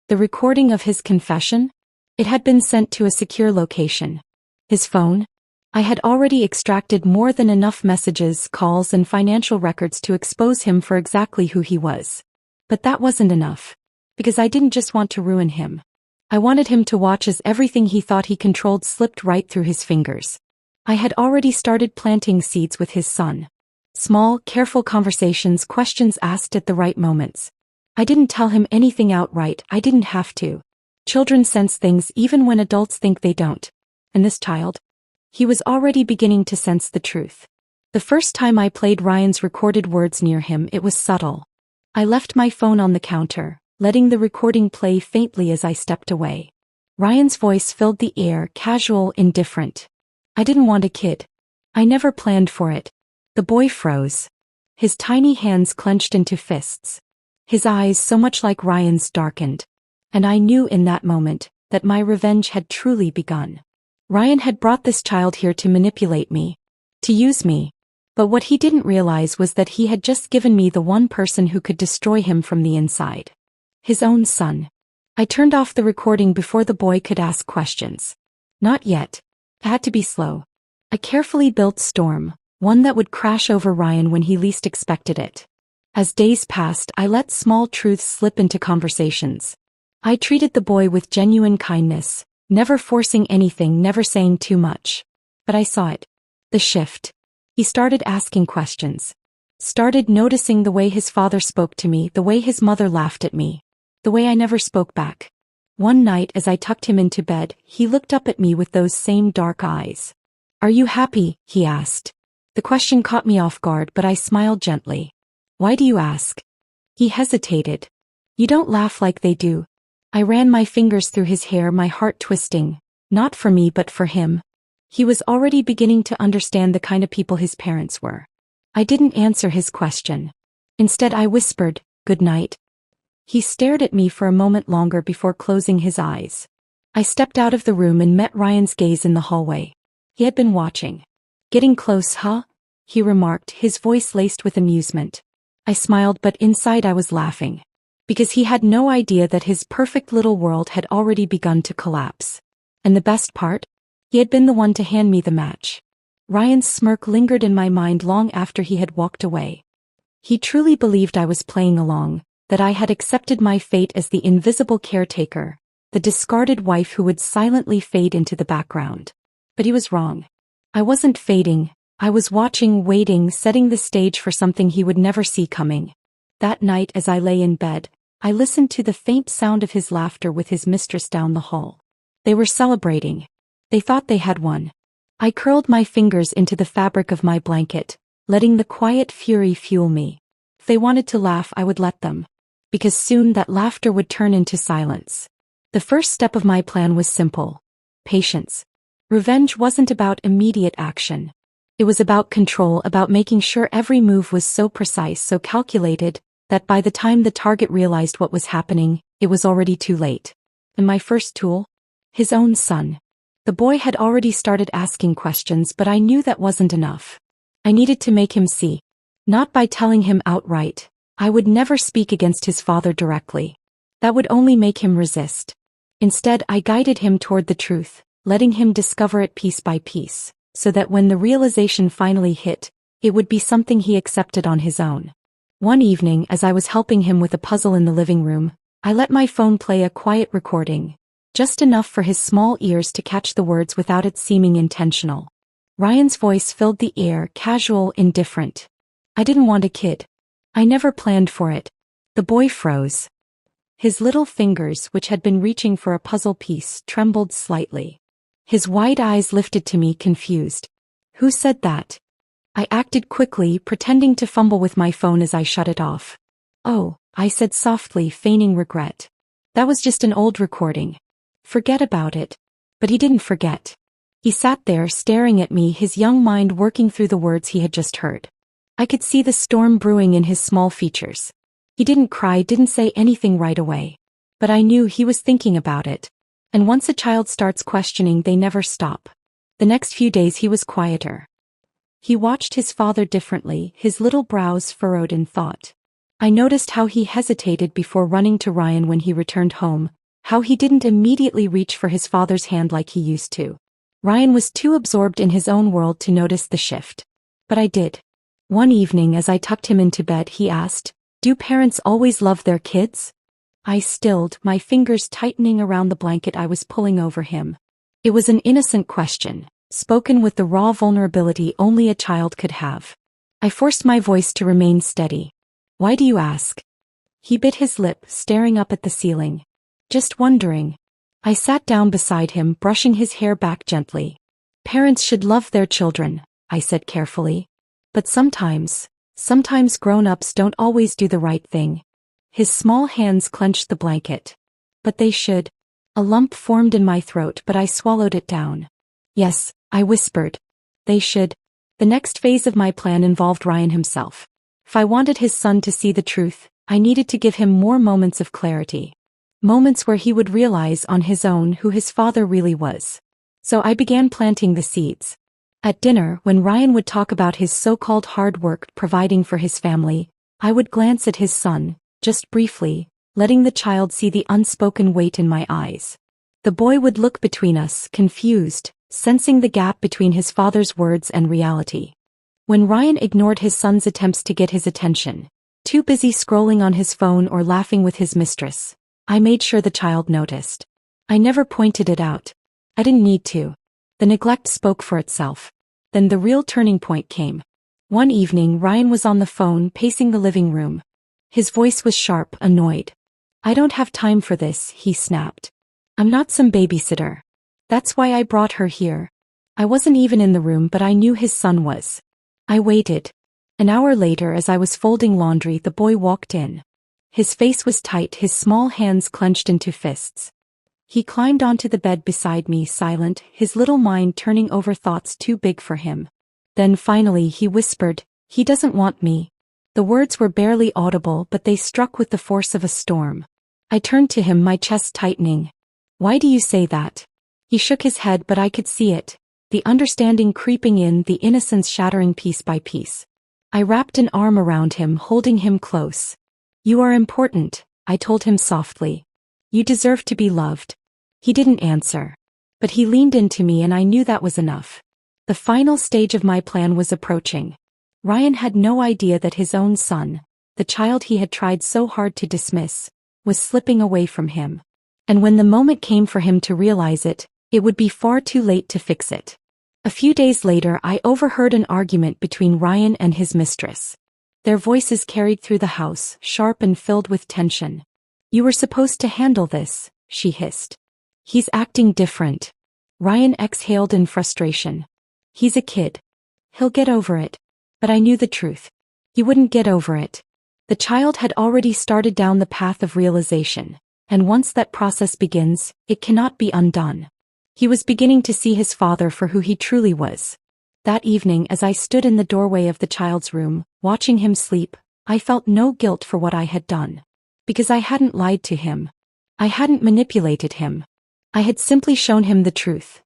The recording of his confession? It had been sent to a secure location. His phone? I had already extracted more than enough messages, calls, and financial records to expose him for exactly who he was. But that wasn't enough. Because I didn't just want to ruin him. I wanted him to watch as everything he thought he controlled slipped right through his fingers. I had already started planting seeds with his son. Small, careful conversations, questions asked at the right moments. I didn't tell him anything outright, I didn't have to. Children sense things even when adults think they don't. And this child? He was already beginning to sense the truth. The first time I played Ryan's recorded words near him, it was subtle. I left my phone on the counter, letting the recording play faintly as I stepped away. Ryan's voice filled the air, casual, indifferent. "I didn't want a kid. I never planned for it." The boy froze. His tiny hands clenched into fists. His eyes, so much like Ryan's, darkened. And I knew in that moment that my revenge had truly begun. Ryan had brought this child here to manipulate me, to use me. But what he didn't realize was that he had just given me the one person who could destroy him from the inside. His own son. I turned off the recording before the boy could ask questions. Not yet. It had to be slow. A carefully built storm, one that would crash over Ryan when he least expected it. As days passed, I let small truths slip into conversations. I treated the boy with genuine kindness, never forcing anything, never saying too much. But I saw it. The shift. He started asking questions. Started noticing the way his father spoke to me, the way his mother laughed at me, the way I never spoke back. One night as I tucked him into bed, he looked up at me with those same dark eyes. "Are you happy?" he asked. The question caught me off guard, but I smiled gently. "Why do you ask?" He hesitated. "You don't laugh like they do." I ran my fingers through his hair, my heart twisting. Not for me but for him. He was already beginning to understand the kind of people his parents were. I didn't answer his question. Instead I whispered, "Good night." He stared at me for a moment longer before closing his eyes. I stepped out of the room and met Ryan's gaze in the hallway. He had been watching. "Getting close, huh?" he remarked, his voice laced with amusement. I smiled, but inside I was laughing. Because he had no idea that his perfect little world had already begun to collapse. And the best part? He had been the one to hand me the match. Ryan's smirk lingered in my mind long after he had walked away. He truly believed I was playing along, that I had accepted my fate as the invisible caretaker, the discarded wife who would silently fade into the background. But he was wrong. I wasn't fading. I was watching, waiting, setting the stage for something he would never see coming. That night as I lay in bed, I listened to the faint sound of his laughter with his mistress down the hall. They were celebrating. They thought they had won. I curled my fingers into the fabric of my blanket, letting the quiet fury fuel me. If they wanted to laugh, I would let them. Because soon that laughter would turn into silence. The first step of my plan was simple. Patience. Revenge wasn't about immediate action. It was about control, about making sure every move was so precise, so calculated, that by the time the target realized what was happening, it was already too late. And my first tool? His own son. The boy had already started asking questions, but I knew that wasn't enough. I needed to make him see. Not by telling him outright. I would never speak against his father directly. That would only make him resist. Instead, I guided him toward the truth, letting him discover it piece by piece, so that when the realization finally hit, it would be something he accepted on his own. One evening, as I was helping him with a puzzle in the living room, I let my phone play a quiet recording, just enough for his small ears to catch the words without it seeming intentional. Ryan's voice filled the air, casual, indifferent. I didn't want a kid. I never planned for it. The boy froze. His little fingers, which had been reaching for a puzzle piece, trembled slightly. His wide eyes lifted to me, confused. "Who said that?" I acted quickly, pretending to fumble with my phone as I shut it off. "Oh," I said softly, feigning regret. "That was just an old recording. Forget about it." But he didn't forget. He sat there staring at me, his young mind working through the words he had just heard. I could see the storm brewing in his small features. He didn't cry, didn't say anything right away. But I knew he was thinking about it. And once a child starts questioning, they never stop. The next few days he was quieter. He watched his father differently, his little brows furrowed in thought. I noticed how he hesitated before running to Ryan when he returned home, how he didn't immediately reach for his father's hand like he used to. Ryan was too absorbed in his own world to notice the shift. But I did. One evening as I tucked him into bed, he asked, "Do parents always love their kids?" I stilled, my fingers tightening around the blanket I was pulling over him. It was an innocent question, spoken with the raw vulnerability only a child could have. I forced my voice to remain steady. "Why do you ask?" He bit his lip, staring up at the ceiling. "Just wondering." I sat down beside him, brushing his hair back gently. "Parents should love their children," I said carefully. "But sometimes grown-ups don't always do the right thing." His small hands clenched the blanket. "But they should." A lump formed in my throat, but I swallowed it down. "Yes," I whispered. "They should." The next phase of my plan involved Ryan himself. If I wanted his son to see the truth, I needed to give him more moments of clarity. Moments where he would realize on his own who his father really was. So I began planting the seeds. At dinner, when Ryan would talk about his so-called hard work providing for his family, I would glance at his son, just briefly, letting the child see the unspoken weight in my eyes. The boy would look between us, confused, sensing the gap between his father's words and reality. When Ryan ignored his son's attempts to get his attention, too busy scrolling on his phone or laughing with his mistress, I made sure the child noticed. I never pointed it out. I didn't need to. The neglect spoke for itself. Then the real turning point came. One evening Ryan was on the phone pacing the living room. His voice was sharp, annoyed. "I don't have time for this," he snapped. "I'm not some babysitter. That's why I brought her here." I wasn't even in the room, but I knew his son was. I waited. An hour later, as I was folding laundry, the boy walked in. His face was tight, his small hands clenched into fists. He climbed onto the bed beside me, silent, his little mind turning over thoughts too big for him. Then finally he whispered, "He doesn't want me." The words were barely audible, but they struck with the force of a storm. I turned to him, my chest tightening. "Why do you say that?" He shook his head, but I could see it. The understanding creeping in, the innocence shattering piece by piece. I wrapped an arm around him, holding him close. "You are important," I told him softly. "You deserve to be loved." He didn't answer. But he leaned into me, and I knew that was enough. The final stage of my plan was approaching. Ryan had no idea that his own son, the child he had tried so hard to dismiss, was slipping away from him. And when the moment came for him to realize it, it would be far too late to fix it. A few days later, I overheard an argument between Ryan and his mistress. Their voices carried through the house, sharp and filled with tension. "You were supposed to handle this," she hissed. "He's acting different." Ryan exhaled in frustration. "He's a kid. He'll get over it." But I knew the truth. He wouldn't get over it. The child had already started down the path of realization, and once that process begins, it cannot be undone. He was beginning to see his father for who he truly was. That evening, as I stood in the doorway of the child's room, watching him sleep, I felt no guilt for what I had done. Because I hadn't lied to him. I hadn't manipulated him. I had simply shown him the truth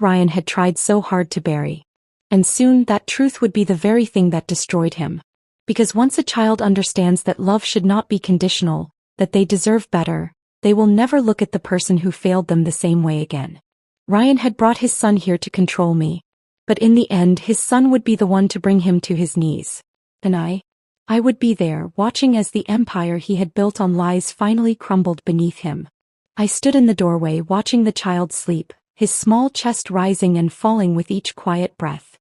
Ryan had tried so hard to bury. And soon that truth would be the very thing that destroyed him. Because once a child understands that love should not be conditional, that they deserve better, they will never look at the person who failed them the same way again. Ryan had brought his son here to control me. But in the end, his son would be the one to bring him to his knees. And I would be there, watching as the empire he had built on lies finally crumbled beneath him. I stood in the doorway, watching the child sleep, his small chest rising and falling with each quiet breath.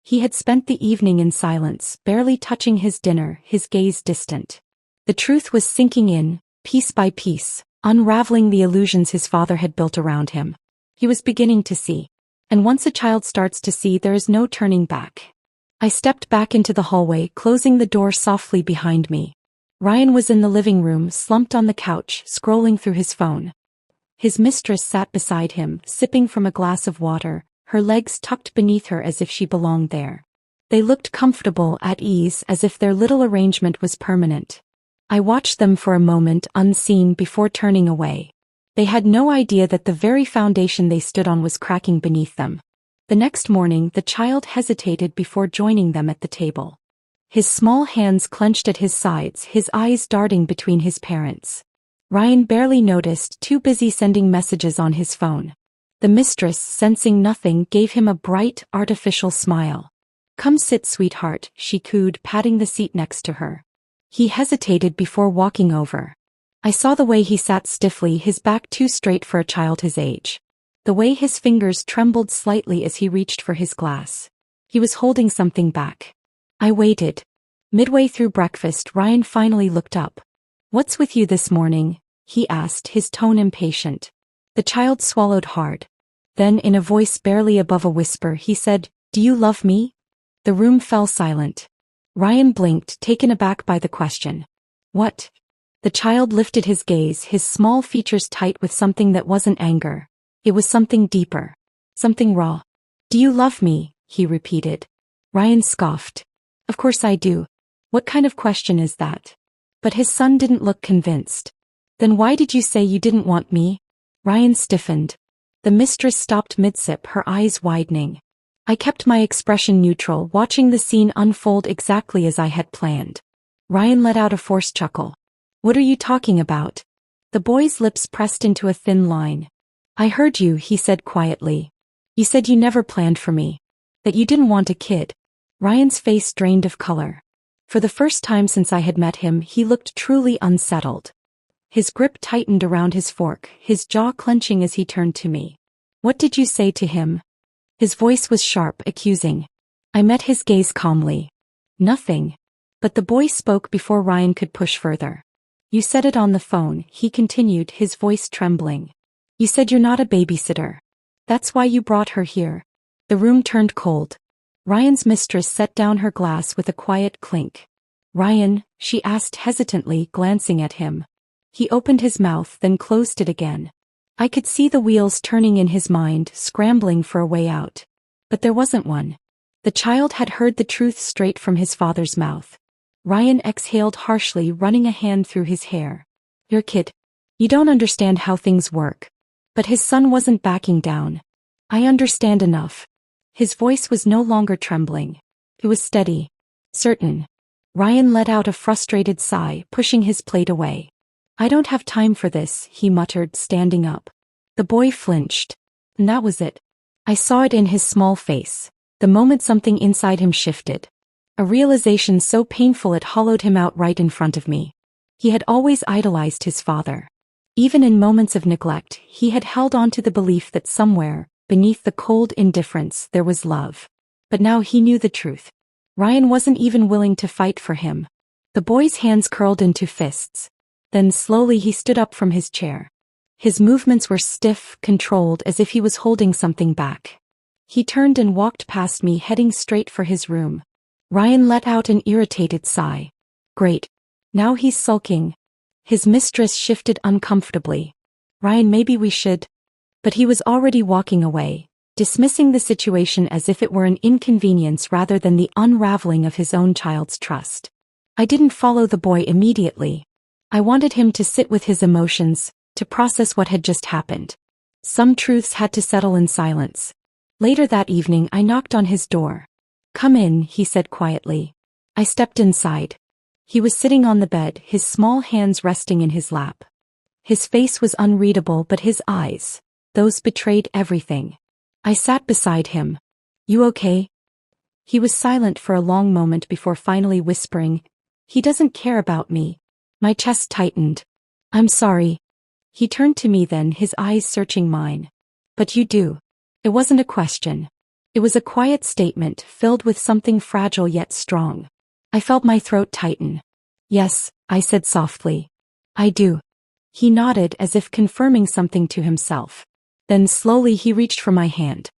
He had spent the evening in silence, barely touching his dinner, his gaze distant. The truth was sinking in, piece by piece, unraveling the illusions his father had built around him. He was beginning to see. And once a child starts to see, there is no turning back. I stepped back into the hallway, closing the door softly behind me. Ryan was in the living room, slumped on the couch, scrolling through his phone. His mistress sat beside him, sipping from a glass of water, her legs tucked beneath her as if she belonged there. They looked comfortable, at ease, as if their little arrangement was permanent. I watched them for a moment, unseen, before turning away. They had no idea that the very foundation they stood on was cracking beneath them. The next morning, the child hesitated before joining them at the table. His small hands clenched at his sides, his eyes darting between his parents. Ryan barely noticed, too busy sending messages on his phone. The mistress, sensing nothing, gave him a bright, artificial smile. "Come sit, sweetheart," she cooed, patting the seat next to her. He hesitated before walking over. I saw the way he sat stiffly, his back too straight for a child his age. The way his fingers trembled slightly as he reached for his glass. He was holding something back. I waited. Midway through breakfast, Ryan finally looked up. "What's with you this morning?" he asked, his tone impatient. The child swallowed hard. Then, in a voice barely above a whisper, he said, "Do you love me?" The room fell silent. Ryan blinked, taken aback by the question. "What?" The child lifted his gaze, his small features tight with something that wasn't anger. It was something deeper. Something raw. "Do you love me?" he repeated. Ryan scoffed. "Of course I do. What kind of question is that?" But his son didn't look convinced. "Then why did you say you didn't want me?" Ryan stiffened. The mistress stopped mid-sip, her eyes widening. I kept my expression neutral, watching the scene unfold exactly as I had planned. Ryan let out a forced chuckle. "What are you talking about?" The boy's lips pressed into a thin line. "I heard you," he said quietly. "You said you never planned for me. That you didn't want a kid." Ryan's face drained of color. For the first time since I had met him, he looked truly unsettled. His grip tightened around his fork, his jaw clenching as he turned to me. "What did you say to him?" His voice was sharp, accusing. I met his gaze calmly. Nothing. But the boy spoke before Ryan could push further. You said it on the phone, he continued, his voice trembling. You said you're not a babysitter. That's why you brought her here. The room turned cold. Ryan's mistress set down her glass with a quiet clink. Ryan, she asked hesitantly, glancing at him. He opened his mouth, then closed it again. I could see the wheels turning in his mind, scrambling for a way out. But there wasn't one. The child had heard the truth straight from his father's mouth. Ryan exhaled harshly, running a hand through his hair. Your kid. You don't understand how things work. But his son wasn't backing down. I understand enough. His voice was no longer trembling. It was steady. Certain. Ryan let out a frustrated sigh, pushing his plate away. I don't have time for this, he muttered, standing up. The boy flinched. And that was it. I saw it in his small face. The moment something inside him shifted. A realization so painful it hollowed him out right in front of me. He had always idolized his father. Even in moments of neglect, he had held on to the belief that somewhere, beneath the cold indifference, there was love. But now he knew the truth. Ryan wasn't even willing to fight for him. The boy's hands curled into fists. Then slowly he stood up from his chair. His movements were stiff, controlled, as if he was holding something back. He turned and walked past me, heading straight for his room. Ryan let out an irritated sigh. Great. Now he's sulking. His mistress shifted uncomfortably. Ryan, maybe we should. But he was already walking away, dismissing the situation as if it were an inconvenience rather than the unraveling of his own child's trust. I didn't follow the boy immediately. I wanted him to sit with his emotions, to process what had just happened. Some truths had to settle in silence. Later that evening I knocked on his door. Come in, he said quietly. I stepped inside. He was sitting on the bed, his small hands resting in his lap. His face was unreadable, but his eyes, those betrayed everything. I sat beside him. You okay? He was silent for a long moment before finally whispering, He doesn't care about me. My chest tightened. I'm sorry. He turned to me then, his eyes searching mine. But you do. It wasn't a question. It was a quiet statement filled with something fragile yet strong. I felt my throat tighten. Yes, I said softly. I do. He nodded as if confirming something to himself. Then slowly he reached for my hand.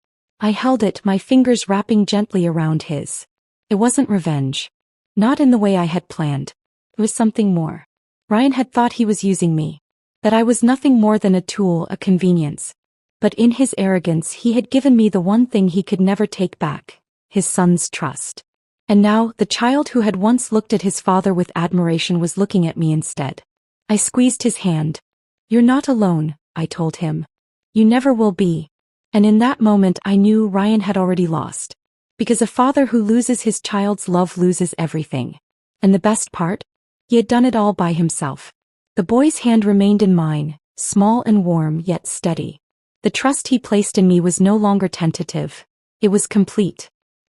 I held it, my fingers wrapping gently around his. It wasn't revenge. Not in the way I had planned. It was something more. Ryan had thought he was using me. That I was nothing more than a tool, a convenience. But in his arrogance he had given me the one thing he could never take back, his son's trust. And now, the child who had once looked at his father with admiration was looking at me instead. I squeezed his hand. You're not alone, I told him. You never will be. And in that moment I knew Ryan had already lost. Because a father who loses his child's love loses everything. And the best part? He had done it all by himself. The boy's hand remained in mine, small and warm yet steady. The trust he placed in me was no longer tentative. It was complete.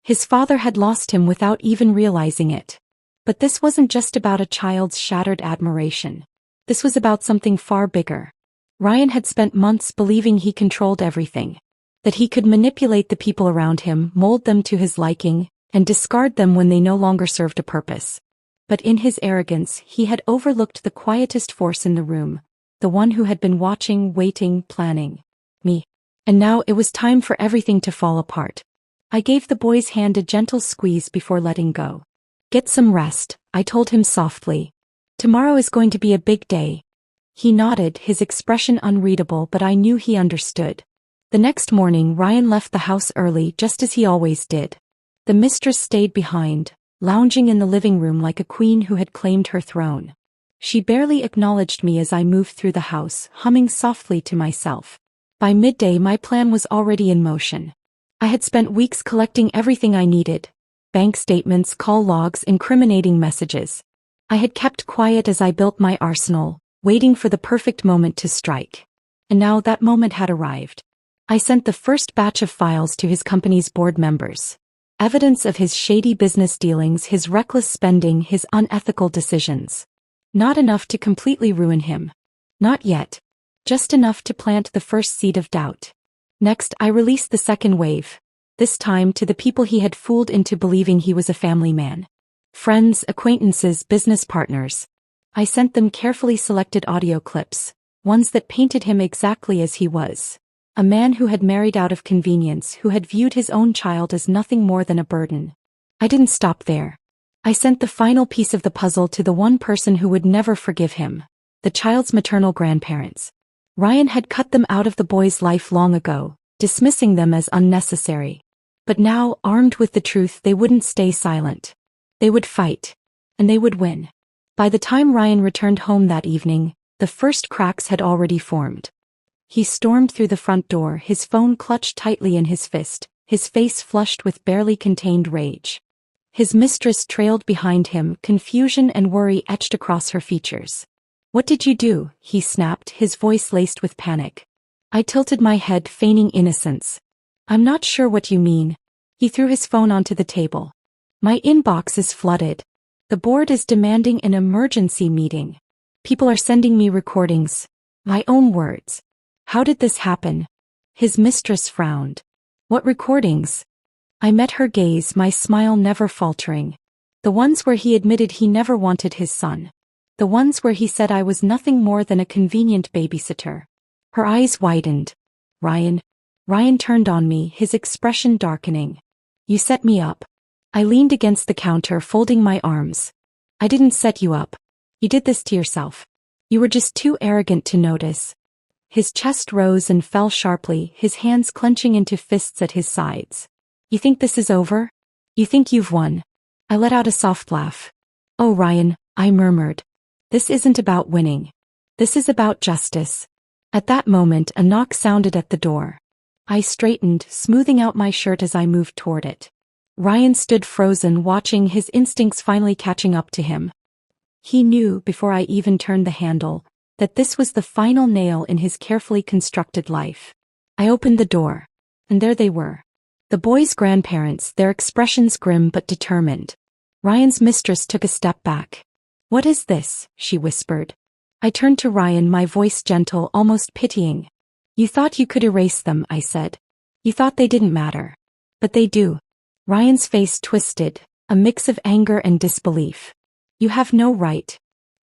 His father had lost him without even realizing it. But this wasn't just about a child's shattered admiration. This was about something far bigger. Ryan had spent months believing he controlled everything. That he could manipulate the people around him, mold them to his liking, and discard them when they no longer served a purpose. But in his arrogance, he had overlooked the quietest force in the room, the one who had been watching, waiting, planning. Me. And now it was time for everything to fall apart. I gave the boy's hand a gentle squeeze before letting go. Get some rest, I told him softly. Tomorrow is going to be a big day. He nodded, his expression unreadable, but I knew he understood. The next morning Ryan left the house early, just as he always did. The mistress stayed behind, lounging in the living room like a queen who had claimed her throne. She barely acknowledged me as I moved through the house, humming softly to myself. By midday my plan was already in motion. I had spent weeks collecting everything I needed. Bank statements, call logs, incriminating messages. I had kept quiet as I built my arsenal, waiting for the perfect moment to strike. And now that moment had arrived. I sent the first batch of files to his company's board members. Evidence of his shady business dealings, his reckless spending, his unethical decisions. Not enough to completely ruin him. Not yet. Just enough to plant the first seed of doubt. Next, I released the second wave. this time to the people he had fooled into believing he was a family man. Friends, acquaintances, business partners. I sent them carefully selected audio clips, ones that painted him exactly as he was. A man who had married out of convenience, who had viewed his own child as nothing more than a burden. I didn't stop there. I sent the final piece of the puzzle to the one person who would never forgive him, the child's maternal grandparents. Ryan had cut them out of the boy's life long ago, dismissing them as unnecessary. But now, armed with the truth, they wouldn't stay silent. They would fight. And they would win. By the time Ryan returned home that evening, the first cracks had already formed. He stormed through the front door, his phone clutched tightly in his fist, his face flushed with barely contained rage. His mistress trailed behind him, confusion and worry etched across her features. "What did you do?" he snapped, his voice laced with panic. I tilted my head, feigning innocence. "I'm not sure what you mean." He threw his phone onto the table. "My inbox is flooded. The board is demanding an emergency meeting. People are sending me recordings. My own words. How did this happen?" His mistress frowned. "What recordings?" I met her gaze, my smile never faltering. The ones where he admitted he never wanted his son. The ones where he said I was nothing more than a convenient babysitter. Her eyes widened. "Ryan." Ryan turned on me, his expression darkening. "You set me up." I leaned against the counter, folding my arms. "I didn't set you up. You did this to yourself. You were just too arrogant to notice." His chest rose and fell sharply, his hands clenching into fists at his sides. "You think this is over? You think you've won?" I let out a soft laugh. "Oh, Ryan," I murmured. "This isn't about winning. This is about justice." At that moment, a knock sounded at the door. I straightened, smoothing out my shirt as I moved toward it. Ryan stood frozen, watching, his instincts finally catching up to him. He knew, before I even turned the handle, that this was the final nail in his carefully constructed life. I opened the door. And there they were. The boy's grandparents, their expressions grim but determined. Ryan's mistress took a step back. "What is this?" she whispered. I turned to Ryan, my voice gentle, almost pitying. "You thought you could erase them," I said. "You thought they didn't matter. But they do." Ryan's face twisted, a mix of anger and disbelief. "You have no right."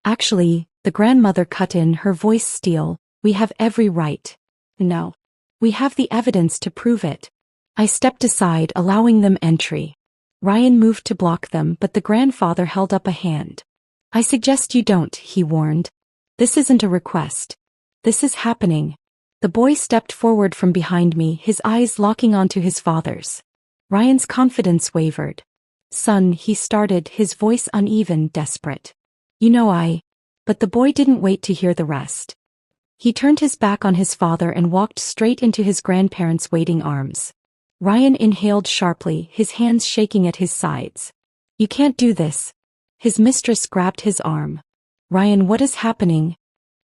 "Actually," the grandmother cut in, her voice steel, "we have every right." "No. We have the evidence to prove it." I stepped aside, allowing them entry. Ryan moved to block them, but the grandfather held up a hand. "I suggest you don't," he warned. "This isn't a request. This is happening." The boy stepped forward from behind me, his eyes locking onto his father's. Ryan's confidence wavered. "Son," he started, his voice uneven, desperate. "You know But the boy didn't wait to hear the rest. He turned his back on his father and walked straight into his grandparents' waiting arms. Ryan inhaled sharply, his hands shaking at his sides. "You can't do this." His mistress grabbed his arm. "Ryan, what is happening?"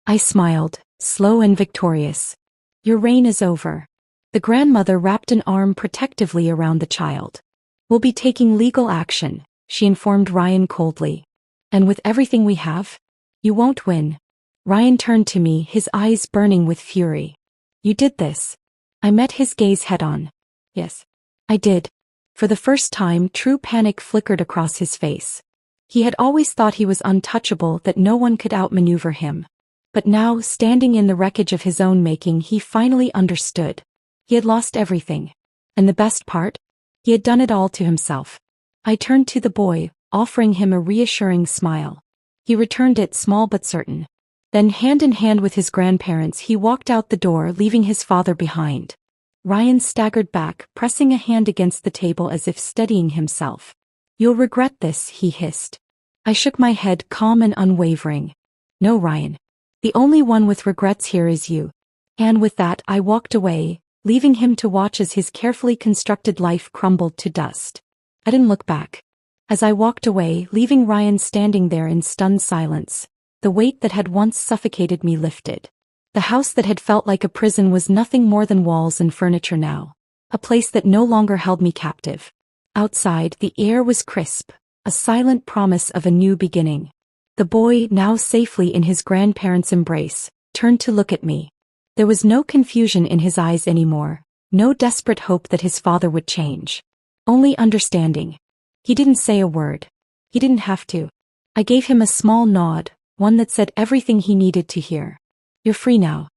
I smiled, slow and victorious. "Your reign is over." The grandmother wrapped an arm protectively around the child. "We'll be taking legal action," she informed Ryan coldly. "And with everything we have? You won't win." Ryan turned to me, his eyes burning with fury. "You did this." I met his gaze head-on. "Yes, I did." For the first time, true panic flickered across his face. He had always thought he was untouchable, that no one could outmaneuver him. But now, standing in the wreckage of his own making, he finally understood. He had lost everything. And the best part? He had done it all to himself. I turned to the boy, offering him a reassuring smile. He returned it, small but certain. Then, hand in hand with his grandparents, he walked out the door, leaving his father behind. Ryan staggered back, pressing a hand against the table as if steadying himself. "You'll regret this," he hissed. I shook my head, calm and unwavering. "No, Ryan. The only one with regrets here is you." And with that, I walked away, leaving him to watch as his carefully constructed life crumbled to dust. I didn't look back. As I walked away, leaving Ryan standing there in stunned silence, the weight that had once suffocated me lifted. The house that had felt like a prison was nothing more than walls and furniture now, a place that no longer held me captive. Outside, the air was crisp, a silent promise of a new beginning. The boy, now safely in his grandparents' embrace, turned to look at me. There was no confusion in his eyes anymore, No desperate hope that his father would change. Only understanding. He didn't say a word. He didn't have to. I gave him a small nod, one that said everything he needed to hear. You're free now.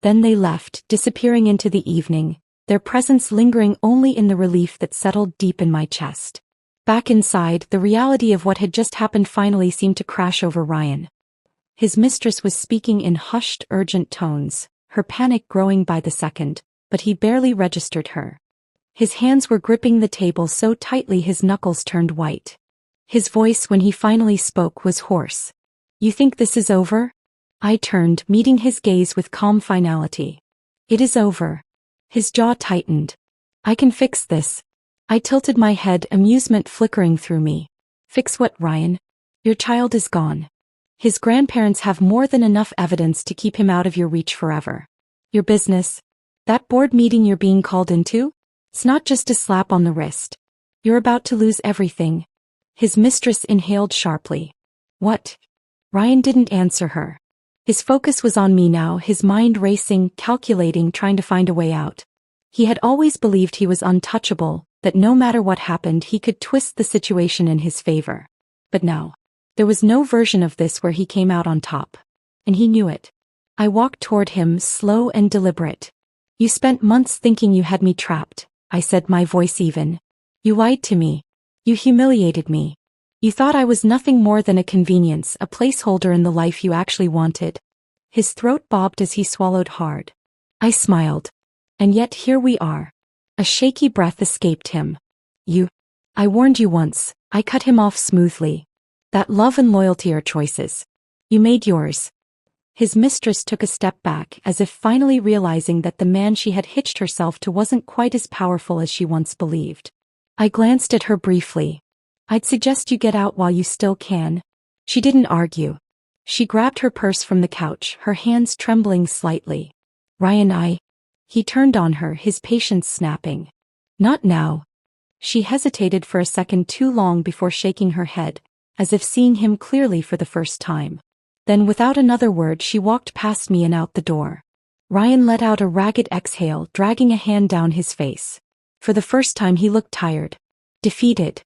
Then they left, disappearing into the evening, their presence lingering only in the relief that settled deep in my chest. Back inside, the reality of what had just happened finally seemed to crash over Ryan. His mistress was speaking in hushed, urgent tones, her panic growing by the second, but he barely registered her. His hands were gripping the table so tightly his knuckles turned white. His voice when he finally spoke was hoarse. You think this is over? I turned, meeting his gaze with calm finality. It is over. His jaw tightened. I can fix this. I tilted my head, amusement flickering through me. Fix what, Ryan? Your child is gone. His grandparents have more than enough evidence to keep him out of your reach forever. Your business? That board meeting you're being called into? It's not just a slap on the wrist. You're about to lose everything. His mistress inhaled sharply. What? Ryan didn't answer her. His focus was on me now, his mind racing, calculating, trying to find a way out. He had always believed he was untouchable, that no matter what happened he could twist the situation in his favor. But now, there was no version of this where he came out on top. And he knew it. I walked toward him, slow and deliberate. You spent months thinking you had me trapped, I said, my voice even. You lied to me. You humiliated me. You thought I was nothing more than a convenience, a placeholder in the life you actually wanted. His throat bobbed as he swallowed hard. I smiled. And yet here we are. A shaky breath escaped him. I warned you once, I cut him off smoothly. That love and loyalty are choices. You made yours. His mistress took a step back, as if finally realizing that the man she had hitched herself to wasn't quite as powerful as she once believed. I glanced at her briefly. I'd suggest you get out while you still can. She didn't argue. She grabbed her purse from the couch, her hands trembling slightly. Ryan, He turned on her, his patience snapping. Not now. She hesitated for a second too long before shaking her head, as if seeing him clearly for the first time. Then without another word she walked past me and out the door. Ryan let out a ragged exhale, dragging a hand down his face. For the first time he looked tired. Defeated.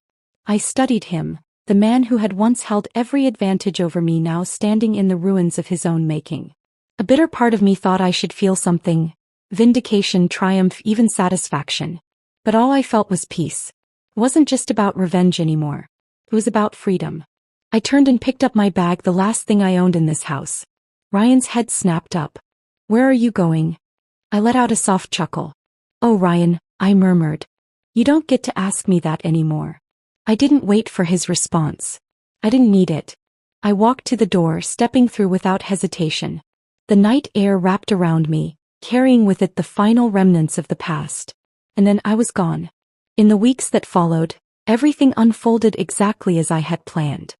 I studied him, the man who had once held every advantage over me now standing in the ruins of his own making. A bitter part of me thought I should feel something. Vindication, triumph, even satisfaction. But all I felt was peace. It wasn't just about revenge anymore. It was about freedom. I turned and picked up my bag, the last thing I owned in this house. Ryan's head snapped up. Where are you going? I let out a soft chuckle. Oh, Ryan, I murmured. You don't get to ask me that anymore. I didn't wait for his response. I didn't need it. I walked to the door, stepping through without hesitation. The night air wrapped around me, carrying with it the final remnants of the past. And then I was gone. In the weeks that followed, everything unfolded exactly as I had planned.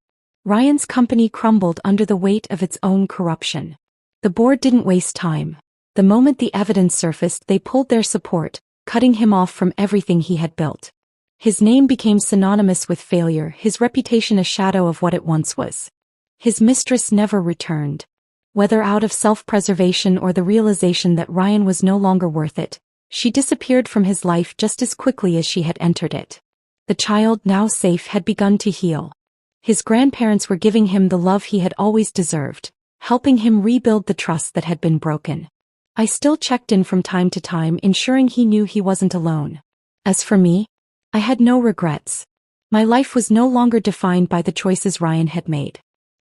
Ryan's company crumbled under the weight of its own corruption. The board didn't waste time. The moment the evidence surfaced, they pulled their support, cutting him off from everything he had built. His name became synonymous with failure, his reputation a shadow of what it once was. His mistress never returned. Whether out of self-preservation or the realization that Ryan was no longer worth it, she disappeared from his life just as quickly as she had entered it. The child, now safe, had begun to heal. His grandparents were giving him the love he had always deserved, helping him rebuild the trust that had been broken. I still checked in from time to time, ensuring he knew he wasn't alone. As for me, I had no regrets. My life was no longer defined by the choices Ryan had made.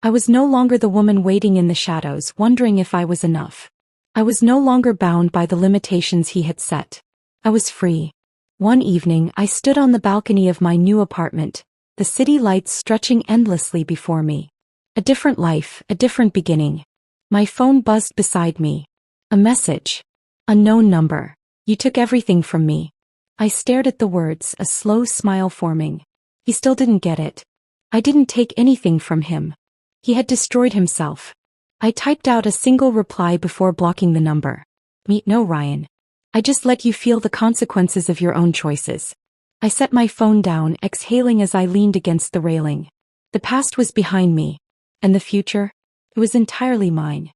I was no longer the woman waiting in the shadows, wondering if I was enough. I was no longer bound by the limitations he had set. I was free. One evening, I stood on the balcony of my new apartment, the city lights stretching endlessly before me. A different life, a different beginning. My phone buzzed beside me. A message. Unknown number. You took everything from me. I stared at the words, a slow smile forming. He still didn't get it. I didn't take anything from him. He had destroyed himself. I typed out a single reply before blocking the number. No, Ryan. I just let you feel the consequences of your own choices. I set my phone down, exhaling as I leaned against the railing. The past was behind me. And the future? It was entirely mine.